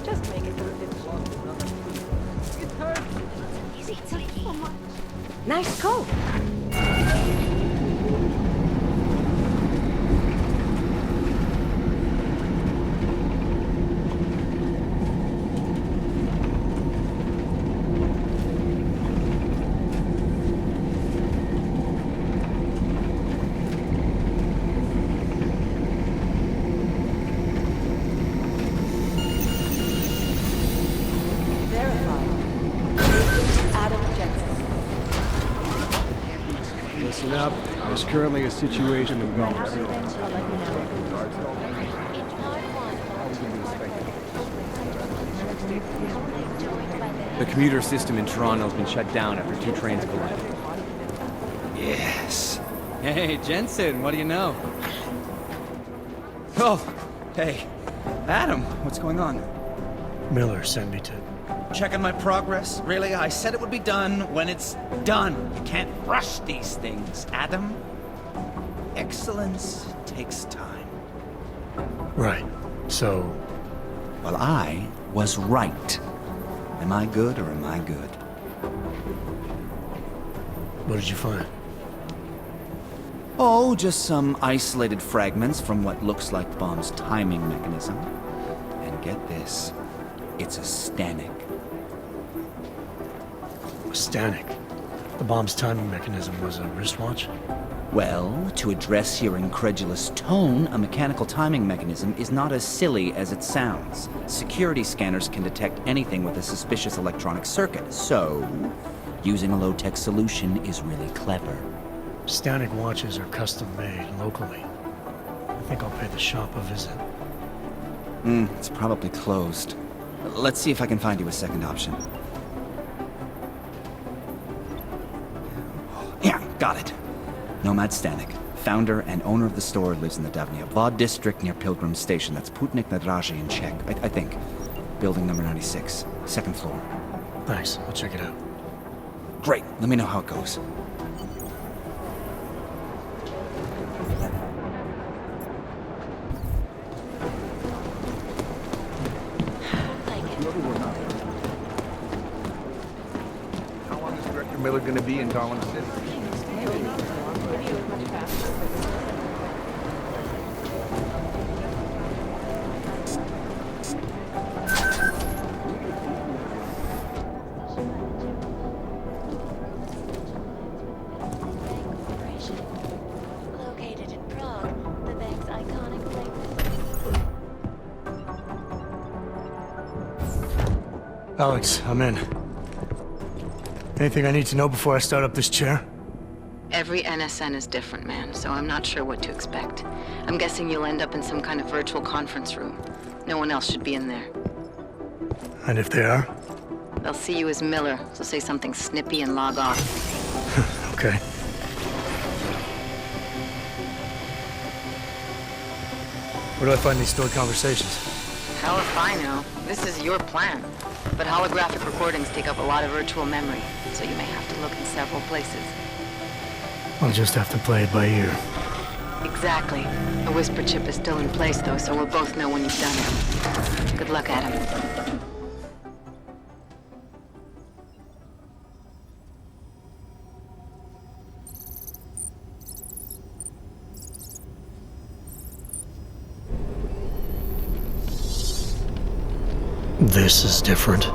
Just make it through this shit. It hurts. Easy, take so much. Nice coat. Listen up. There's currently a situation in Gulf. The commuter system in Toronto's been shut down after 2 trains collided. Yes. Hey, Jensen, what do you know? Oh, hey. Adam, what's going on? Miller sent me to... Checking my progress? Really? I said it would be done when it's done. You can't rush these things, Adam. Excellence takes time. Right. So... Well, I was right. Am I good or am I good? What did you find? Oh, just some isolated fragments from what looks like the bomb's timing mechanism. And get this, it's a Stanek. Stanek? The bomb's timing mechanism was a wristwatch? Well, to address your incredulous tone, a mechanical timing mechanism is not as silly as it sounds. Security scanners can detect anything with a suspicious electronic circuit, so using a low-tech solution is really clever. Stanek watches are custom-made locally. I think I'll pay the shop a visit. It's probably closed. Let's see if I can find you a second option. Yeah, got it. Nomad Stanek, founder and owner of the store, lives in the Davnia Vod district near Pilgrim Station. That's Putnik Nadraji in Czech, I think. Building number 96, second floor. Thanks, I'll check it out. Great, let me know how it goes. How long is Director Miller going to be in Garland City? Located in Prague, the bank's iconic lake. Alex, I'm in. Anything I need to know before I start up this chair? Every NSN is different, man, so I'm not sure what to expect. I'm guessing you'll end up in some kind of virtual conference room. No one else should be in there. And if they are? They'll see you as Miller, so say something snippy and log off. Okay. Where do I find these stored conversations? Hell if I know. This is your plan. But holographic recordings take up a lot of virtual memory, so you may have to look in several places. I'll just have to play it by ear. Exactly. The whisper chip is still in place, though, so we'll both know when you've done it. Good luck, Adam. This is different.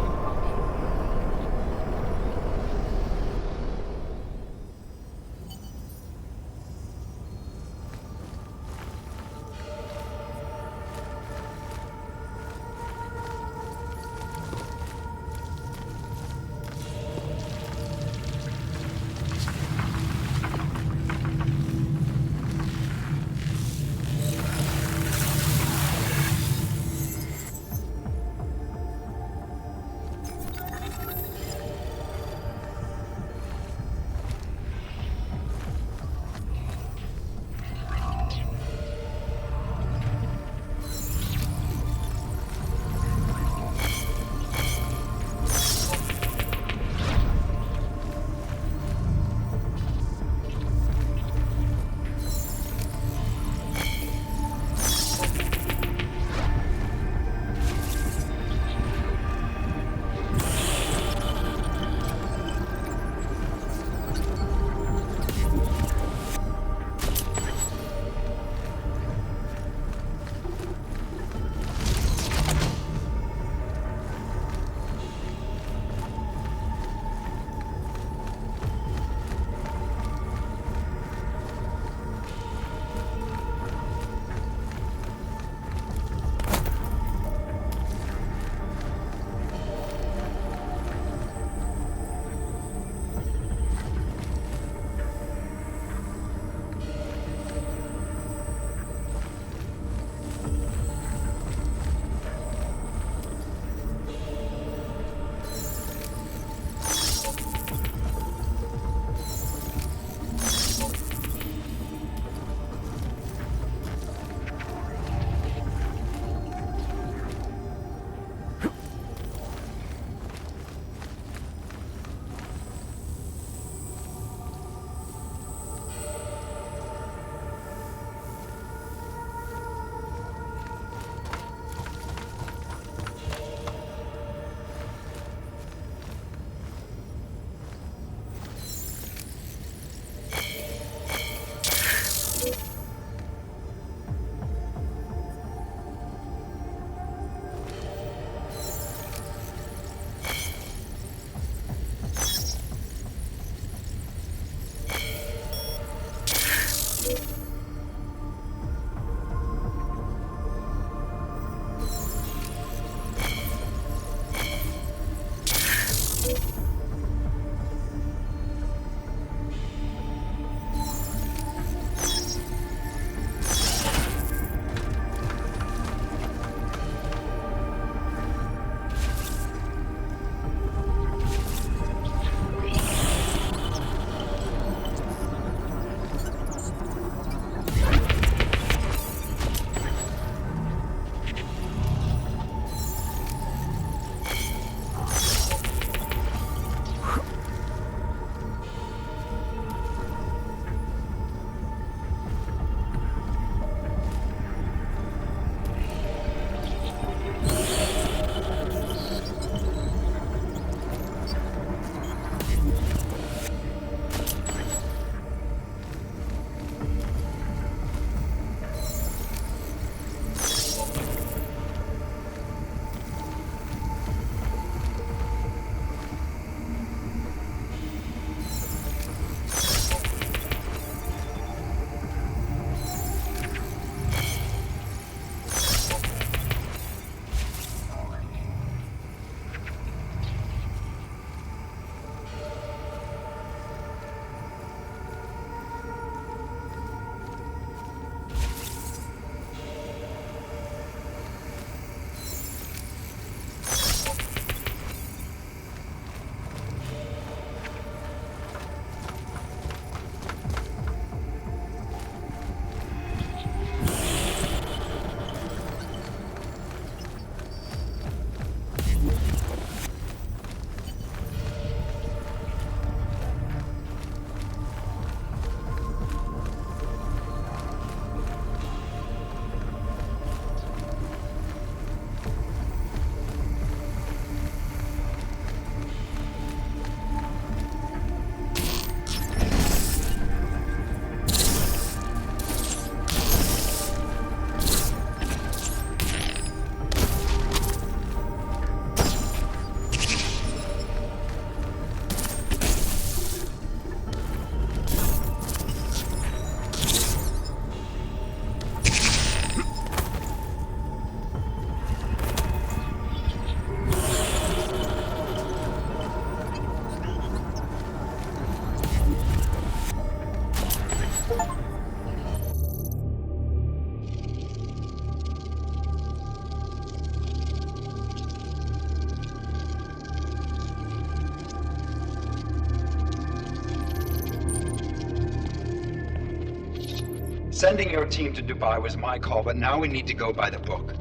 Sending your team to Dubai was my call, but now we need to go by the book.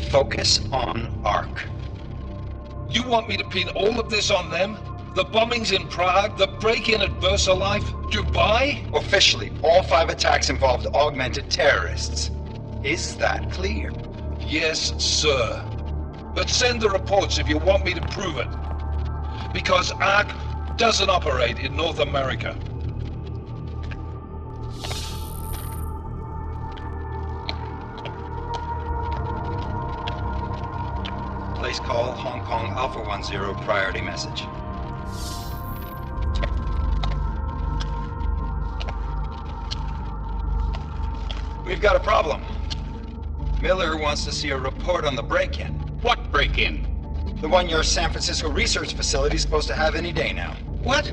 Focus on ARC. You want me to pin all of this on them? The bombings in Prague, the break-in at VersaLife, Dubai? Officially, all 5 attacks involved augmented terrorists. Is that clear? Yes, sir. But send the reports if you want me to prove it. Because ARC doesn't operate in North America. Place call, Hong Kong Alpha 10, priority message. We've got a problem. Miller wants to see a report on the break-in. What break-in? The one your San Francisco research facility is supposed to have any day now. What?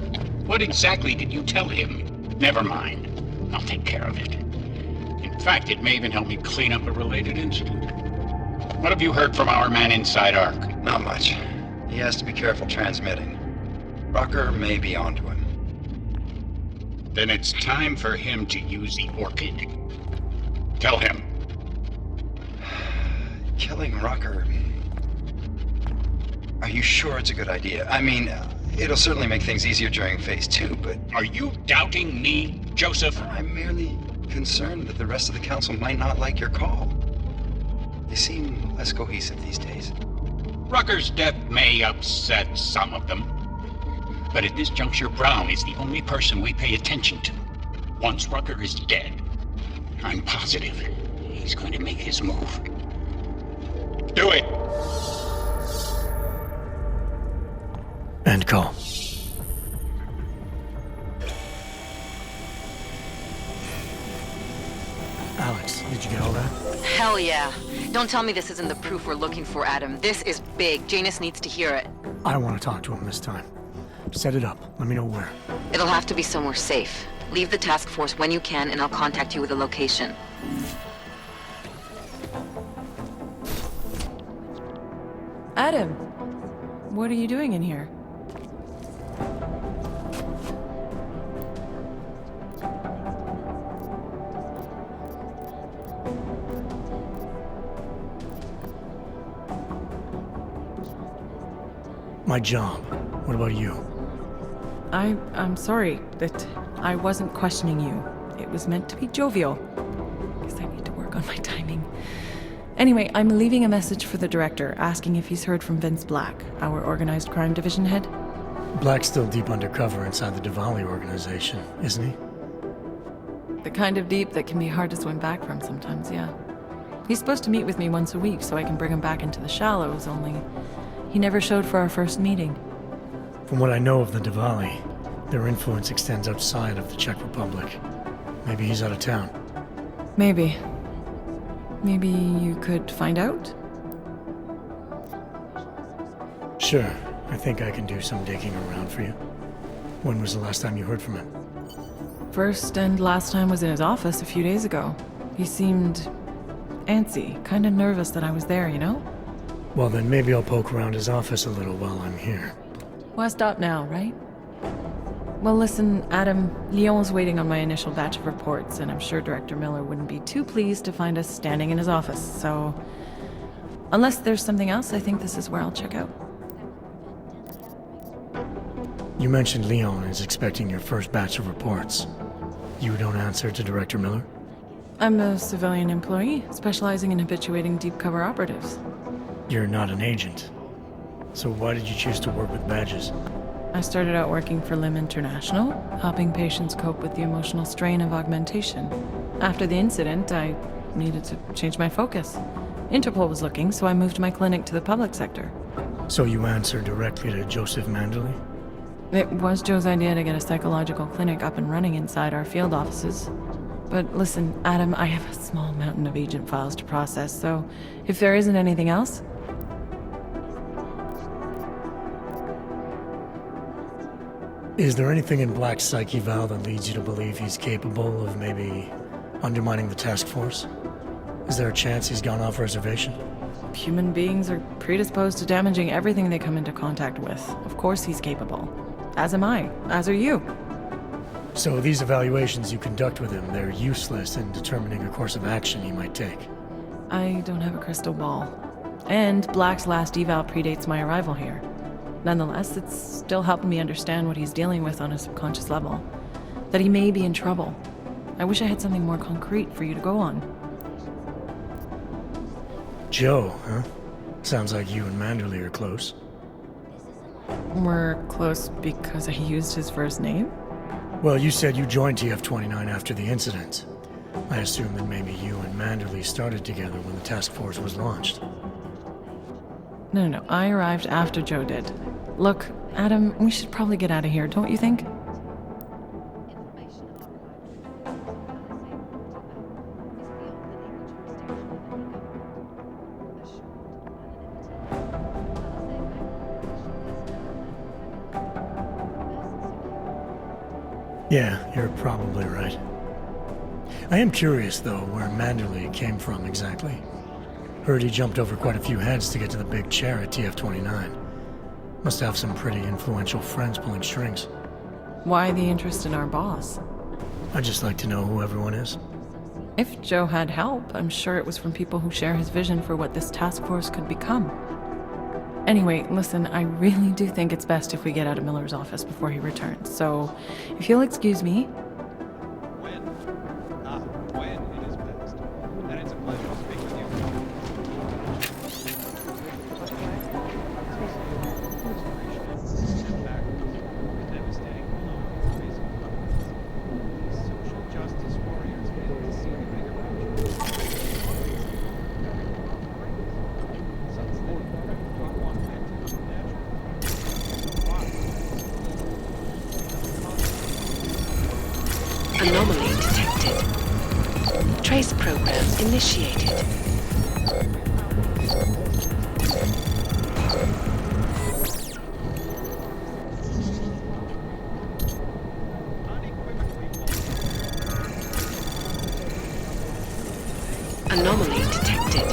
What exactly did you tell him? Never mind. I'll take care of it. In fact, it may even help me clean up a related incident. What have you heard from our man inside ARC? Not much. He has to be careful transmitting. Rucker may be onto him. Then it's time for him to use the Orchid. Tell him. Killing Rucker... Are you sure it's a good idea? I mean, it'll certainly make things easier during Phase 2, but... Are you doubting me, Joseph? I'm merely concerned that the rest of the Council might not like your call. They seem less cohesive these days. Rucker's death may upset some of them. But at this juncture, Brown is the only person we pay attention to. Once Rucker is dead, I'm positive he's going to make his move. Do it! End call. Alex, did you get all that? Hell yeah. Don't tell me this isn't the proof we're looking for, Adam. This is big. Janus needs to hear it. I want to talk to him this time. Set it up. Let me know where. It'll have to be somewhere safe. Leave the task force when you can, and I'll contact you with a location. Adam, what are you doing in here? My job. What about you? I'm sorry that I wasn't questioning you. It was meant to be jovial. Guess I need to work on my timing. Anyway, I'm leaving a message for the director, asking if he's heard from Vince Black, our organized crime division head. Black's still deep undercover inside the Diwali organization, isn't he? The kind of deep that can be hard to swim back from sometimes, yeah. He's supposed to meet with me once a week so I can bring him back into the shallows, only he never showed for our first meeting. From what I know of the Diwali, their influence extends outside of the Czech Republic. Maybe he's out of town. Maybe. Maybe you could find out? Sure. I think I can do some digging around for you. When was the last time you heard from him? First and last time was in his office a few days ago. He seemed antsy, kind of nervous that I was there, you know? Well, then maybe I'll poke around his office a little while I'm here. Why stop now, right? Well, listen, Adam, Lyon's waiting on my initial batch of reports, and I'm sure Director Miller wouldn't be too pleased to find us standing in his office, so... Unless there's something else, I think this is where I'll check out. You mentioned Lyon is expecting your first batch of reports. You don't answer to Director Miller? I'm a civilian employee, specializing in habituating deep cover operatives. You're not an agent. So why did you choose to work with badges? I started out working for LIM International, helping patients cope with the emotional strain of augmentation. After the incident, I needed to change my focus. Interpol was looking, so I moved my clinic to the public sector. So you answered directly to Joseph Mandley? It was Joe's idea to get a psychological clinic up and running inside our field offices. But listen, Adam, I have a small mountain of agent files to process, so if there isn't anything else... Is there anything in Black's psyche, Val, that leads you to believe he's capable of maybe undermining the task force? Is there a chance he's gone off reservation? Human beings are predisposed to damaging everything they come into contact with. Of course he's capable. As am I. As are you. So these evaluations you conduct with him, they're useless in determining a course of action he might take. I don't have a crystal ball. And Black's last eval predates my arrival here. Nonetheless, it's still helping me understand what he's dealing with on a subconscious level. That he may be in trouble. I wish I had something more concrete for you to go on. Joe, huh? Sounds like you and Manderley are close. We're close because I used his first name? Well, you said you joined TF-29 after the incident. I assume that maybe you and Manderley started together when the task force was launched. No. I arrived after Joe did. Look, Adam, we should probably get out of here, don't you think? Yeah, you're probably right. I am curious, though, where Manderley came from exactly. Heard he jumped over quite a few heads to get to the big chair at TF-29. Must have some pretty influential friends pulling strings. Why the interest in our boss? I'd just like to know who everyone is. If Joe had help, I'm sure it was from people who share his vision for what this task force could become. Anyway, listen, I really do think it's best if we get out of Miller's office before he returns, so if you'll excuse me. When it is best. And it's a pleasure to speak with you. Social justice warriors fail to see the bigger picture. Anomaly detected. Trace program initiated. Anomaly detected.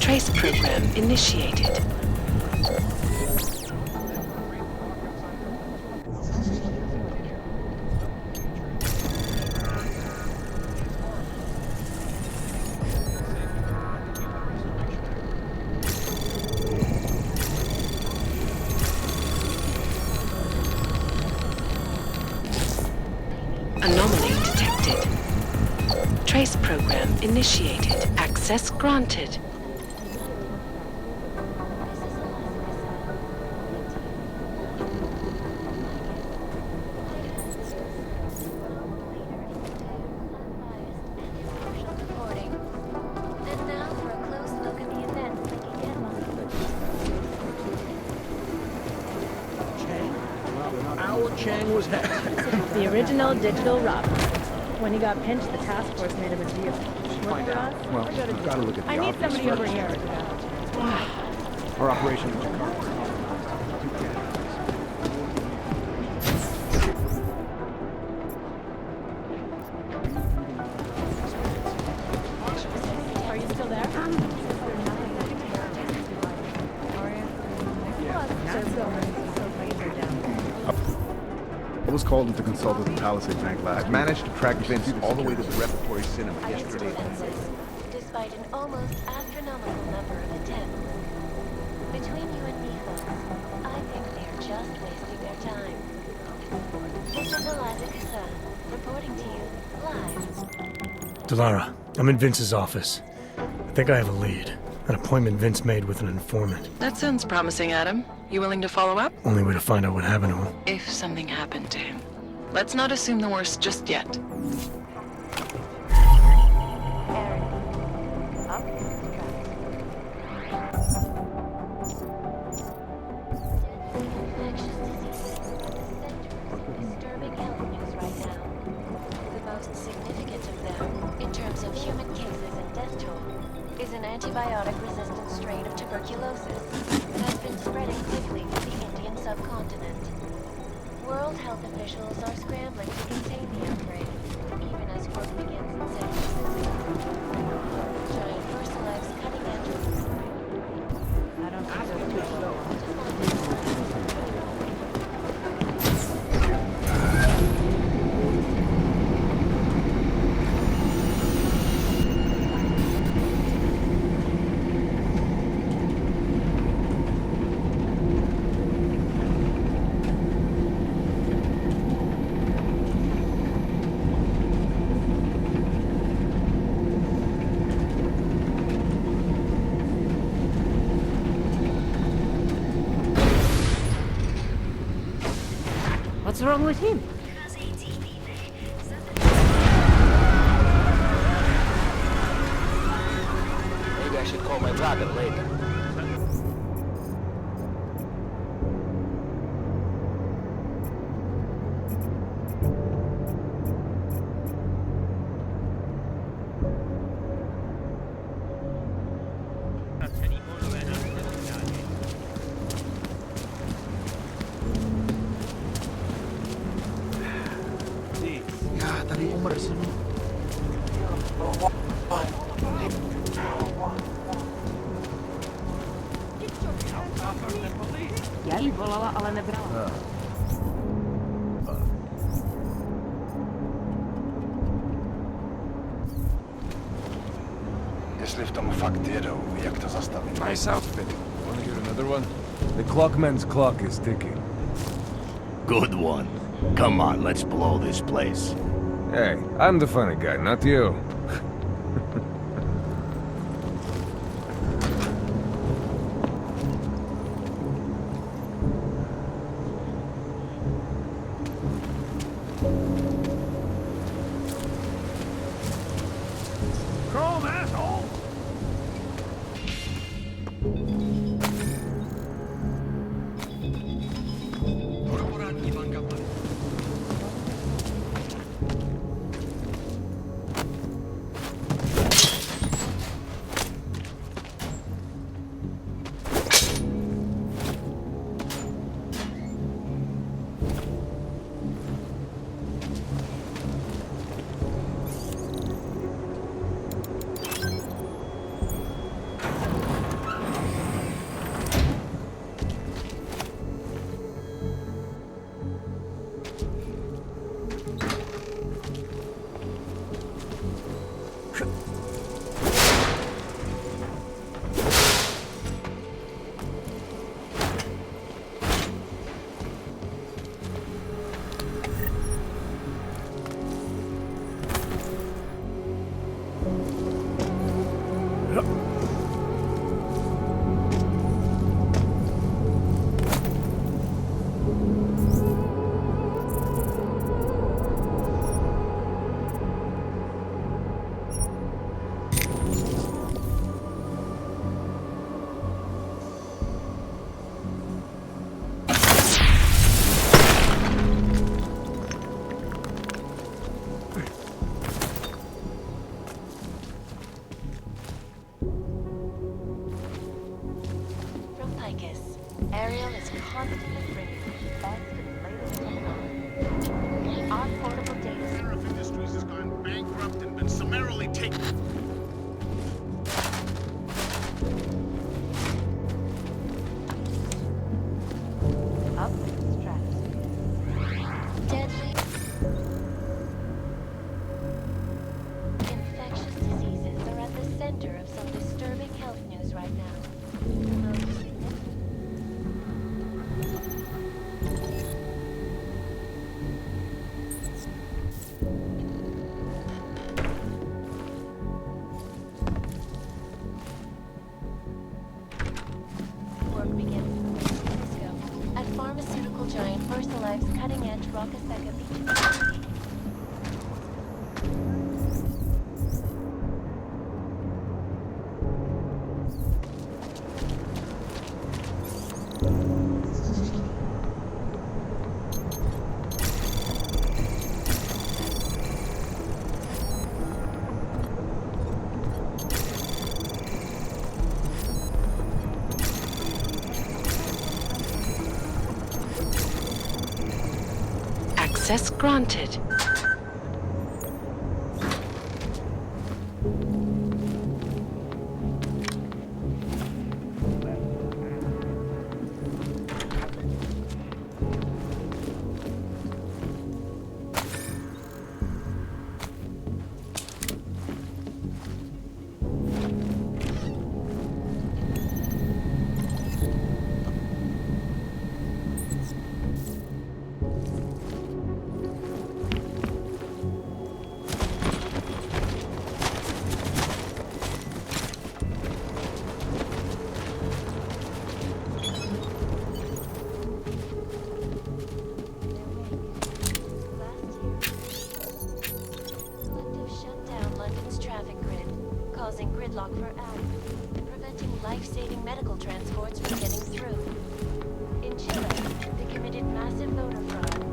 Trace program initiated. Anomaly detected. Trace program initiated. Access granted. And now for a close look at the events linking headlines. Our Chang was The original digital Rob. When he got pinched, the task force made him a deal. Work for us? Well, or go to you've got to look at the I need obvious somebody over first. here. Our operation in Jakarta. Are you still there? I was called in to consult with the Palisade Bank lab. I managed to track Vince all the way to the repertory cinema yesterday. Despite an almost astronomical number of attempts. Between you and me, folks, I think they're just wasting their time. This is Eliza Kassan, reporting to you, live. Delara, I'm in Vince's office. I think I have a lead. An appointment Vince made with an informant. That sounds promising, Adam. You willing to follow up? Only way to find out what happened to him. If something happened to him. Let's not assume the worst just yet. Disturbing health news right now. The most significant of them, in terms of human cases and death toll, is an antibiotic-resistant strain of tuberculosis that has been spreading quickly through the Indian subcontinent. World health officials are scrambling to contain the outbreak, even as work begins in San Francisco. Giant Versalegs cutting edge. I don't think they're too slow. What's wrong with him? Maybe I should call my brother later. Ya, tadi Umar sini. Я ih volala, ale nebrala. Если в том фактиру, як то заставить. Nice outfit. Wanna get another one? The clockman's clock is ticking. Good one. Come on, let's blow this place. Hey, I'm the funny guy, not you. Chrome, asshole! Ariel is constantly bringing the best and latest technology. Our portable data center of industries has gone bankrupt and been summarily taken. Up in the stratosphere. Deadly. Infectious diseases are at the center of some disturbing health news right now. Most significant. Work begins in Francisco at pharmaceutical giant VersaLife's cutting-edge Rockaseka Beach facility. Access granted. roadblock for ads, preventing life-saving medical transports from getting through. In Chile, they committed massive voter fraud.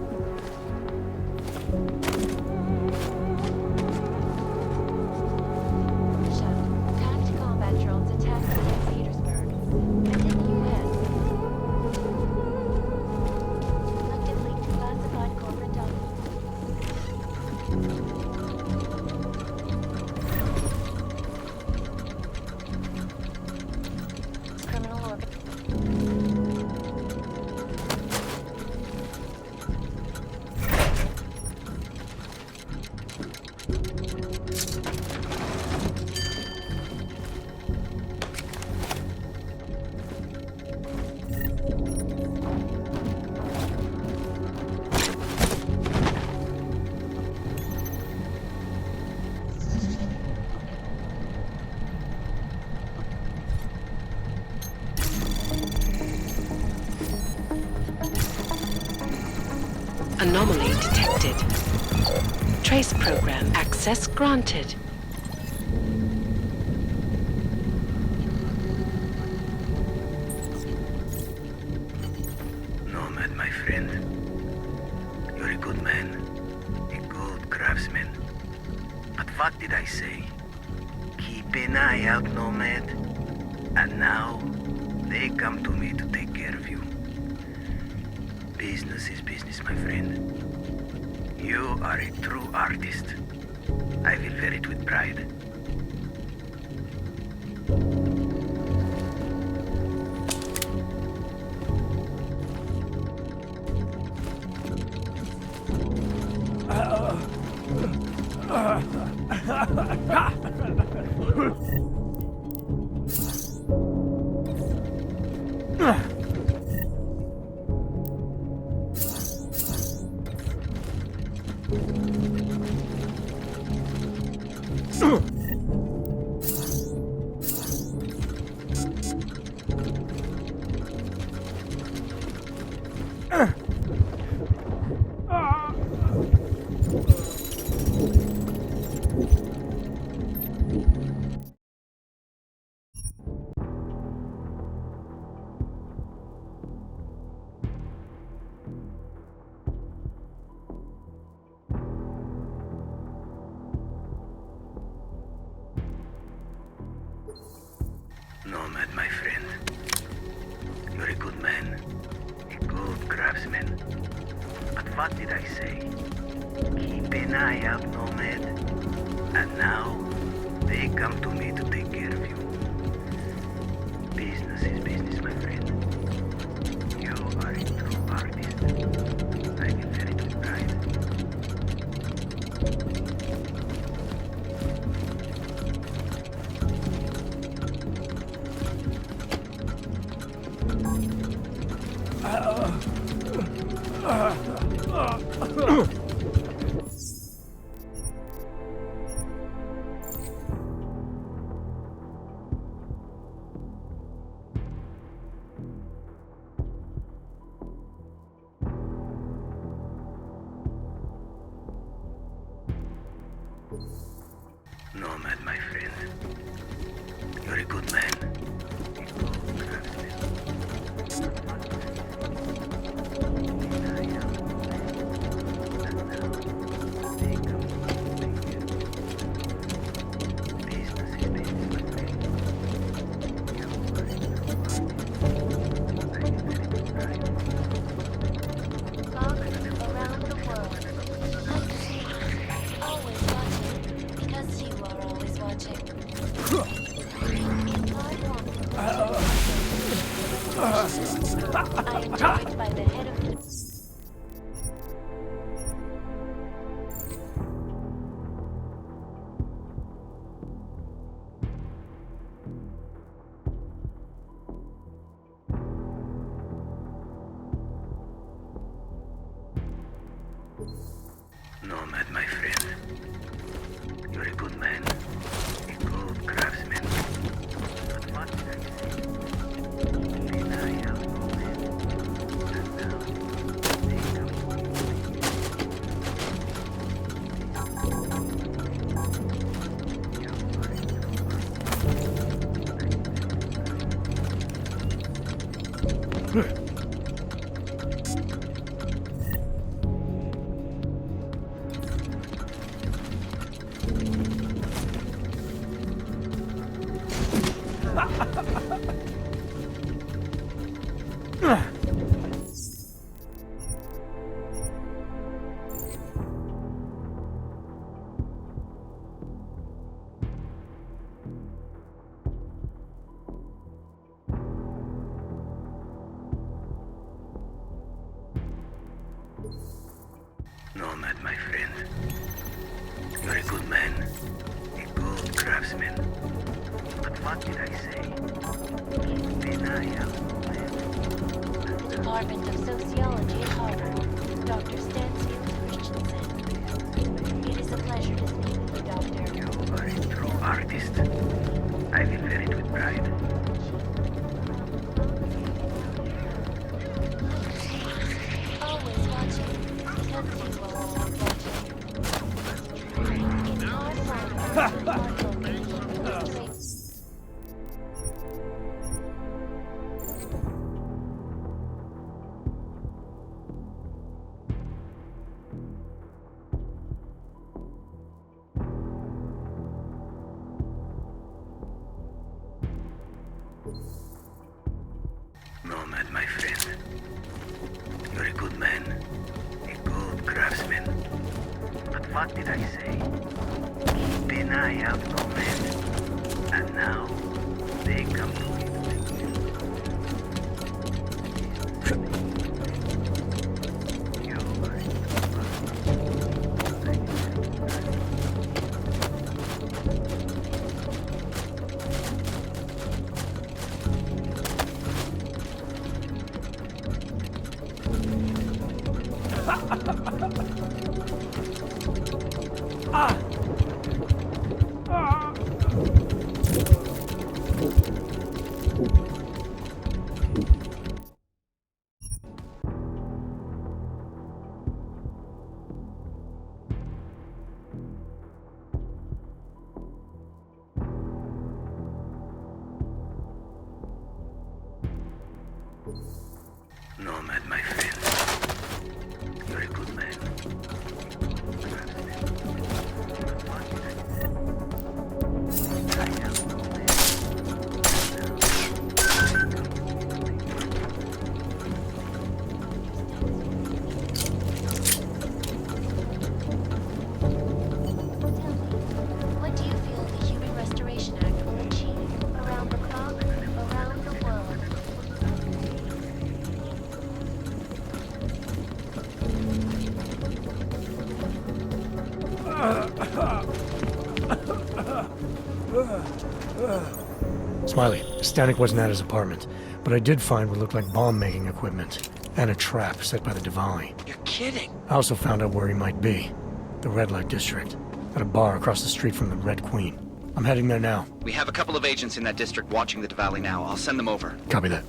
Packed combat drones attacked St. Petersburg. And in the U.S., selected linked classified corporate documents. Criminal organ. Anomaly detected. Trace program access granted. Nomad, my friend. You're a good man. A good craftsman. But what did I say? Keep an eye out, Nomad. And now, they come to me to take care of you. Business is business, my friend. You are a true artist. I will wear it with pride. Nomad, my friend. You're a good man. A good craftsman. But what did I say? Keep an eye out, Nomad. And now, they come to me to take care of you. Business is business, my friend. You are a true artist. I will wear it with pride. Nomad, my friend. You're a good man. A good craftsman. Around the world. Always watching, because you are always watching. I enjoyed by the head of the... Nomad, my friend. You're a good man. A good craftsman. But what did I say? Keep an eye out, Nomad. And now, Nomad, my friend. You're a good man. A good craftsman. But what did I say? Keep an eye out, man. Department of Sociology at Harvard. Dr. Stansfield Christensen. It is a pleasure to speak with you, Doctor. You are a true artist. I will wear it with pride. Always watching. Tempting while always watching. It's our plan. Nomad, my friend. You're a good man. A good craftsman. But what did I say? Keep an eye out, Nomad. And now, they come to it. Nomad, my friend. You're a good man. What do you feel the Human Restoration Act will achieve? Around the clock, around the world. Smiley, Stanek wasn't at his apartment, but I did find what looked like bomb-making equipment and a trap set by the Diwali. You're kidding. I also found out where he might be. The Red Light District. At a bar across the street from the Red Queen. I'm heading there now. We have a couple of agents in that district watching the Diwali now. I'll send them over. Copy that.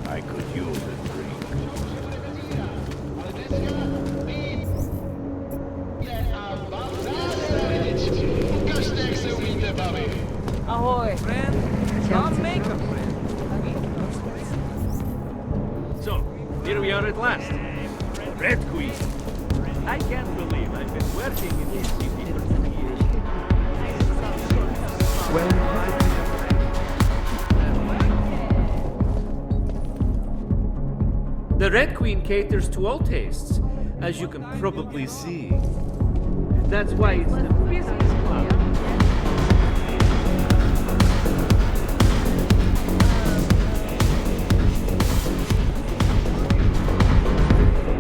I could use a Ahoy! Friend? I'll make a friend. So, here we are at last. Red Queen. I can't believe I've been working in this city for 2 years. The Red Queen caters to all tastes, as you can probably see. That's why it's the busiest club.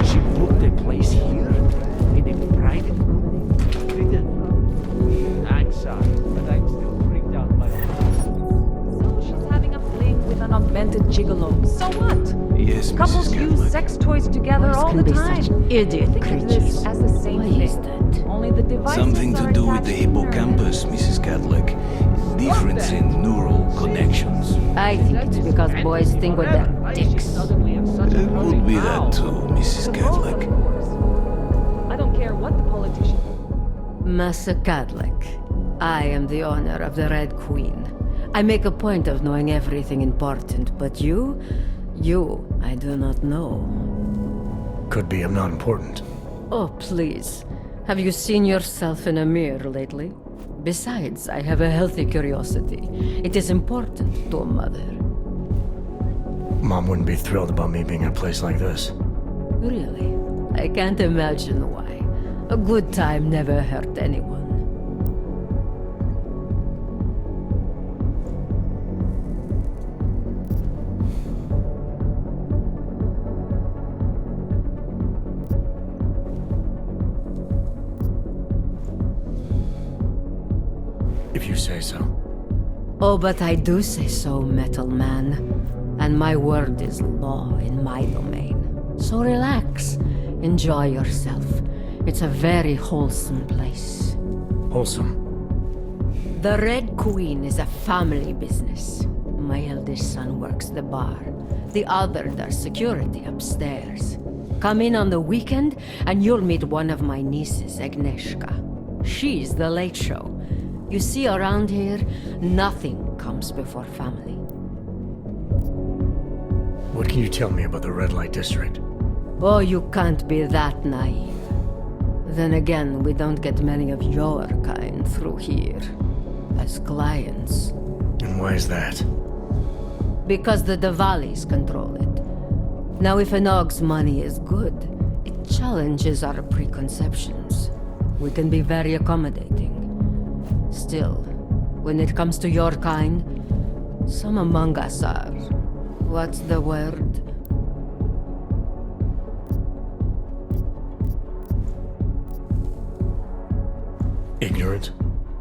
She booked a place here? In a private room? I'm sorry, but I'm still freaked out by all. So she's having a fling with an augmented gigolo. So what? Yes, Couples Mrs. use sex toys together all the time. Idiot Think of this as the same thing. Only the devices Something to are do with the attached to hippocampus, Mrs. Cadlick. Difference in neural connections. I think it's because boys think with their dicks. It could be that too, Mrs. Catholic. I don't care what the politician. Master Catholic, I am the owner of the Red Queen. I make a point of knowing everything important, but you, I do not know. Could be I'm not important. Oh, please. Have you seen yourself in a mirror lately? Besides, I have a healthy curiosity. It is important to a mother. Mom wouldn't be thrilled about me being in a place like this. Really? I can't imagine why. A good time never hurt anyone. If you say so. Oh, but I do say so, Metal Man. And my word is law in my domain. So relax. Enjoy yourself. It's a very wholesome place. Wholesome? The Red Queen is a family business. My eldest son works the bar. The other does security upstairs. Come in on the weekend and you'll meet one of my nieces, Agnieszka. She's the late show. You see, around here, nothing comes before family. What can you tell me about the Red Light District? Oh, you can't be that naive. Then again, we don't get many of your kind through here. As clients. And why is that? Because the Diwalis control it. Now, if an Og's money is good, it challenges our preconceptions. We can be very accommodating. Still, when it comes to your kind, some among us are... What's the word? Ignorant?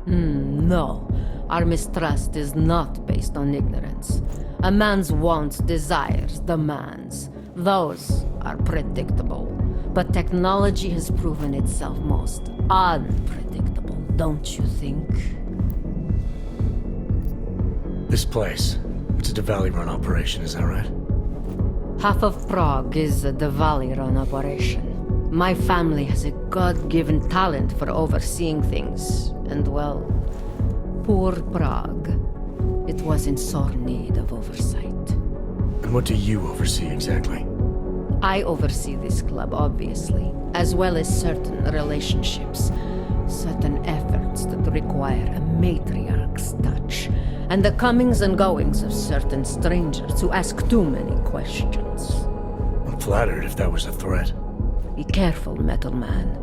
No. Our mistrust is not based on ignorance. A man's wants, desires, demands. Those are predictable. But technology has proven itself most unpredictable, don't you think? This place, it's a Diwali-run operation, is that right? Half of Prague is a Diwali-run operation. My family has a God-given talent for overseeing things, and well, poor Prague. It was in sore need of oversight. And what do you oversee exactly? I oversee this club, obviously, as well as certain relationships, certain efforts that require a matriarch's touch, and the comings and goings of certain strangers who ask too many questions. I'm flattered if that was a threat. Be careful, Metal Man.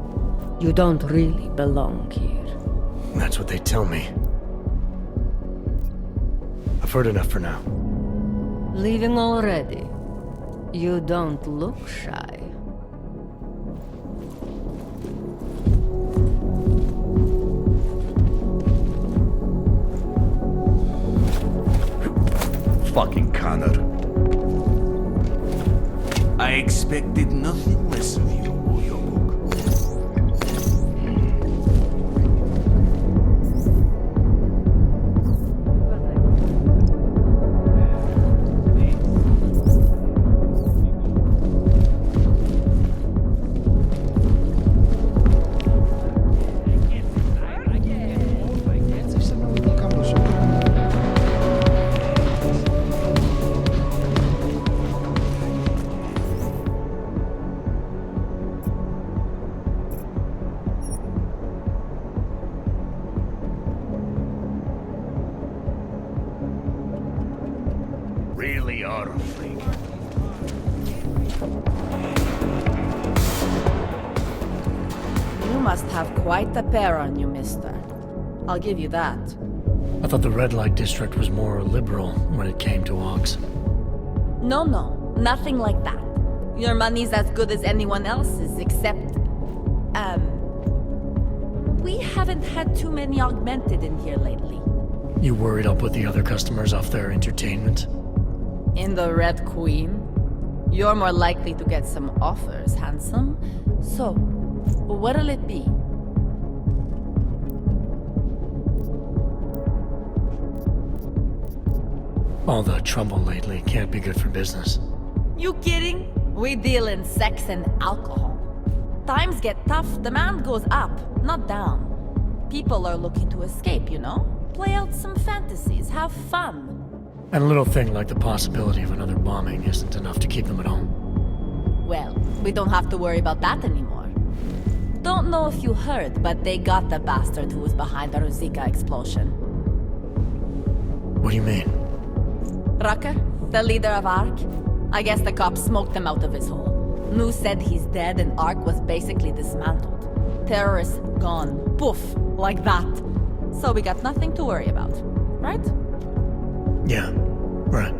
You don't really belong here. That's what they tell me. I've heard enough for now. Leaving already? You don't look shy. Fucking Connor. I expected nothing less of you, Oyobuk. Really are a freak. You must have quite a pair on you, mister. I'll give you that. I thought the Red Light District was more liberal when it came to Ogs. No, nothing like that. Your money's as good as anyone else's, except... we haven't had too many augmented in here lately. You worried I'll put the other customers off their entertainment? In the Red Queen? You're more likely to get some offers, handsome. So, what'll it be? All the trouble lately can't be good for business. You kidding? We deal in sex and alcohol. Times get tough, demand goes up, not down. People are looking to escape, you know? Play out some fantasies, have fun. And a little thing like the possibility of another bombing isn't enough to keep them at home. Well, we don't have to worry about that anymore. Don't know if you heard, but they got the bastard who was behind the Ruzicka explosion. What do you mean? Rucker, the leader of ARC. I guess the cops smoked him out of his hole. Nu said he's dead and ARC was basically dismantled. Terrorists gone. Poof, like that. So we got nothing to worry about, right? Yeah, right.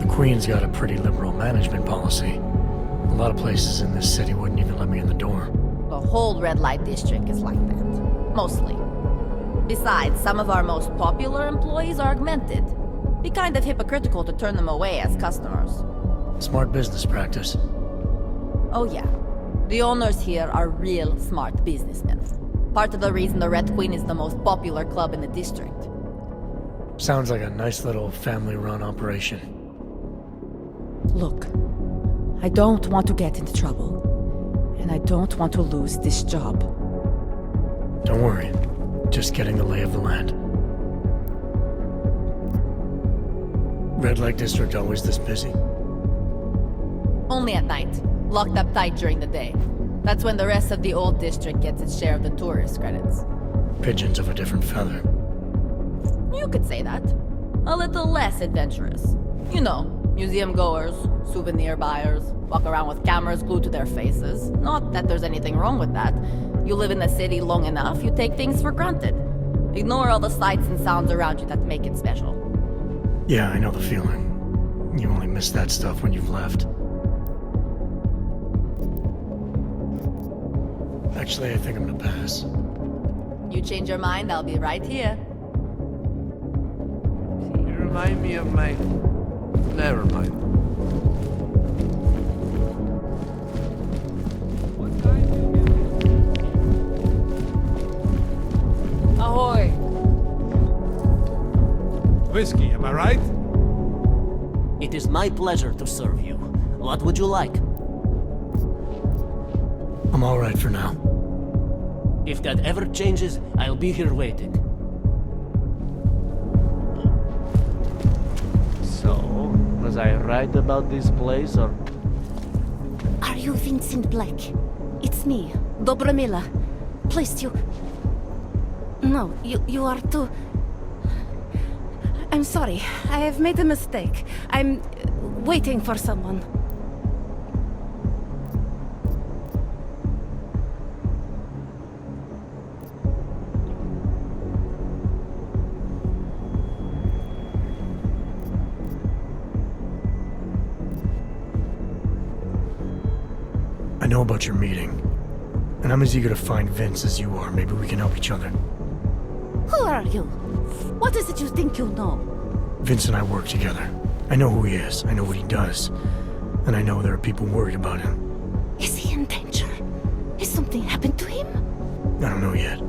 The Queen's got a pretty liberal management policy. A lot of places in this city wouldn't even let me in the door. The whole red light district is like that. Mostly. Besides, some of our most popular employees are augmented. Be kind of hypocritical to turn them away as customers. Smart business practice. Oh yeah. The owners here are real smart businessmen. Part of the reason the Red Queen is the most popular club in the district. Sounds like a nice little family-run operation. Look, I don't want to get into trouble. And I don't want to lose this job. Don't worry. Just getting the lay of the land. Red Light District always this busy? Only at night. Locked up tight during the day. That's when the rest of the old district gets its share of the tourist credits. Pigeons of a different feather. You could say that. A little less adventurous. You know, museum goers, souvenir buyers, walk around with cameras glued to their faces. Not that there's anything wrong with that. You live in the city long enough, you take things for granted. Ignore all the sights and sounds around you that make it special. Yeah, I know the feeling. You only miss that stuff when you've left. Actually, I think I'm gonna pass. You change your mind, I'll be right here. You remind me of my... Never mind. Ahoy! Whiskey, am I right? It is my pleasure to serve you. What would you like? I'm all right for now. If that ever changes, I'll be here waiting. So, was I right about this place, or...? Are you Vincent Black? It's me, Dobromila. Please, you... No, you are too... I'm sorry, I have made a mistake. I'm waiting for someone. I know about your meeting, and I'm as eager to find Vince as you are. Maybe we can help each other. Who are you? What is it you think you know? Vince and I work together. I know who he is, I know what he does, and I know there are people worried about him. Is he in danger? Has something happened to him? I don't know yet.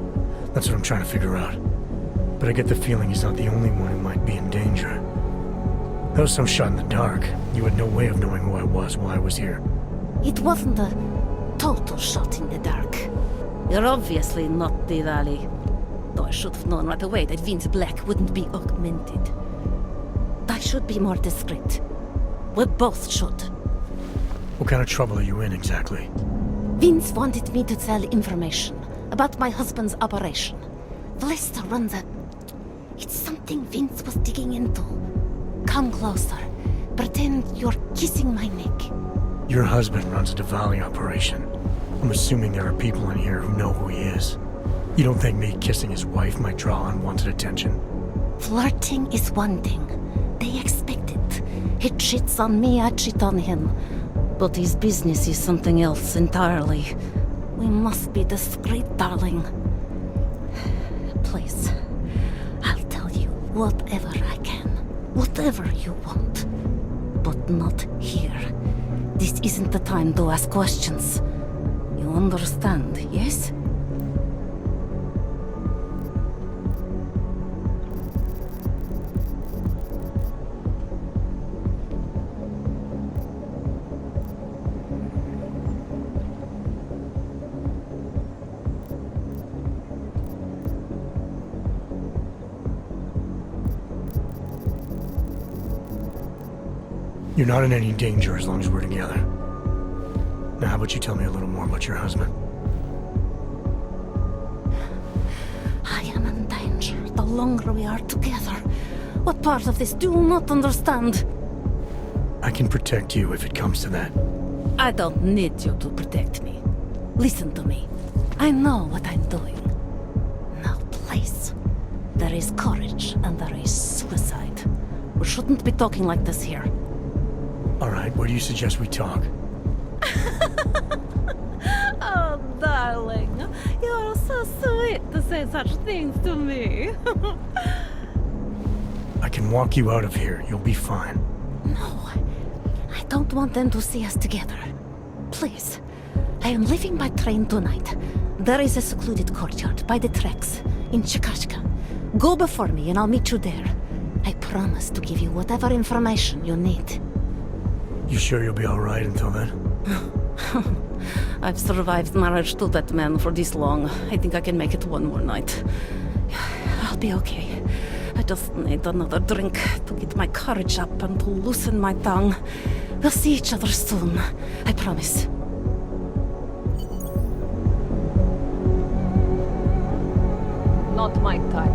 That's what I'm trying to figure out. But I get the feeling he's not the only one who might be in danger. That was some shot in the dark. You had no way of knowing who I was while I was here. It wasn't a total shot in the dark. You're obviously not Diwali. Though I should have known right away that Vince Black wouldn't be augmented. I should be more discreet. We both should. What kind of trouble are you in exactly? Vince wanted me to tell information about my husband's operation. Vlesta runs a... It's something Vince was digging into. Come closer. Pretend you're kissing my neck. Your husband runs a Diwali operation. I'm assuming there are people in here who know who he is. You don't think me kissing his wife might draw unwanted attention? Flirting is one thing. They expect it. He cheats on me, I cheat on him. But his business is something else entirely. We must be discreet, darling. Please, I'll tell you whatever I can. Whatever you want. But not here. This isn't the time to ask questions. You understand, yes? You're not in any danger as long as we're together. Now, how about you tell me a little more about your husband? I am in danger the longer we are together. What part of this do you not understand? I can protect you if it comes to that. I don't need you to protect me. Listen to me. I know what I'm doing. Now, please. There is courage and there is suicide. We shouldn't be talking like this here. All right, where do you suggest we talk? Oh, darling. You are so sweet to say such things to me. I can walk you out of here. You'll be fine. No. I don't want them to see us together. Please. I am leaving by train tonight. There is a secluded courtyard by the tracks in Chikashka. Go before me and I'll meet you there. I promise to give you whatever information you need. You sure you'll be all right until then? I've survived marriage to that man for this long. I think I can make it one more night. I'll be okay. I just need another drink to get my courage up and to loosen my tongue. We'll see each other soon. I promise. Not my type.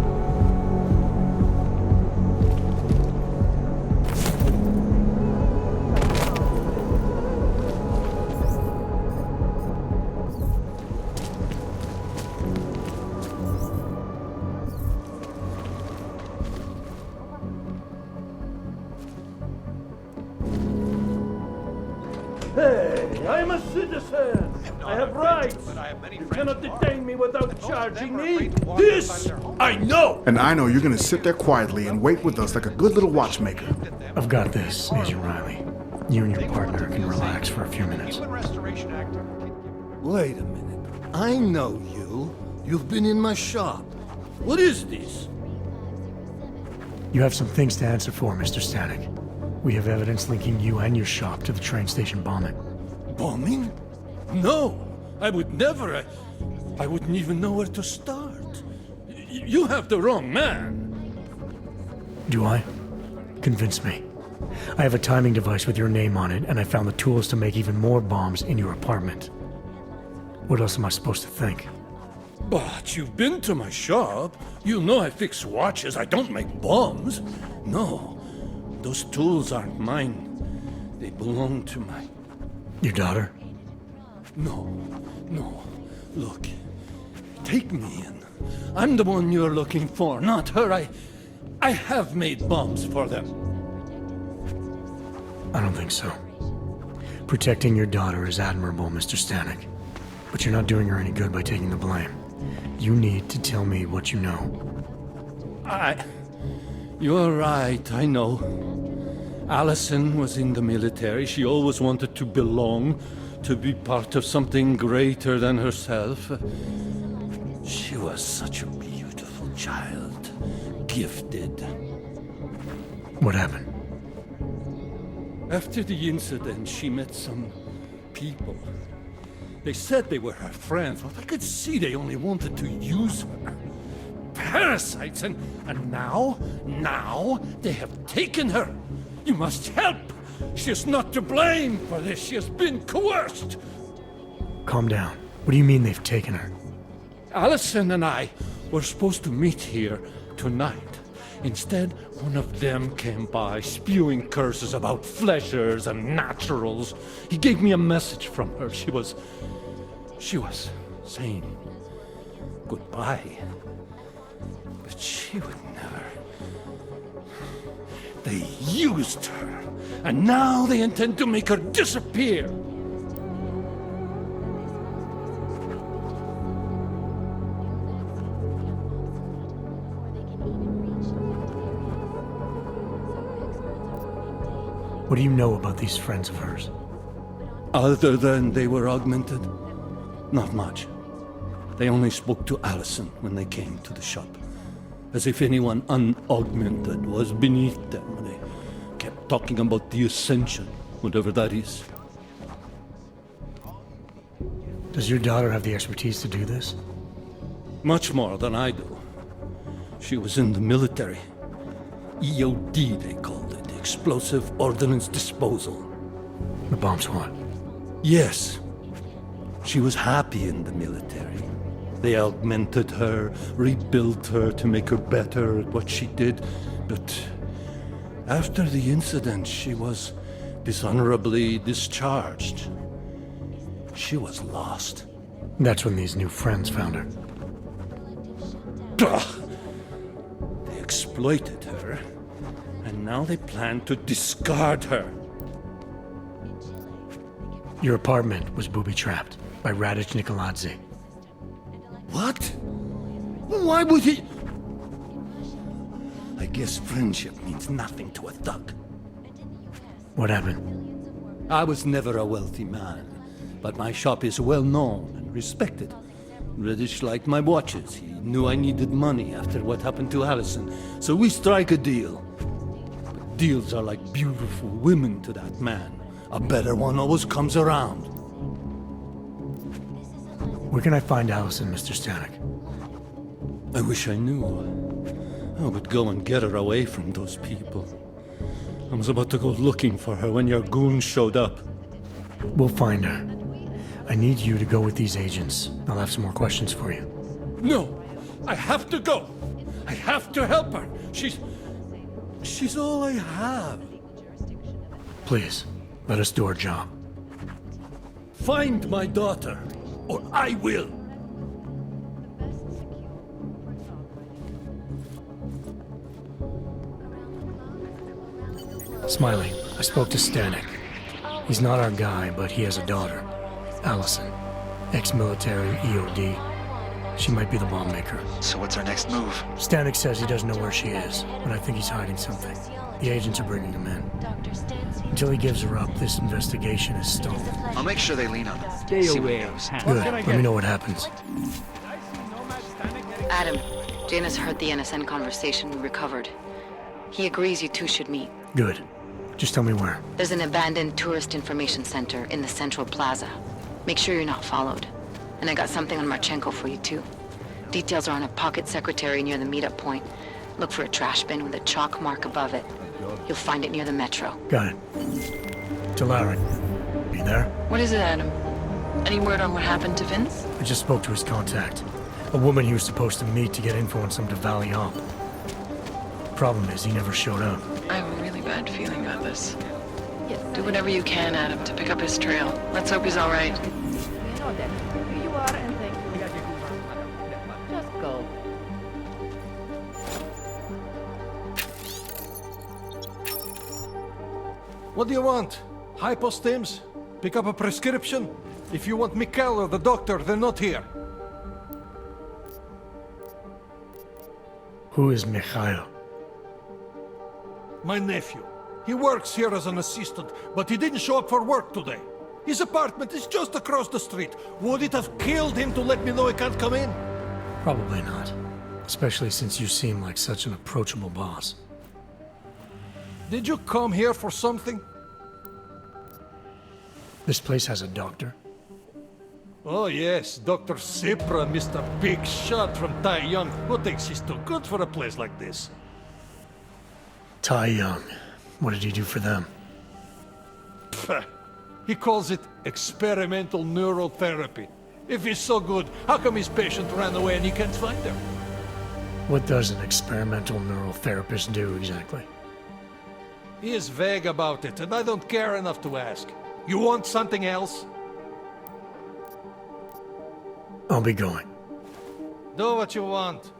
Hey, I'm a citizen. I have rights. You cannot detain me without charging me. This I know. And I know you're gonna sit there quietly and wait with us like a good little watchmaker. I've got this, Agent Riley. You and your partner can relax for a few minutes. Wait a minute. I know you. You've been in my shop. What is this? You have some things to answer for, Mr. Stanek. We have evidence linking you and your shop to the train station bombing. Bombing? No, I would never. I wouldn't even know where to start. You have the wrong man. Do I? Convince me. I have a timing device with your name on it, and I found the tools to make even more bombs in your apartment. What else am I supposed to think? But you've been to my shop. You know I fix watches. I don't make bombs. No. Those tools aren't mine. They belong to my... Your daughter? No. Look. Take me in. I'm the one you're looking for, not her. I have made bombs for them. I don't think so. Protecting your daughter is admirable, Mr. Stanek. But you're not doing her any good by taking the blame. You need to tell me what you know. You're right, I know. Allison was in the military. She always wanted to belong, to be part of something greater than herself. She was such a beautiful child. Gifted. What happened? After the incident, she met some people. They said they were her friends, but I could see they only wanted to use her. Parasites, and now they have taken her. You must help! She is not to blame for this. She has been coerced. Calm down. What do you mean they've taken her? Allison and I were supposed to meet here tonight. Instead, one of them came by, spewing curses about fleshers and naturals. He gave me a message from her. She was saying goodbye. But she would never. They used her, and now they intend to make her disappear. What do you know about these friends of hers? Other than they were augmented? Not much. They only spoke to Allison when they came to the shop. As if anyone unaugmented was beneath them. They kept talking about the Ascension, whatever that is. Does your daughter have the expertise to do this? Much more than I do. She was in the military. EOD, they called it. explosive ordnance disposal. The bomb's what? Yes. She was happy in the military. They augmented her, rebuilt her to make her better at what she did. But after the incident, she was dishonorably discharged. She was lost. That's when these new friends found her. They exploited her, and now they plan to discard her. Your apartment was booby-trapped by Radic Nikoladze. What? Why would he? I guess friendship means nothing to a thug. What happened? I was never a wealthy man, but my shop is well known and respected. Radic liked my watches. He knew I needed money after what happened to Allison, so we strike a deal. But deals are like beautiful women to that man. A better one always comes around. Where can I find Allison, Mr. Stanek? I wish I knew. I would go and get her away from those people. I was about to go looking for her when your goons showed up. We'll find her. I need you to go with these agents. I'll have some more questions for you. No! I have to go! I have to help her! She's all I have. Please, let us do our job. Find my daughter, or I will! Smiley, I spoke to Stanek. He's not our guy, but he has a daughter, Allison. Ex-military, EOD. She might be the bomb maker. So what's our next move? Stanek says he doesn't know where she is, but I think he's hiding something. The agents are bringing him in. Until he gives her up, this investigation is stalled. I'll make sure they lean on it. Stay away. Good. Let me know what happens. Adam, Janus heard the NSN conversation we recovered. He agrees you two should meet. Good. Just tell me where. There's an abandoned tourist information center in the central plaza. Make sure you're not followed. And I got something on Marchenko for you too. Details are on a pocket secretary near the meetup point. Look for a trash bin with a chalk mark above it. You'll find it near the metro. Got it. Talarik, you there? What is it, Adam? Any word on what happened to Vince? I just spoke to his contact. A woman he was supposed to meet to get info on some Diwali op. Problem is, he never showed up. I have a really bad feeling about this. Do whatever you can, Adam, to pick up his trail. Let's hope he's all right. You know that. Here you are, and thank you. Just go. What do you want? Hypostims? Pick up a prescription? If you want Mikhail or the doctor, they're not here. Who is Mikhail? My nephew. He works here as an assistant, but he didn't show up for work today. His apartment is just across the street. Would it have killed him to let me know he can't come in? Probably not. Especially since you seem like such an approachable boss. Did you come here for something? This place has a doctor? Oh yes, Dr. Sipra, Mr. Big Shot from Tai Young. Who thinks he's too good for a place like this? Tai Young. What did he do for them? Pfft. He calls it experimental neurotherapy. If he's so good, how come his patient ran away and he can't find her? What does an experimental neural therapist do exactly? He is vague about it, and I don't care enough to ask. You want something else? I'll be going. Do what you want.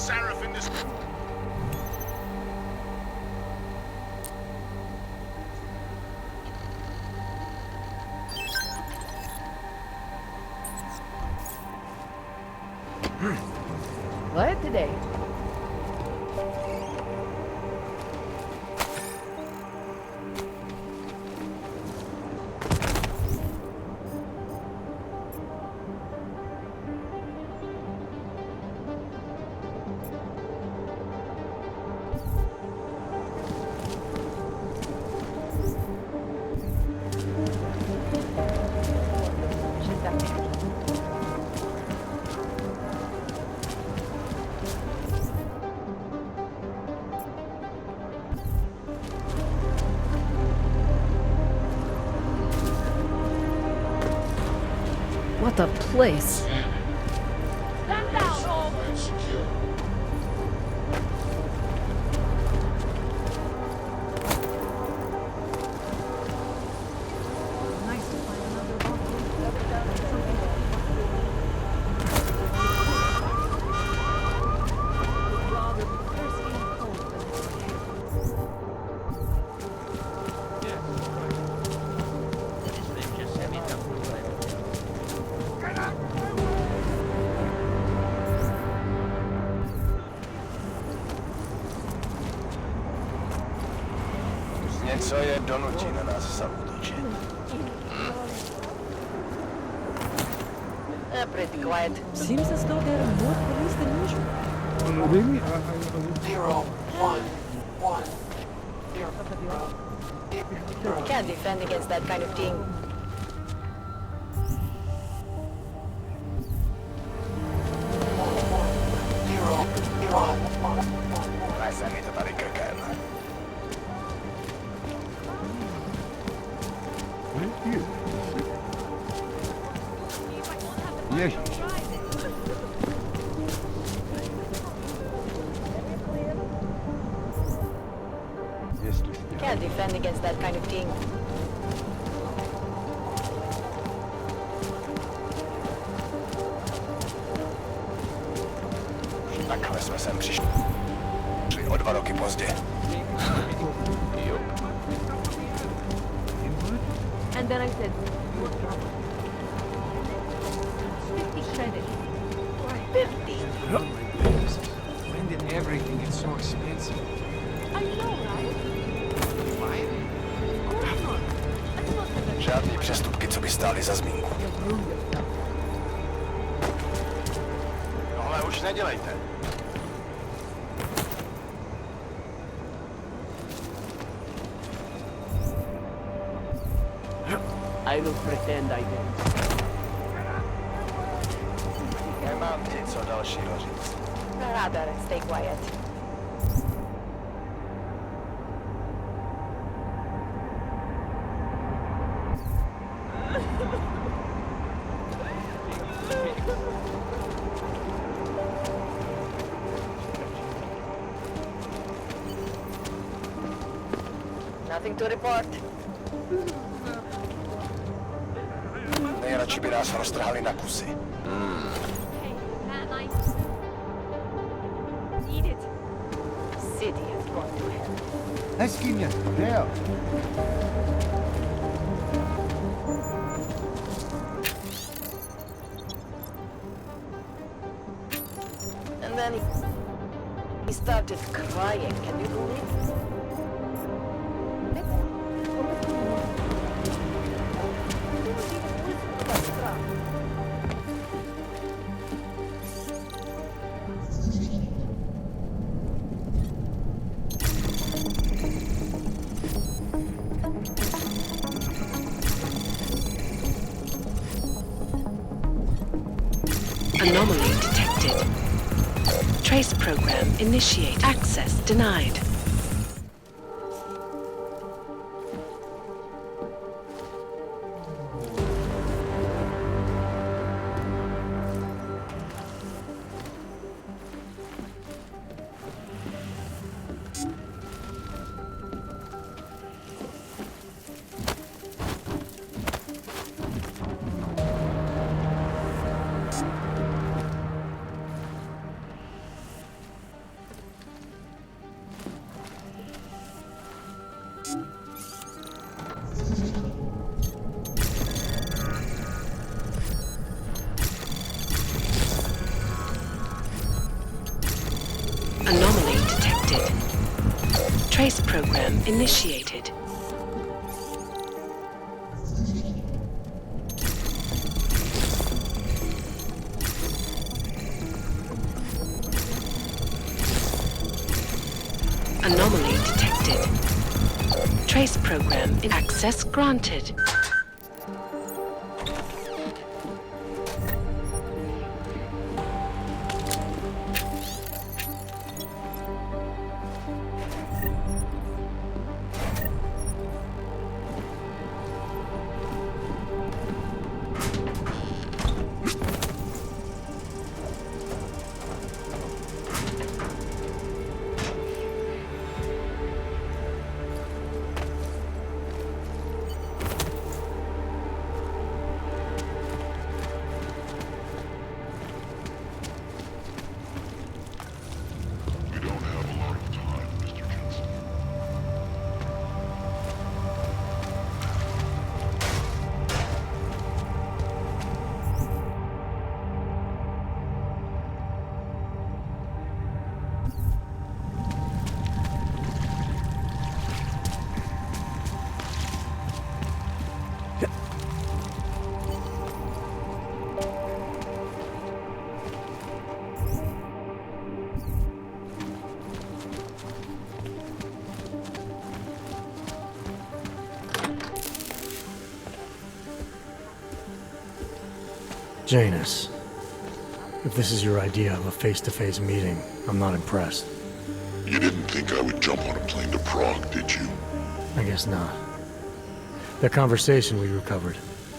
seraph in this... What today? What a place! Stand down, all! Nice to find another Něco je donutí na nás zaútočit. Pretty quiet. Seems as though there are more police than usual. Really? 0-1. Can't defend against that kind of thing. Pääsee niitä tarikkaa käymään. Yes. Can't defend against that kind of thing. Takhle jsme sem přišli. O 2 roky pozdě. Jo. And then I said, 50 shredded. 50! When did everything get so expensive? I know, right? Why? Of course not. That's not the Žádný přestupky, co by stály za zmínku. Tohle už nedělejte. I will pretend I didn't. Nemám ti co dalšího říct. Rather stay quiet. Nothing to report. Nejradši by nás roztrhali na kusy. Eat it. City has gone to hell. Hezky mě, Dale. And then he started crying. Can you believe it? Anomaly detected. Trace program initiate. Access denied. program initiated. Anomaly detected. Trace program in access granted. Janus, if this is your idea of a face-to-face meeting, I'm not impressed. You didn't think I would jump on a plane to Prague, did you? I guess not. That conversation we recovered,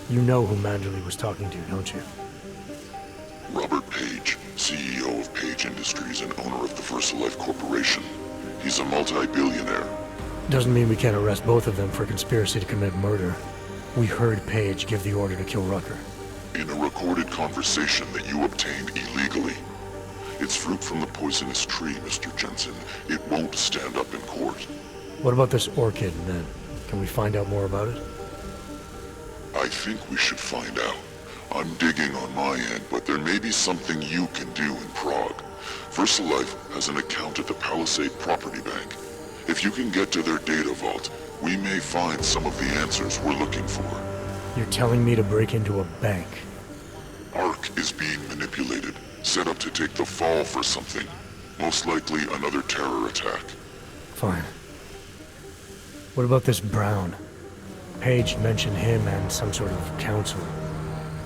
you know who Manderley was talking to, don't you? Robert Page, CEO of Page Industries and owner of the VersaLife Corporation. He's a multi-billionaire. Doesn't mean we can't arrest both of them for conspiracy to commit murder. We heard Page give the order to kill Rucker. In a recorded conversation that you obtained illegally. It's fruit from the poisonous tree, Mr. Jensen. It won't stand up in court. What about this orchid, then? Can we find out more about it? I think we should find out. I'm digging on my end, but there may be something you can do in Prague. VersaLife has an account at the Palisade Property Bank. If you can get to their data vault, we may find some of the answers we're looking for. You're telling me to break into a bank? Ark is being manipulated, set up to take the fall for something. Most likely another terror attack. Fine. What about this Brown? Page mentioned him and some sort of council.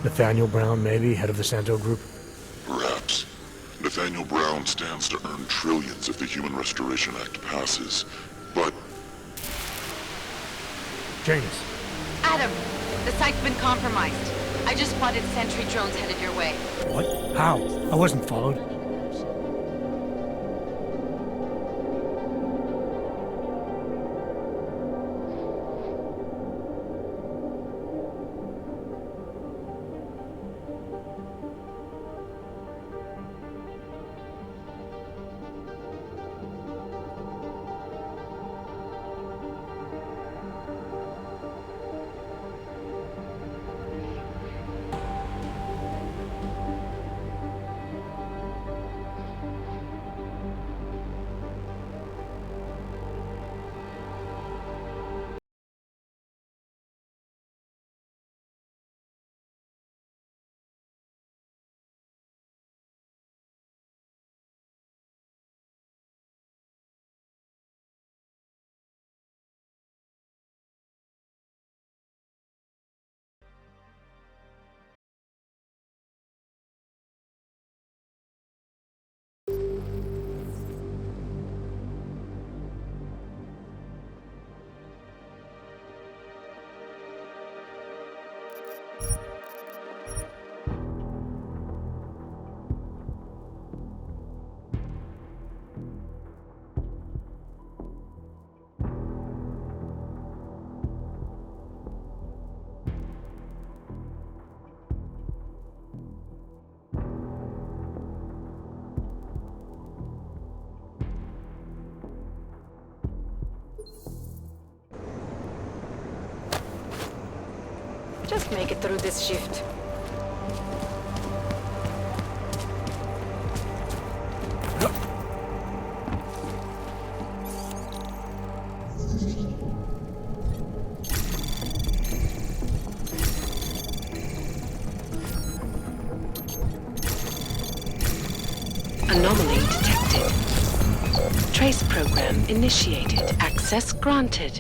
Nathaniel Brown, maybe, head of the Santo Group? Perhaps. Nathaniel Brown stands to earn trillions if the Human Restoration Act passes, but... Janus. Adam, the site's been compromised. I just spotted sentry drones headed your way. What? How? I wasn't followed. Just make it through this shift. Anomaly detected. Trace program initiated. Access granted.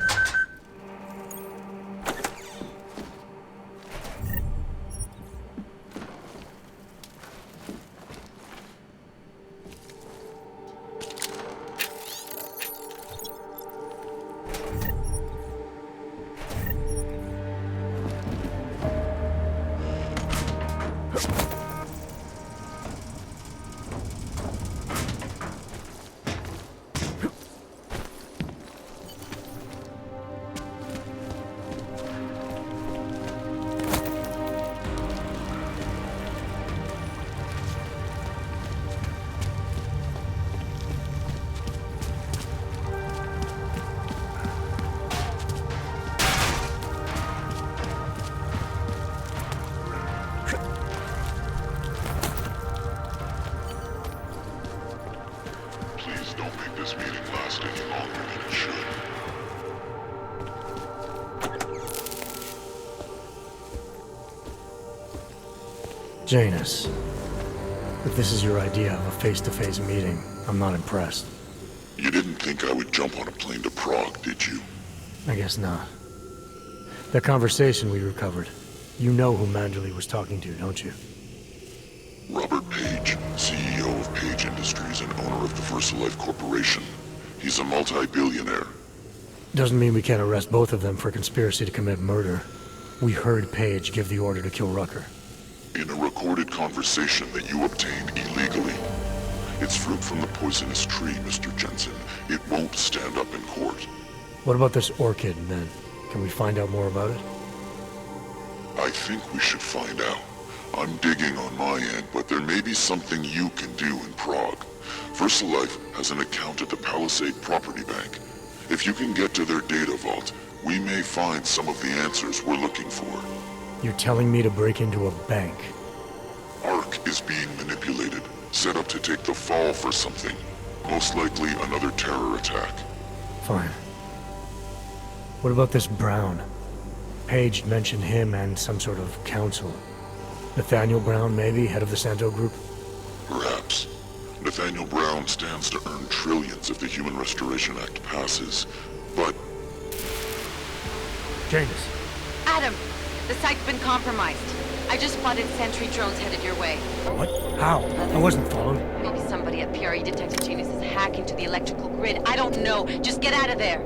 Please don't make this meeting last any longer than it should. Janus, if this is your idea of a face-to-face meeting, I'm not impressed. You didn't think I would jump on a plane to Prague, did you? I guess not. That conversation we recovered, you know who Manderley was talking to, don't you? Robert Page, CEO of Page Industries and owner of the VersaLife Corporation. He's a multi-billionaire. Doesn't mean we can't arrest both of them for conspiracy to commit murder. We heard Page give the order to kill Rucker. In a recorded conversation that you obtained illegally. It's fruit from the poisonous tree, Mr. Jensen. It won't stand up in court. What about this orchid, then? Can we find out more about it? I think we should find out. I'm digging on my end, but there may be something you can do in Prague. VersaLife has an account at the Palisade Property Bank. If you can get to their data vault, we may find some of the answers we're looking for. You're telling me to break into a bank? Ark is being manipulated, set up to take the fall for something. Most likely another terror attack. Fine. What about this Brown? Page mentioned him and some sort of council. Nathaniel Brown, maybe, head of the Santo Group? Perhaps. Nathaniel Brown stands to earn trillions if the Human Restoration Act passes, but... Janus. Adam, the site's been compromised. I just spotted sentry drones headed your way. What? How? I wasn't followed. Maybe somebody at PRE detected Janus's hack into the electrical grid. I don't know. Just get out of there.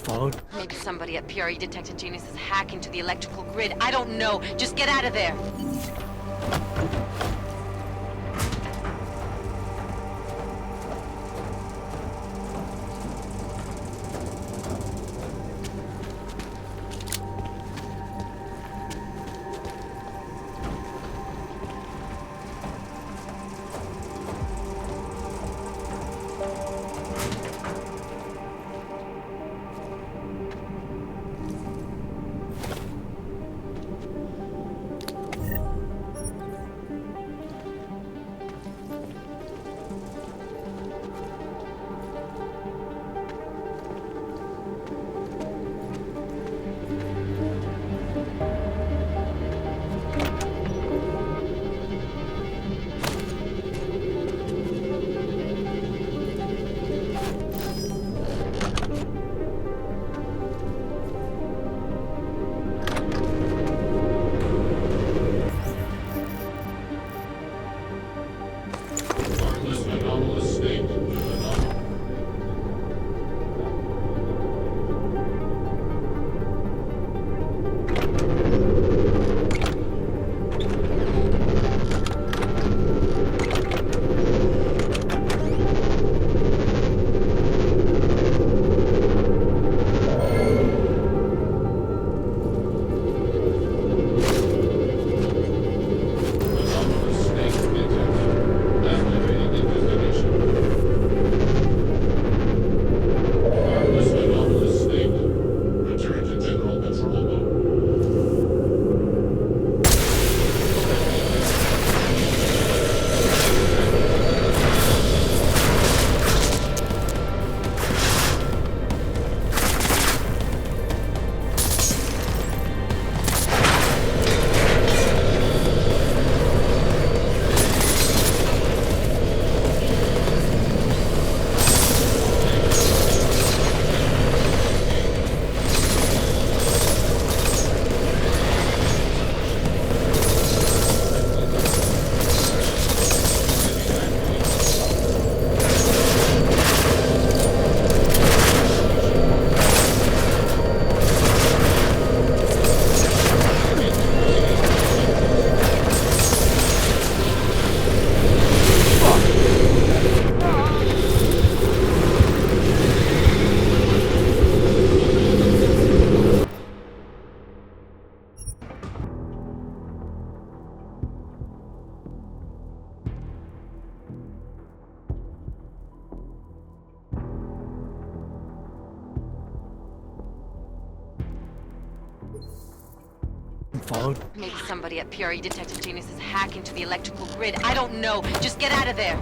Followed? Maybe somebody at PRE detected Genius's hack into the electrical grid. I don't know. Just get out of there. followed? Maybe somebody at PRE detected Genius's hack into the electrical grid. I don't know. Just get out of there.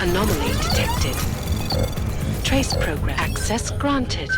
Anomaly detected. Trace program access granted.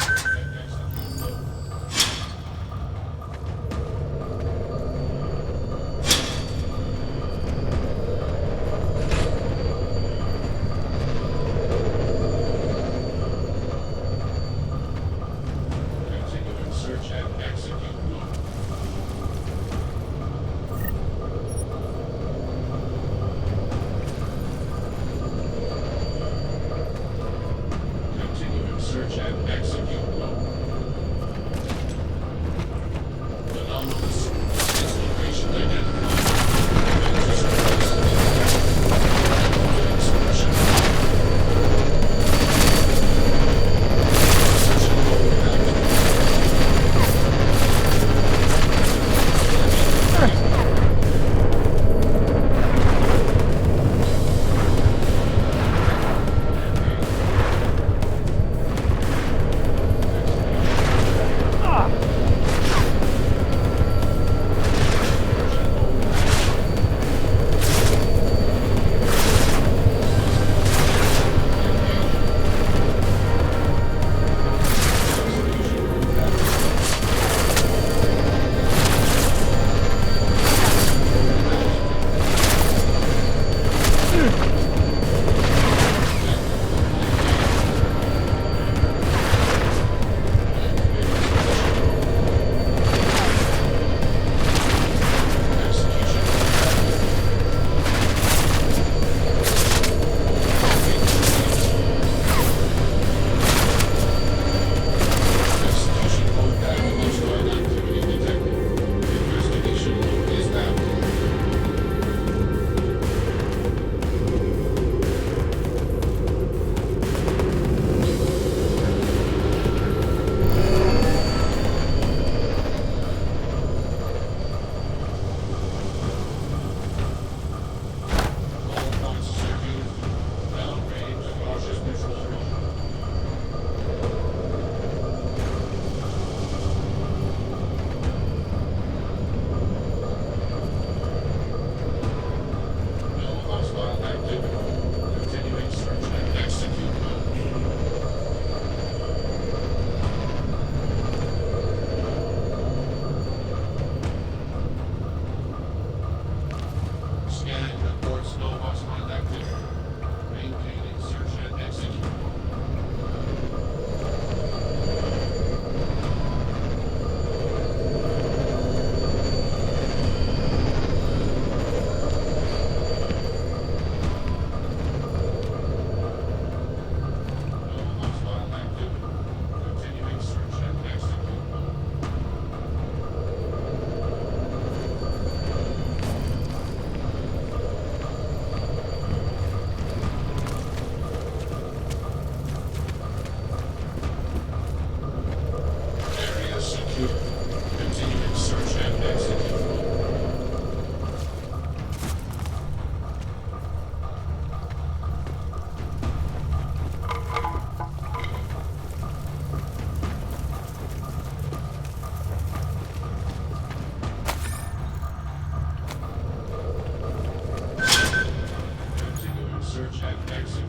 Continuing search and execute. Continuing search and execute.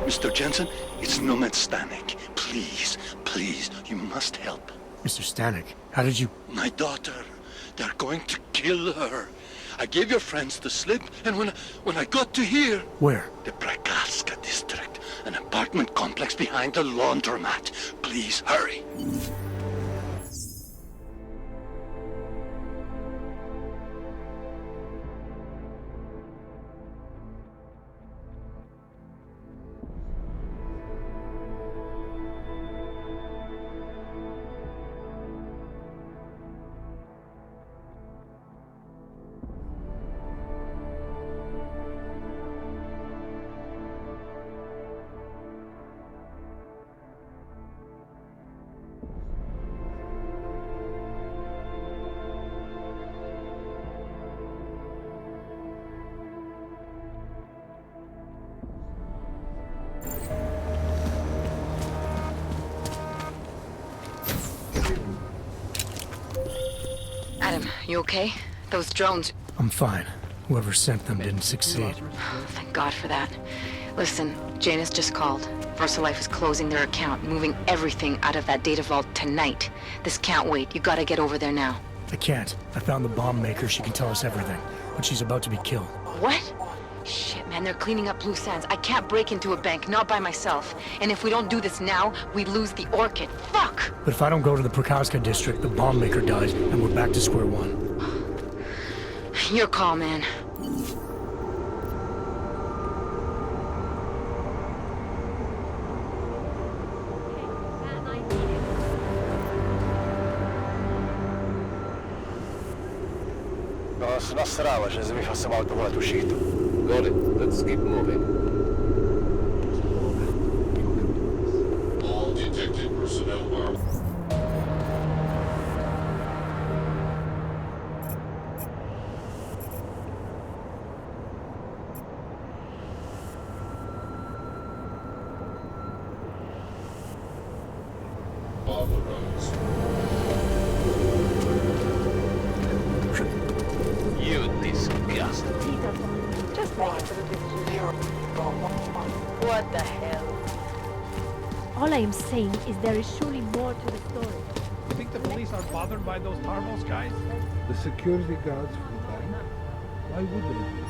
Mr. Jensen, it's Nomad Stanek. Please, please, you must help. Mr. Stanek, how did you... My daughter, they're going to kill her. I gave your friends the slip, and when I got to here... Where? The Prakaska district, an apartment complex behind the laundromat. Please, hurry. Adam, you okay? Those drones... I'm fine. Whoever sent them didn't succeed. Thank God for that. Listen, Janus just called. VersaLife is closing their account, moving everything out of that data vault tonight. This can't wait. You gotta get over there now. I can't. I found the bomb maker. She can tell us everything. But she's about to be killed. What? Shit, man, they're cleaning up loose ends. I can't break into a bank, not by myself. And if we don't do this now, we lose the Orchid. Fuck! But if I don't go to the Prakaska district, the bomb maker dies, and we're back to square one. Your call, man. Nasrałeś, że wyfasował to tu shitu. Got it. Let's keep moving. All detected personnel are... On the roads. am saying is there is surely more to the story. You think the police are bothered by those Tarvos guys? The security guards for the bank? Why would they be?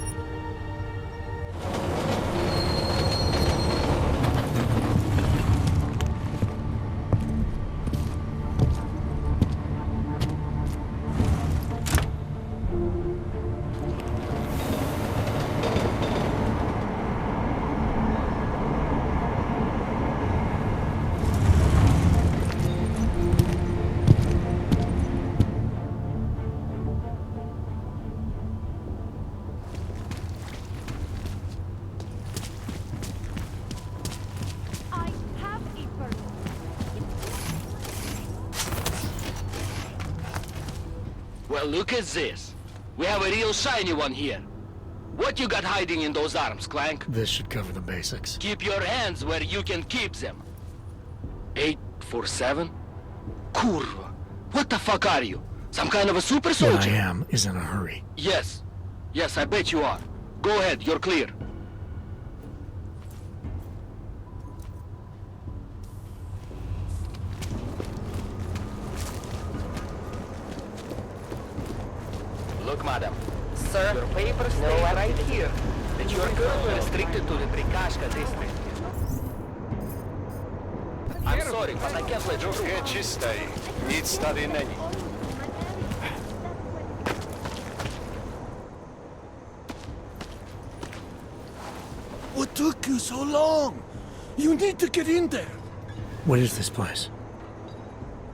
Well, look at this. We have a real shiny one here. What you got hiding in those arms, Clank? This should cover the basics. Keep your hands where you can keep them. 847? Kurva. What the fuck are you? Some kind of a super soldier? What I am is in a hurry. Yes. Yes, I bet you are. Go ahead, you're clear. Look, madam. Sir, your papers say right here that you are currently restricted to the Prikashka district. I'm sorry, but I can't let you through. Get чистой. Nic tady není. What took you so long? You need to get in there. What is this place?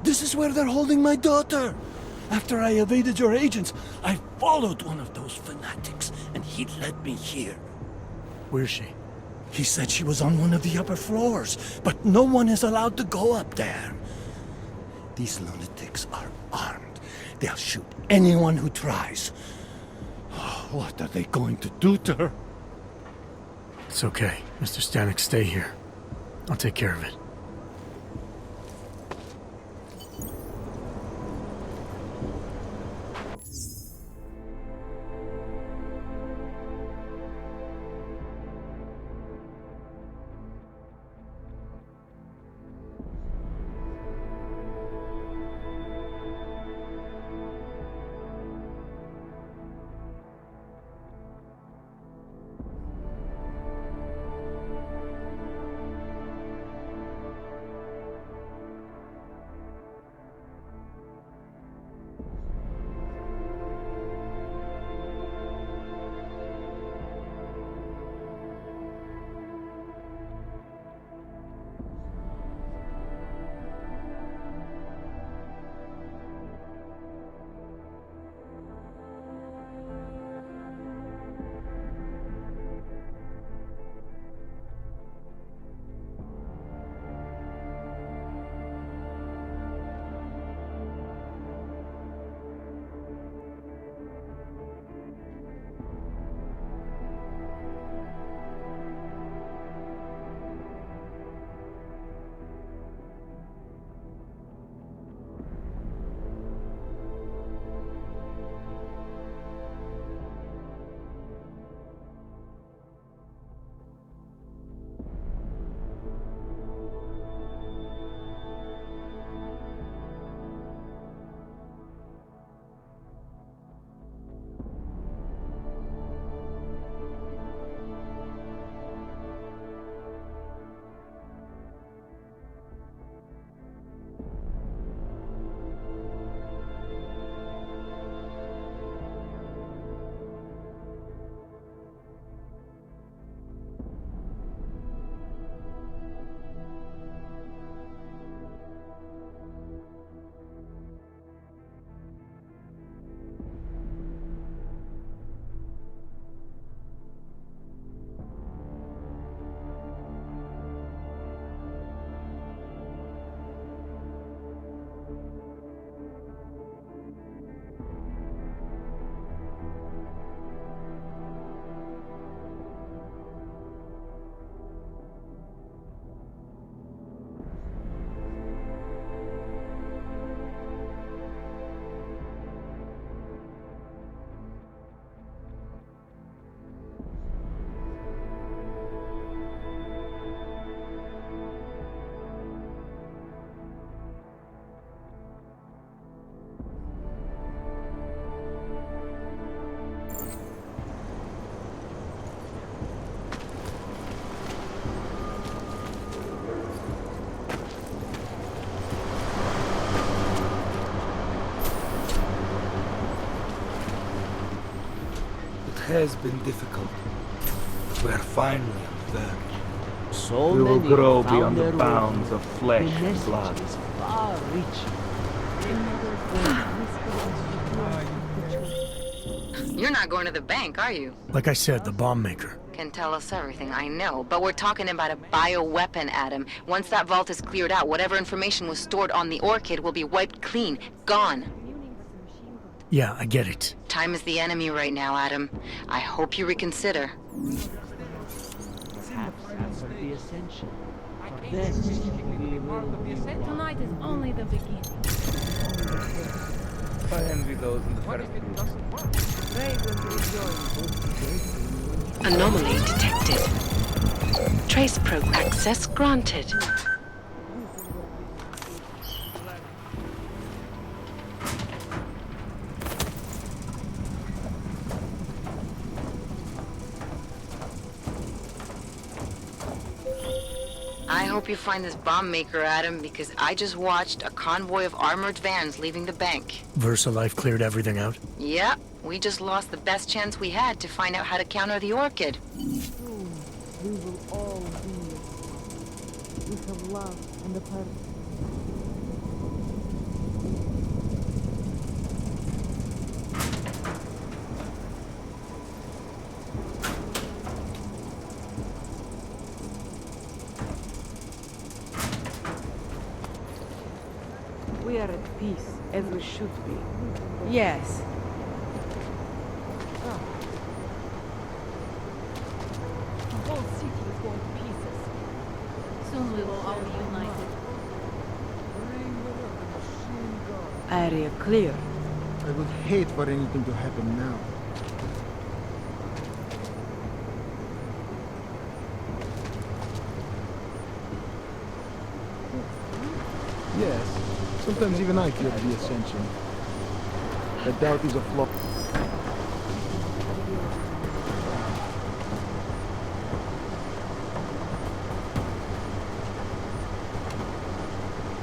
This is where they're holding my daughter. After I evaded your agents, I followed one of those fanatics, and he led me here. Where's she? He said she was on one of the upper floors, but no one is allowed to go up there. These lunatics are armed. They'll shoot anyone who tries. What are they going to do to her? It's okay. Mr. Stanek, stay here. I'll take care of it. has been difficult. We're finally up there. So We will many grow found beyond the their way. bounds of flesh The and message blood. is far-reaching. You're not going to the bank, are you? Like I said, the bomb maker. Can tell us everything, I know. But we're talking about a bioweapon, Adam. Once that vault is cleared out, whatever information was stored on the Orchid will be wiped clean. Gone. Yeah, I get it. Time is the enemy right now, Adam. I hope you reconsider. Perhaps that's the ascension. Then we will... Tonight is only the beginning. I envy those in the first group. Anomaly detected. Trace probe access granted. I hope you find this bomb maker, Adam, because I just watched a convoy of armored vans leaving the bank. VersaLife cleared everything out? Yeah, we just lost the best chance we had to find out how to counter the Orchid. Soon we will all be with love and a purpose. We are at peace, as we should be. Yes. The whole city is going to pieces. Soon we will all be united. Area clear. I would hate for anything to happen now. Yes, sometimes even I feel the ascension. The doubt is a flaw.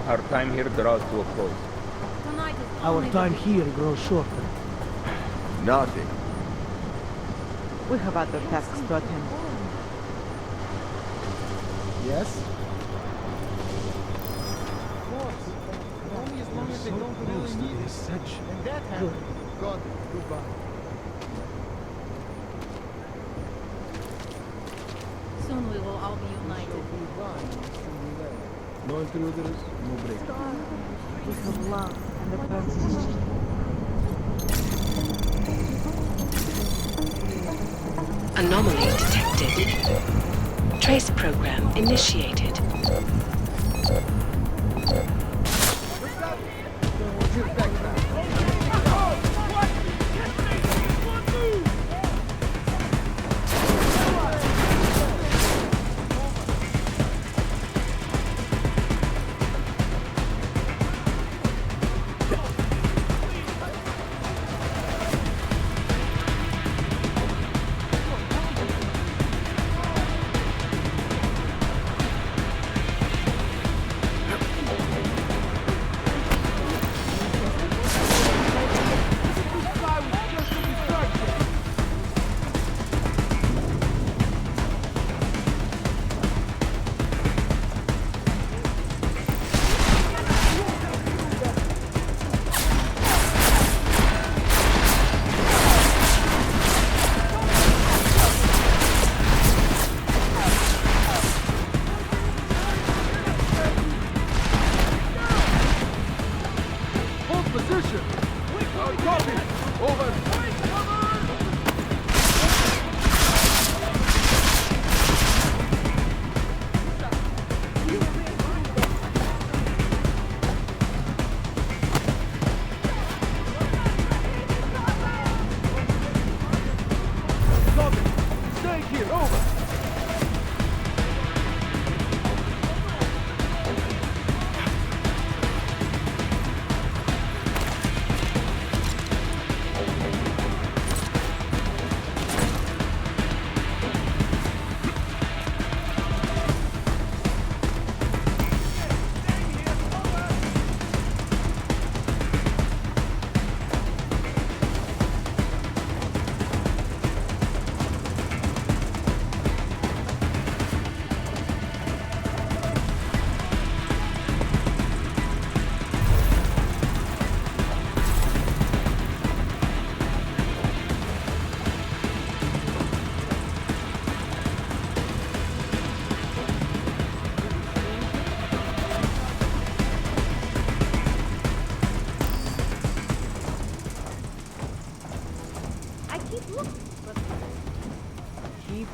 Our time here draws to a close. Our time here grows shorter. Nothing. We have other tasks to attend. Yes? Only as long as they don't really need it. And that happened. God, goodbye. Soon we will all be united. No intruders, no break. With love and a purpose. Anomaly detected. Trace program initiated.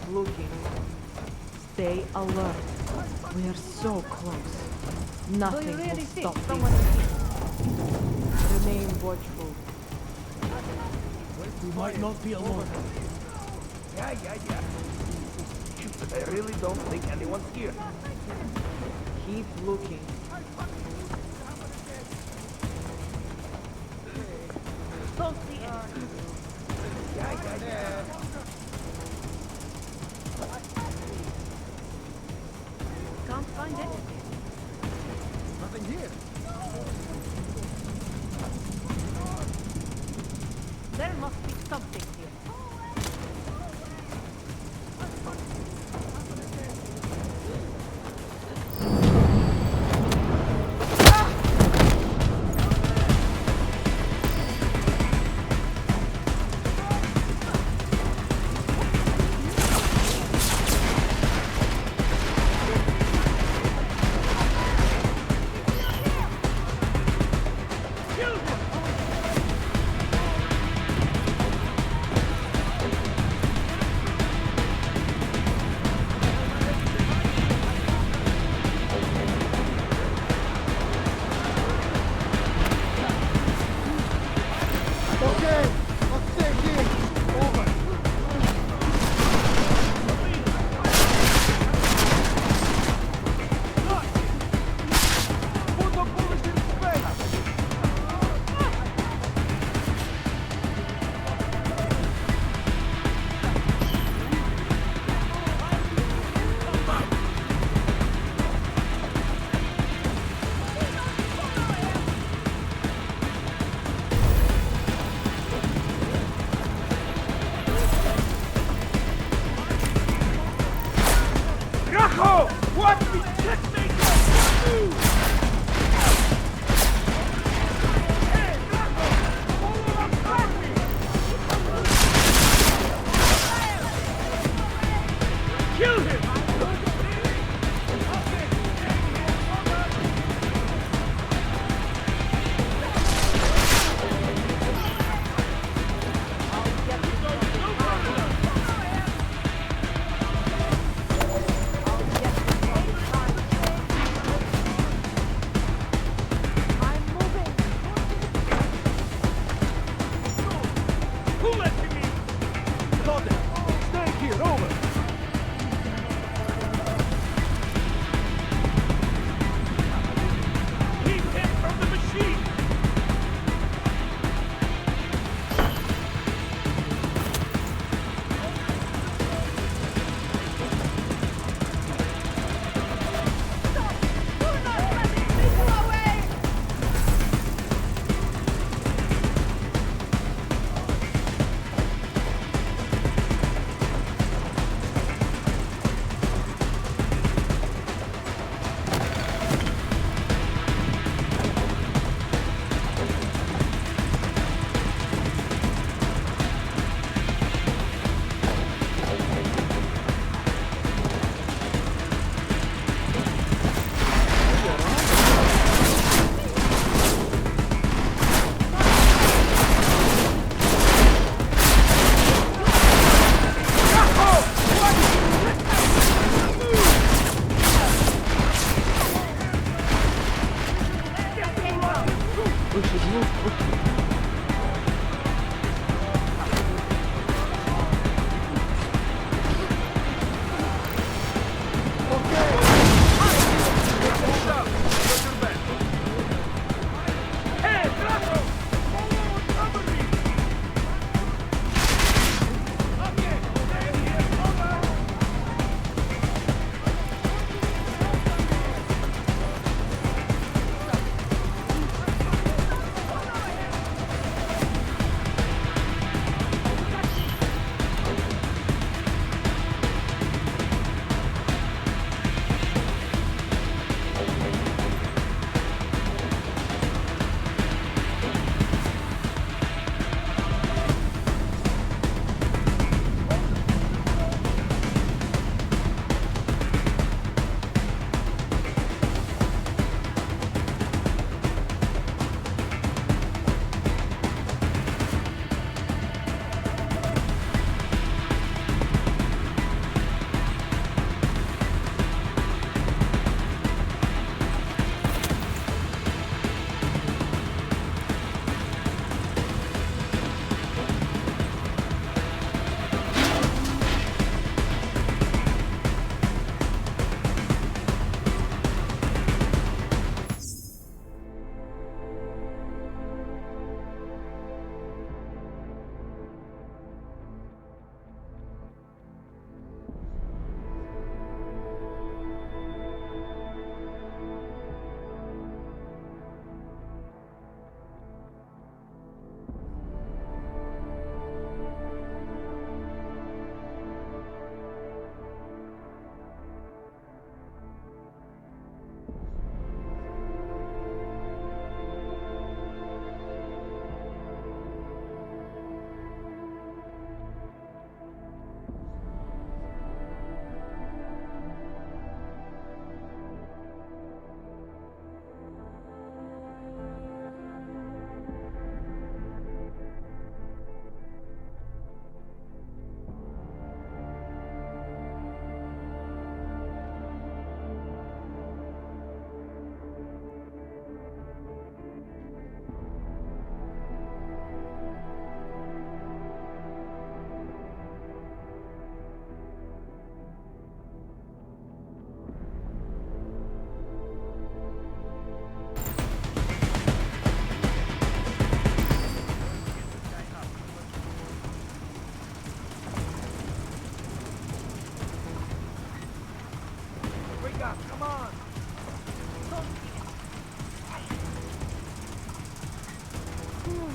Keep looking. Stay alert. We are so close. Nothing will stop this. Remain watchful. We might not be alone. Yeah. I really don't think anyone's here. Keep looking. Don't see it. Yeah. Can't find anything. Nothing here. There must be something here.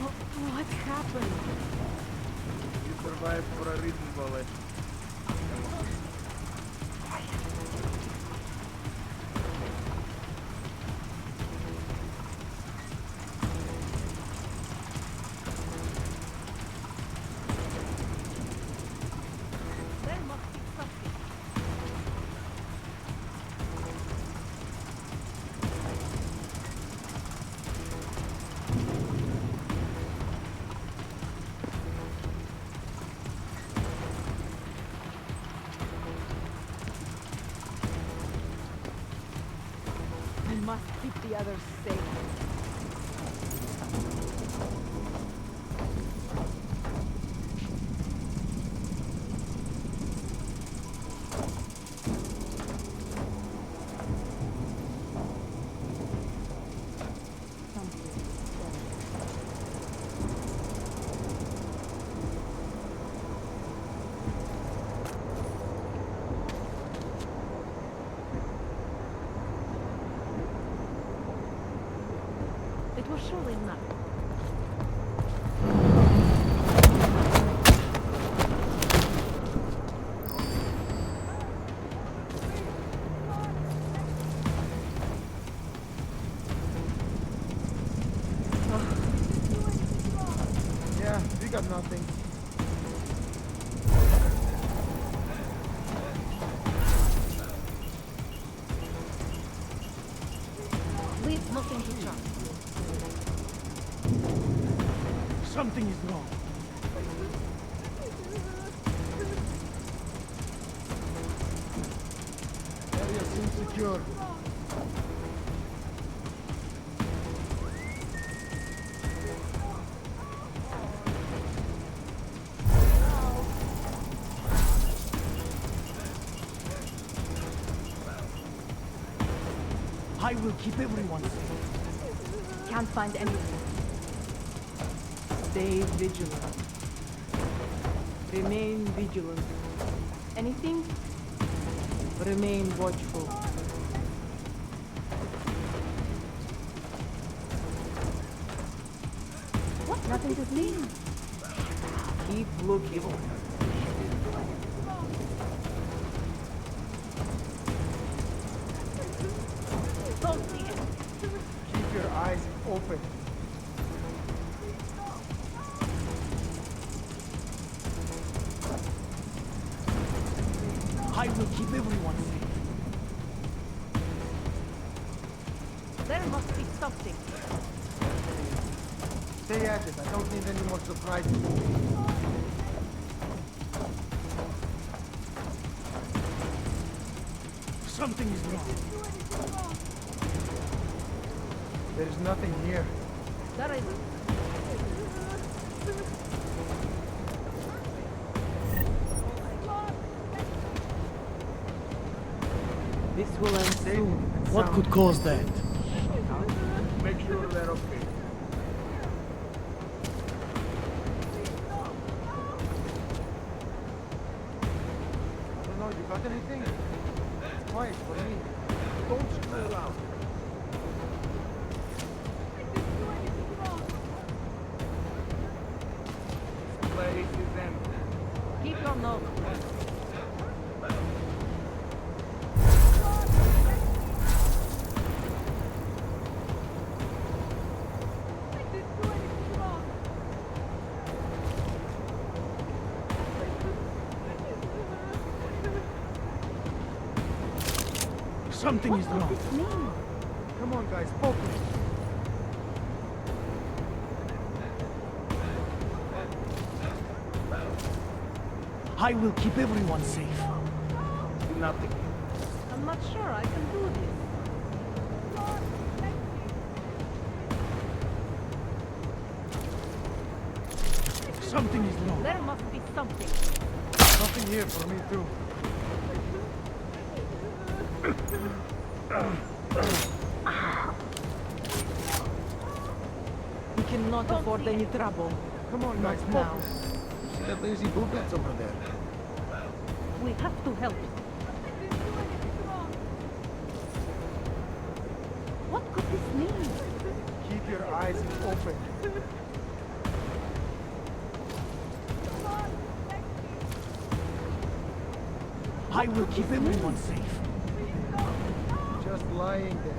What happened? You survived for a reason, Bullet. There must be something. We must keep the others safe. It was surely not. Yeah, we got nothing. Leave nothing to chance. Something is wrong. Area seems secure. I will keep everyone safe. Can't find anything. Stay vigilant. Remain vigilant. Anything? Remain watchful. What? Nothing to see. Keep looking. Don't see it. Keep your eyes open. I will keep everyone safe. There must be something. Stay at it. I don't need any more surprises. Something is wrong. There's nothing here. There is. This will end soon. What could cause that? Make sure they're okay. I don't know, you got anything? It's quiet for me. Don't screw around. This place is empty. Keep your nose. Something is wrong. Come on, guys, focus. I will keep everyone safe. Nothing. I'm not sure I can do this. Something is wrong. There must be something. Nothing here for me, too. We cannot afford any trouble. Come on, guys, Not now. focus. See that lazy blueprints over there? We have to help. What could this mean? Keep your eyes open. I will keep everyone safe. Just lying there.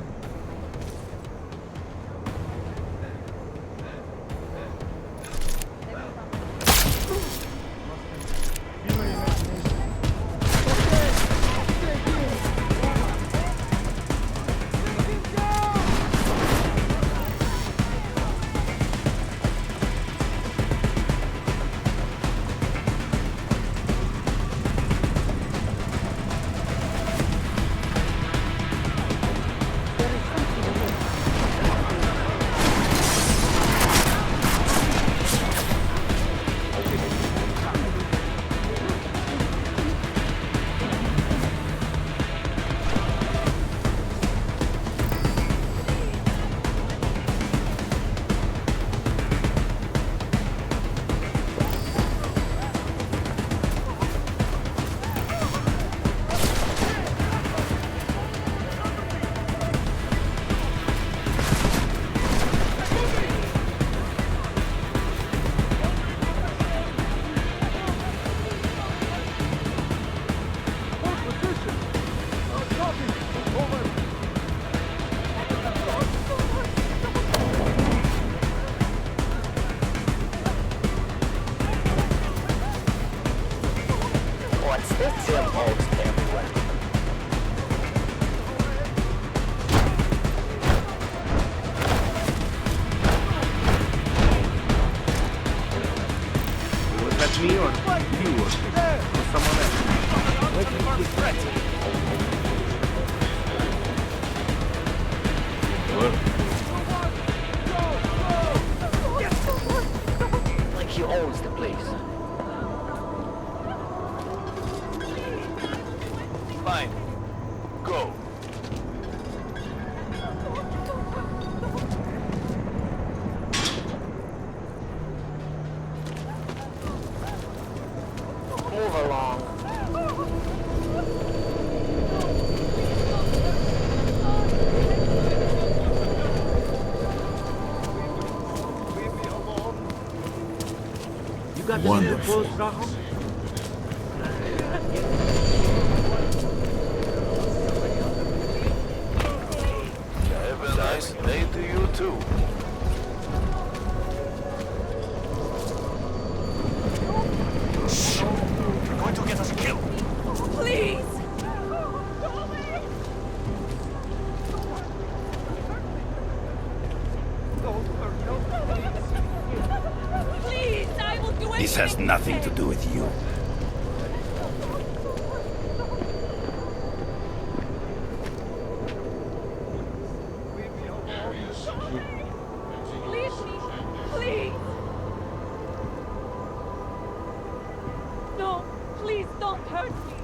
Me or you or someone else? Like he owns the place. Fine. Go. Move along. You got Wonderful. the clothes, Have a nice day to you too. Shh! You're going to get us killed. Please! Please, I will do anything. This has nothing to do with you. Leave me, please! No, please don't hurt me!